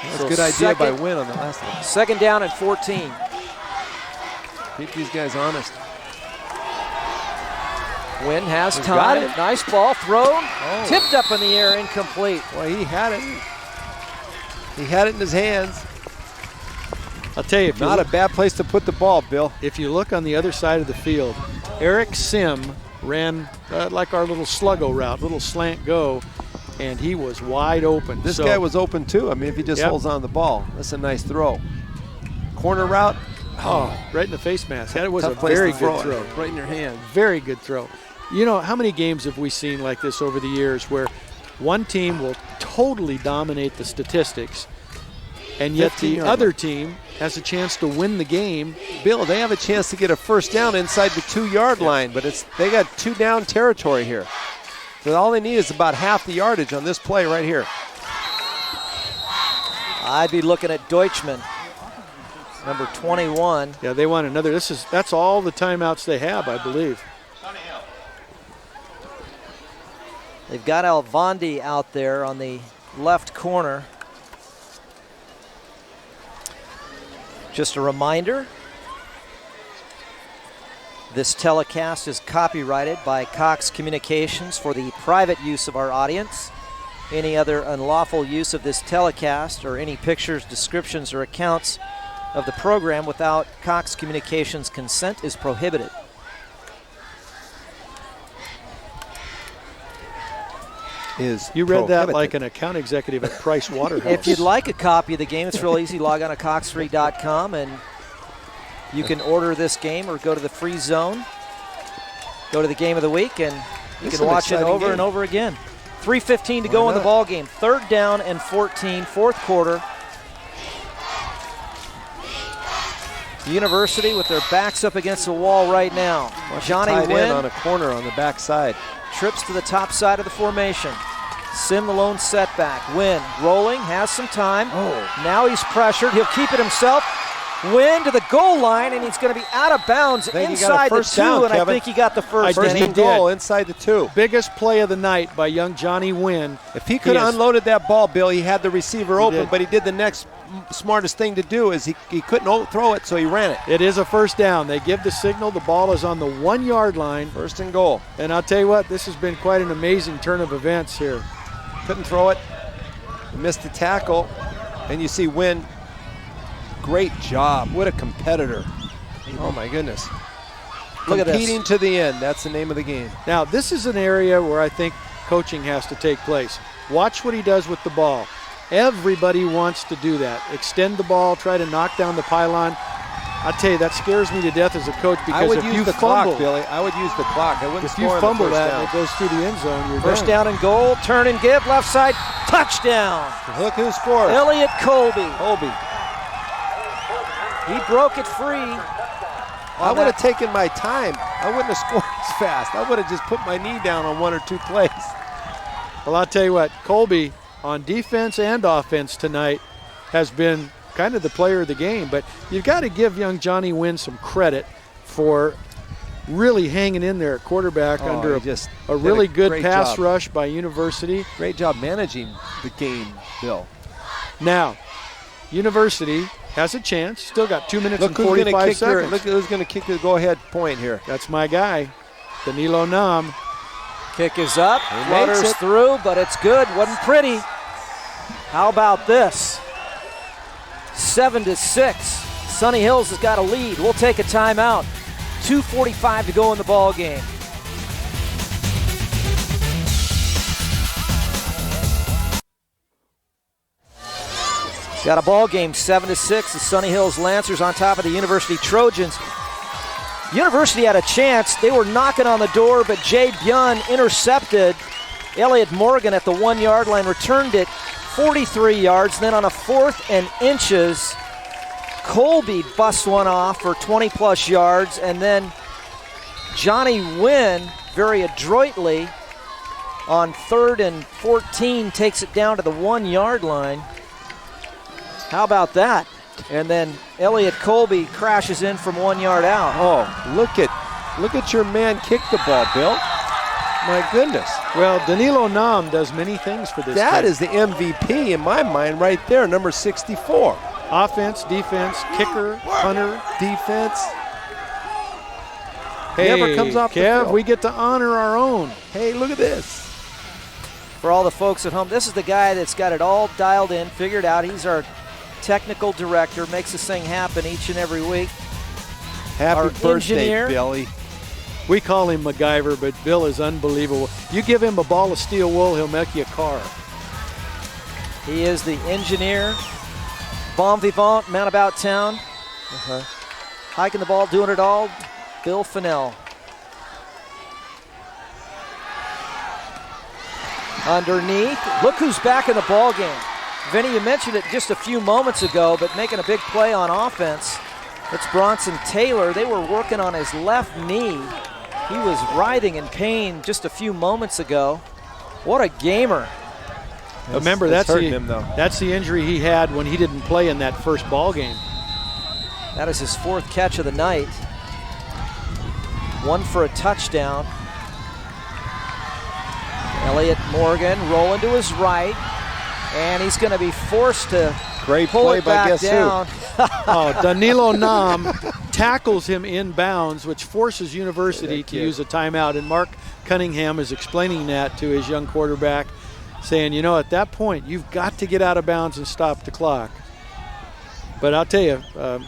That's a good idea by Wynn on the last one. 2nd down and 14. Keep these guys honest. Wynn has time. Nice ball thrown. Tipped up in the air, incomplete. Well, he had it. He had it in his hands. I'll tell you, not a bad place to put the ball, Bill. If you look on the other side of the field, Eric Sim ran like our little sluggo route, little slant go, and he was wide open. This guy was open too. I mean, if he just holds on the ball, that's a nice throw. Corner route. Oh, right in the face mask. That was a very good throw. Right in your hand. Very good throw. You know, how many games have we seen like this over the years where one team will totally dominate the statistics, and yet the other team has a chance to win the game? Bill, they have a chance to get a first down inside the 2-yard line, but they got 2-down territory here. So all they need is about half the yardage on this play right here. I'd be looking at Deutschman, number 21. Yeah, they want another. That's all the timeouts they have, I believe. They've got Alvandi out there on the left corner. Just a reminder, this telecast is copyrighted by Cox Communications for the private use of our audience. Any other unlawful use of this telecast or any pictures, descriptions, or accounts of the program without Cox Communications' consent is prohibited. You read that like an account executive at Price Waterhouse. If you'd like a copy of the game, it's real easy. Log on to cox3.com and you can order this game or go to the free zone. Go to the game of the week and you can watch it over and over again. 3:15 to go in the ball game. 3rd down and 14, 4th quarter. The University with their backs up against the wall right now. Johnny Wynn on a corner on the backside. Trips to the top side of the formation. Sim the lone setback. Wynn rolling, has some time. Now he's pressured. He'll keep it himself. Wynn to the goal line, and he's going to be out of bounds inside the 2, and I think he got the first goal inside the 2. Biggest play of the night by young Johnny Wynn. If he could have unloaded that ball, Bill, he had the receiver open, but he did the next smartest thing to do is he couldn't throw it, so he ran it. It is a first down. They give the signal. The ball is on the 1-yard line. 1st and goal. And I'll tell you what, this has been quite an amazing turn of events here. Couldn't throw it. Missed the tackle. And you see Wynn. Great job. What a competitor. Oh, my goodness. Look at this. Competing to the end. That's the name of the game. Now, this is an area where I think coaching has to take place. Watch what he does with the ball. Everybody wants to do that. Extend the ball, try to knock down the pylon. I tell you, that scares me to death as a coach because I would if use you the fumble, clock, Billy. I would use the clock. I wouldn't if you score on fumble the first that down. and it goes through the end zone, you're First done. down and goal, turn and give, left side, touchdown. Look who scores. Elliot Colby. Colby. He broke it free. I would have taken my time. I wouldn't have scored as fast. I would have just put my knee down on 1 or 2 plays. Well, I'll tell you what, Colby on defense and offense tonight has been kind of the player of the game. But you've got to give young Johnny Wynn some credit for really hanging in there at quarterback under a really good pass rush by University. Great job managing the game, Bill. Now, University has a chance. Still got 2 minutes Look and 45 seconds. Look who's going to kick the go-ahead point here. That's my guy, Danilo Nam. Kick is up, He makes flutters it. through, but it's good. Wasn't pretty. How about this? 7-6. Sunny Hills has got a lead. We'll take a timeout. 2:45 to go in the ball game. Got a ball game, 7-6. The Sunny Hills Lancers on top of the University Trojans. University had a chance. They were knocking on the door, but Jade Byun intercepted. Elliot Morgan at the 1-yard line returned it 43 yards. Then on a 4th and inches, Colby busts one off for 20-plus yards. And then Johnny Wynn very adroitly on 3rd and 14 takes it down to the 1-yard line. How about that? And then Elliot Colby crashes in from 1 yard out. Oh, look at your man kick the ball, Bill. My goodness. Well, Danilo Nam does many things for this That team. is the MVP in my mind right there, number 64. Offense, defense, kicker, punter. Defense. Hey, Never comes off the Kev, field. we get to honor our own. Hey, look at this. For all the folks at home, this is the guy that's got it all dialed in, figured out. He's our technical director, makes this thing happen each and every week. Happy Our birthday, engineer. Billy. We call him MacGyver, but Bill is unbelievable. You give him a ball of steel wool, he'll make you a car. He is the engineer. Bon vivant, man about town. Hiking the ball, doing it all. Bill Fennell. Underneath. Look who's back in the ball game. Vinny, you mentioned it just a few moments ago, but making a big play on offense. It's Bronson Taylor. They were working on his left knee. He was writhing in pain just a few moments ago. What a gamer. Remember, It's that's hurting him, though. that's the injury he had when he didn't play in that first ball game. That is his 4th catch of the night. 1 for a touchdown. Elliot Morgan rolling to his right, and he's going to be forced to Great pull play it by back guess down. Oh, Danilo Nam tackles him inbounds, which forces University to use a timeout. And Mark Cunningham is explaining that to his young quarterback, saying, you know, at that point, you've got to get out of bounds and stop the clock. But I'll tell you,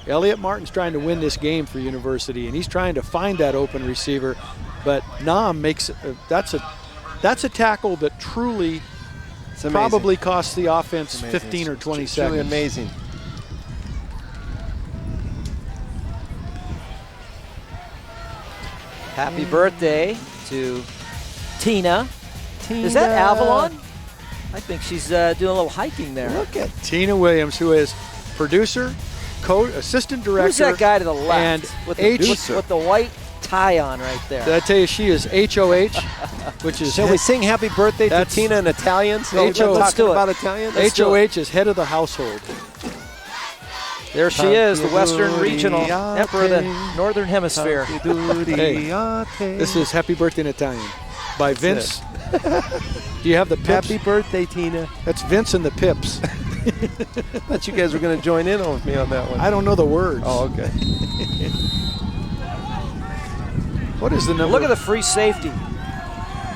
Elliot Martin's trying to win this game for University, and he's trying to find that open receiver. But Nam makes that's a tackle that truly It's amazing. probably costs the offense Amazing. 15 or 20 It's seconds. truly amazing. Happy birthday to Tina. Is that Avalon? I think she's doing a little hiking there. Look at Tina Williams, who is producer, assistant director. Who's that guy to the left and with, H- with the white tie on right there? Did I tell you she is HOH, which is Shall we sing happy birthday to That's- Tina in Italian? So Let's we're do talking it. about Italian? HOH is head of the household. There she is, the Western Regional Emperor of the Northern Hemisphere. Hey, this is Happy Birthday in Italian by Vince. Do you have the Pips? Happy birthday, Tina. That's Vince and the Pips. I thought you guys were going to join in with me on that one. I don't know the words. Oh, okay. What is the number? Look at the free safety.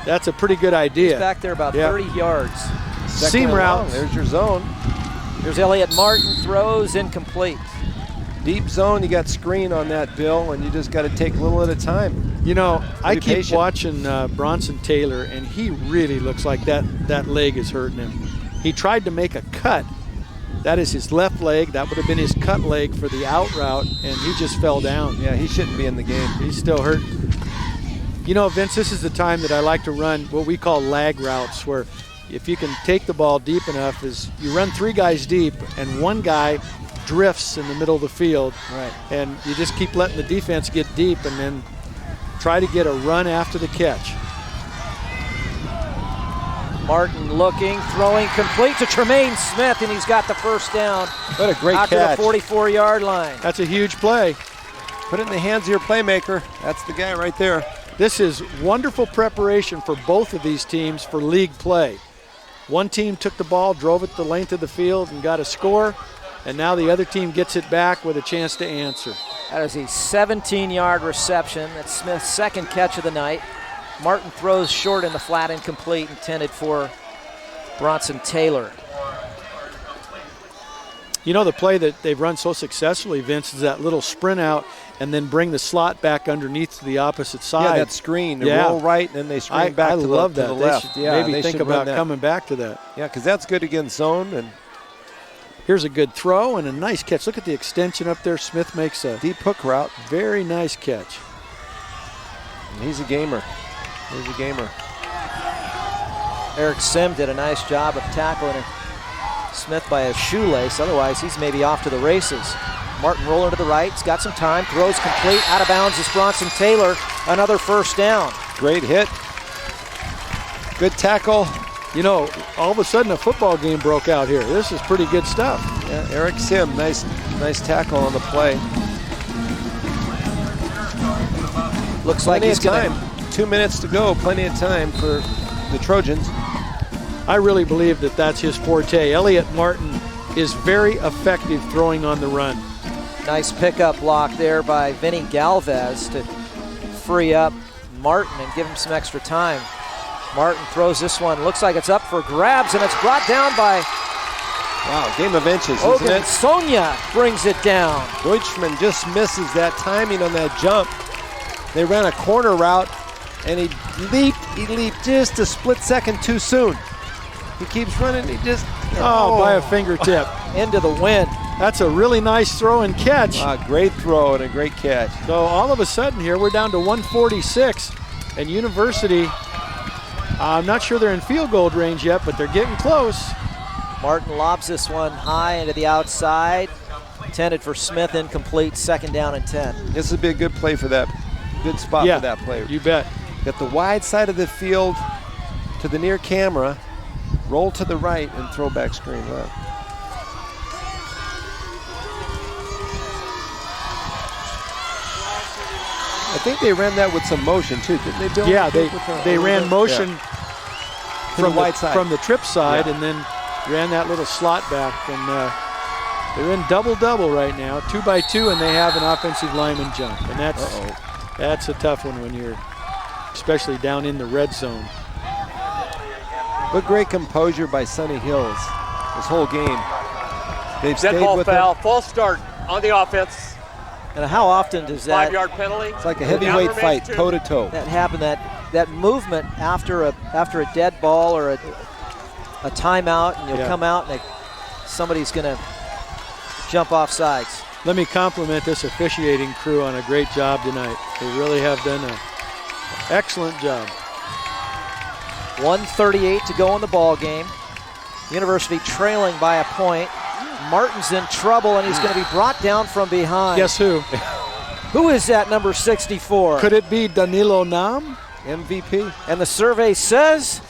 That's a pretty good idea. He's back there about Yeah. 30 yards. Seam Second and long. routes. There's your zone. Here's Elliot Martin, throws incomplete. Deep zone, you got screen on that, Bill, and you just got to take a little at a time. You know, I Be keep patient. watching Bronson Taylor, and he really looks like that leg is hurting him. He tried to make a cut That is his left leg. That would have been his cut leg for the out route, and he just fell down. Yeah, he shouldn't be in the game. He's still hurt. You know, Vince, this is the time that I like to run what we call lag routes, where if you can take the ball deep enough, is you run 3 guys deep and 1 guy drifts in the middle of the field. Right. And you just keep letting the defense get deep and then try to get a run after the catch. Martin looking, throwing complete to Tremaine Smith, and he's got the first down. What a great out catch. to the 44-yard line. That's a huge play. Put it in the hands of your playmaker. That's the guy right there. This is wonderful preparation for both of these teams for league play. One team took the ball, drove it the length of the field, and got a score, and now the other team gets it back with a chance to answer. That is a 17-yard reception. That's Smith's second catch of the night. Martin throws short in the flat, incomplete, intended for Bronson Taylor. You know, the play that they've run so successfully, Vince, is that little sprint out and then bring the slot back underneath to the opposite side. Yeah, that screen. They roll right, and then they screen back to the left. Maybe think about coming back to that. Yeah, because that's good against zone. And here's a good throw and a nice catch. Look at the extension up there. Smith makes a deep hook route. Very nice catch. And he's a gamer. He's a gamer. Eric Sim did a nice job of tackling Smith by his shoelace. Otherwise, he's maybe off to the races. Martin rolling to the right. He's got some time. Throws complete. Out of bounds is Bronson Taylor. Another first down. Great hit. Good tackle. You know, all of a sudden a football game broke out here. This is pretty good stuff. Yeah, Eric Sim, nice tackle on the play. Looks like he's time. 2 minutes to go. Plenty of time for the Trojans. I really believe that that's his forte. Elliot Martin is very effective throwing on the run. Nice pickup block there by Vinny Galvez to free up Martin and give him some extra time. Martin throws this one. Looks like it's up for grabs, and it's brought down by wow, game of inches, Ogun isn't it? Sonia brings it down. Deutschman just misses that timing on that jump. They ran a corner route, and he leaped just a split second too soon. He keeps running, he just... by a fingertip. Into the wind. That's a really nice throw and catch. Great throw and a great catch. So all of a sudden here, we're down to 146, and University, I'm not sure they're in field goal range yet, but they're getting close. Martin lobs this one high into the outside. Intended for Smith, incomplete, 2nd down and 10. This would be a good play for that. Good spot for that player. You bet. Got the wide side of the field to the near camera, roll to the right, and throw back screen left. I think they ran that with some motion too, didn't they, Bill? Yeah, they ran motion from the wide side. From the trip side, and then ran that little slot back. And they're in double-double right now, 2 by 2, and they have an offensive lineman jump. And that's a tough one when you're especially down in the red zone. But great composure by Sunny Hills this whole game. They've Dead stayed ball with foul, it. false start on the offense. And how often does that 5-yard penalty? It's like a heavyweight fight, toe-to-toe. that happen? That movement after a dead ball or a timeout, and you'll come out and somebody's going to jump off sides. Let me compliment this officiating crew on a great job tonight. They really have done an excellent job. 1:38 to go in the ball game. University trailing by a point. Martin's in trouble, and he's going to be brought down from behind. Guess who? Who is that number 64? Could it be Danilo Nam? MVP. And the survey says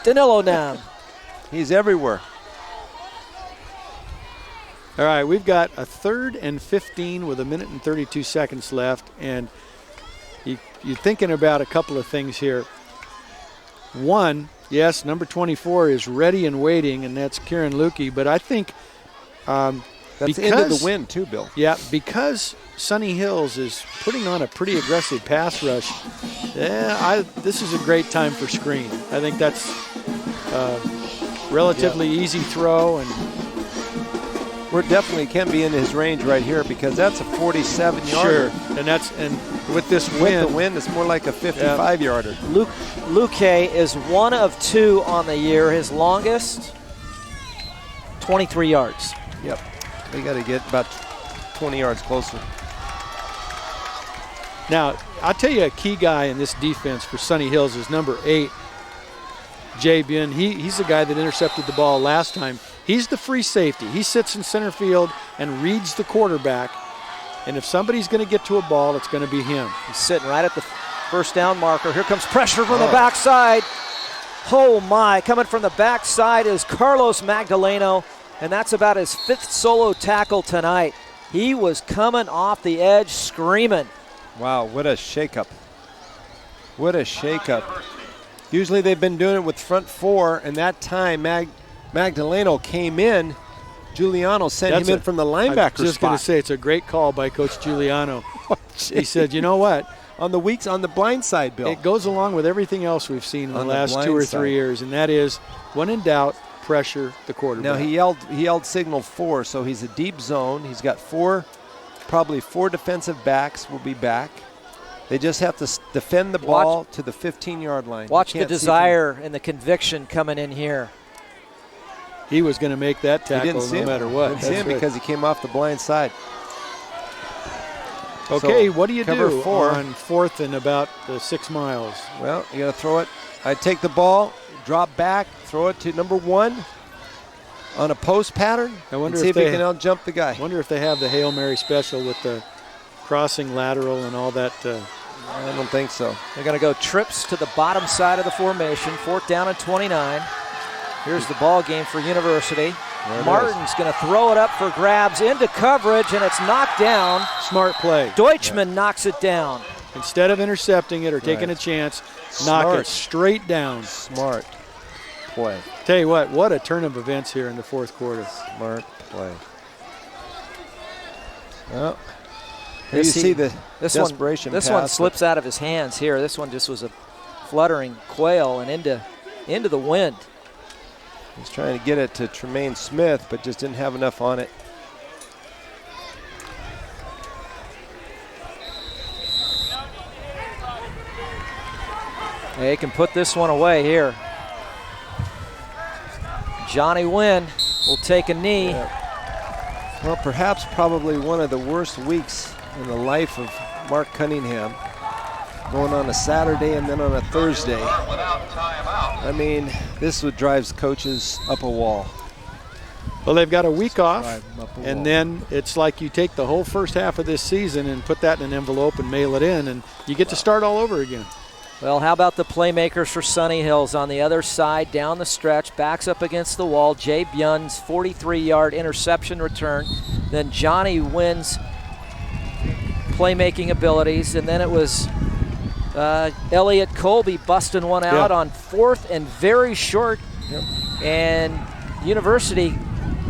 Danilo Nam. He's everywhere. All right, we've got a 3rd and 15 with 1 minute and 32 seconds left, and you're thinking about a couple of things here. One, yes, number 24 is ready and waiting, and that's Kieran Lukey, but I think that's into the wind too, Bill. Yeah, because Sunny Hills is putting on a pretty aggressive pass rush, this is a great time for screen. I think that's a relatively easy throw, and we're definitely can be in his range right here because that's a 47-yarder. Sure, and with this wind. With the wind, it's more like a 55-yarder. Luque is 1 of 2 on the year. His longest, 23 yards. Yep. They got to get about 20 yards closer. Now, I'll tell you a key guy in this defense for Sunny Hills is number 8, Jay Bien. He's the guy that intercepted the ball last time. He's the free safety. He sits in center field and reads the quarterback. And if somebody's going to get to a ball, it's going to be him. He's sitting right at the first down marker. Here comes pressure from the backside. Oh my, coming from the backside is Carlos Magdaleno, and that's about his 5th solo tackle tonight. He was coming off the edge screaming. Wow, what a shakeup. What a shakeup. Usually they've been doing it with front 4, and that time Magdaleno came in. Giuliano sent him in from the linebacker spot. I was just going to say, it's a great call by Coach Giuliano. He said, you know what? On the blind side, Bill. It goes along with everything else we've seen in the last 2 or 3 years, and that is, when in doubt, pressure the quarterback. Now he yelled signal 4, so he's a deep zone. He's got probably four defensive backs will be back. They just have to defend the ball to the 15-yard line. Watch the desire and the conviction coming in here. He was going to make that tackle no matter what. Didn't see him because he came off the blind side. Okay, so what do you do 4 on 4th and about 6 miles? Well, you got to throw it. I take the ball, drop back, throw it to number 1 on a post pattern. I wonder see if he can out-jump the guy. I wonder if they have the Hail Mary special with the crossing lateral and all that. I don't think so. They're going to go trips to the bottom side of the formation, 4th down and 29. Here's the ball game for University. Martin's going to throw it up for grabs into coverage, and it's knocked down. Smart play. Deutschman knocks it down. Instead of intercepting it or taking a chance, knock it straight down. Smart play. Tell you what a turn of events here in the 4th quarter. Smart play. Well, here you see the desperation This pass, one slips out of his hands here. This one just was a fluttering quail and into the wind. He's trying to get it to Tremaine Smith, but just didn't have enough on it. They can put this one away here. Johnny Wynn will take a knee. Yeah. Well, perhaps probably one of the worst weeks in the life of Mark Cunningham. Going on a Saturday and then on a Thursday. I mean, this would drive coaches up a wall. Well, they've got a week off, and then it's like you take the whole first half of this season and put that in an envelope and mail it in, and you get to start all over again. Well, how about the playmakers for Sunny Hills on the other side, down the stretch, backs up against the wall. Jay Byun's 43-yard interception return. Then Johnny Wynn's playmaking abilities, and then it was Elliot Colby busting one out on 4th and very short. And University,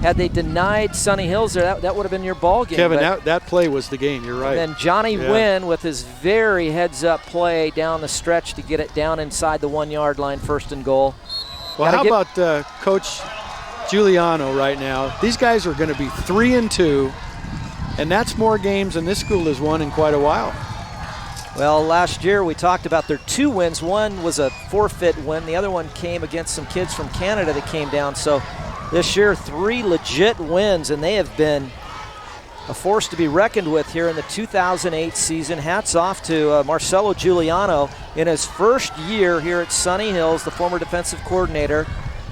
had they denied Sunny Hills there, that would have been your ball game. Kevin, that play was the game. You're right. And then Johnny Wynn with his very heads-up play down the stretch to get it down inside the 1-yard line, 1st and goal. Well, how about Coach Giuliano right now? These guys are going to be 3-2, and that's more games than this school has won in quite a while. Well, last year we talked about their 2 wins. One was a forfeit win. The other one came against some kids from Canada that came down. So this year, 3 legit wins, and they have been a force to be reckoned with here in the 2008 season. Hats off to Marcelo Giuliano in his first year here at Sunny Hills, the former defensive coordinator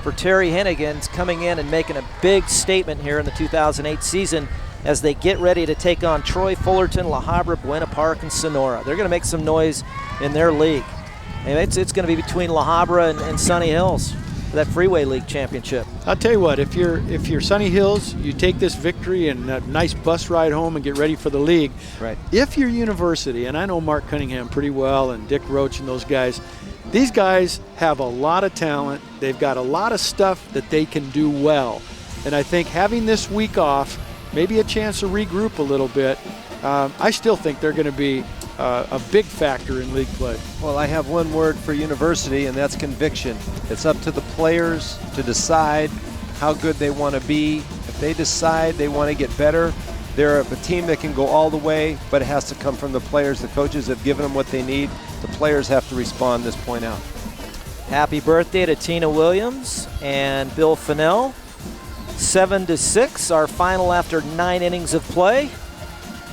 for Terry Hennigan's coming in and making a big statement here in the 2008 season as they get ready to take on Troy, Fullerton, La Habra, Buena Park, and Sonora. They're going to make some noise in their league. And it's going to be between La Habra and Sunny Hills for that Freeway League championship. I'll tell you what, if you're Sunny Hills, you take this victory and a nice bus ride home and get ready for the league. Right. If you're University, and I know Mark Cunningham pretty well and Dick Roach and those guys, these guys have a lot of talent. They've got a lot of stuff that they can do well. And I think having this week off, maybe a chance to regroup a little bit. I still think they're going to be a big factor in league play. Well, I have one word for University, and that's conviction. It's up to the players to decide how good they want to be. If they decide they want to get better, they're a team that can go all the way, but it has to come from the players. The coaches have given them what they need. The players have to respond this point out. Happy birthday to Tina Williams and Bill Fennell. 7-6, our final after 9 innings of play.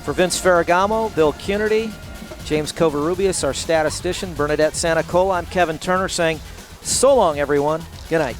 For Vince Ferragamo, Bill Cunity, James Covarrubias, our statistician, Bernadette Santacola, I'm Kevin Turner saying so long, everyone. Good night.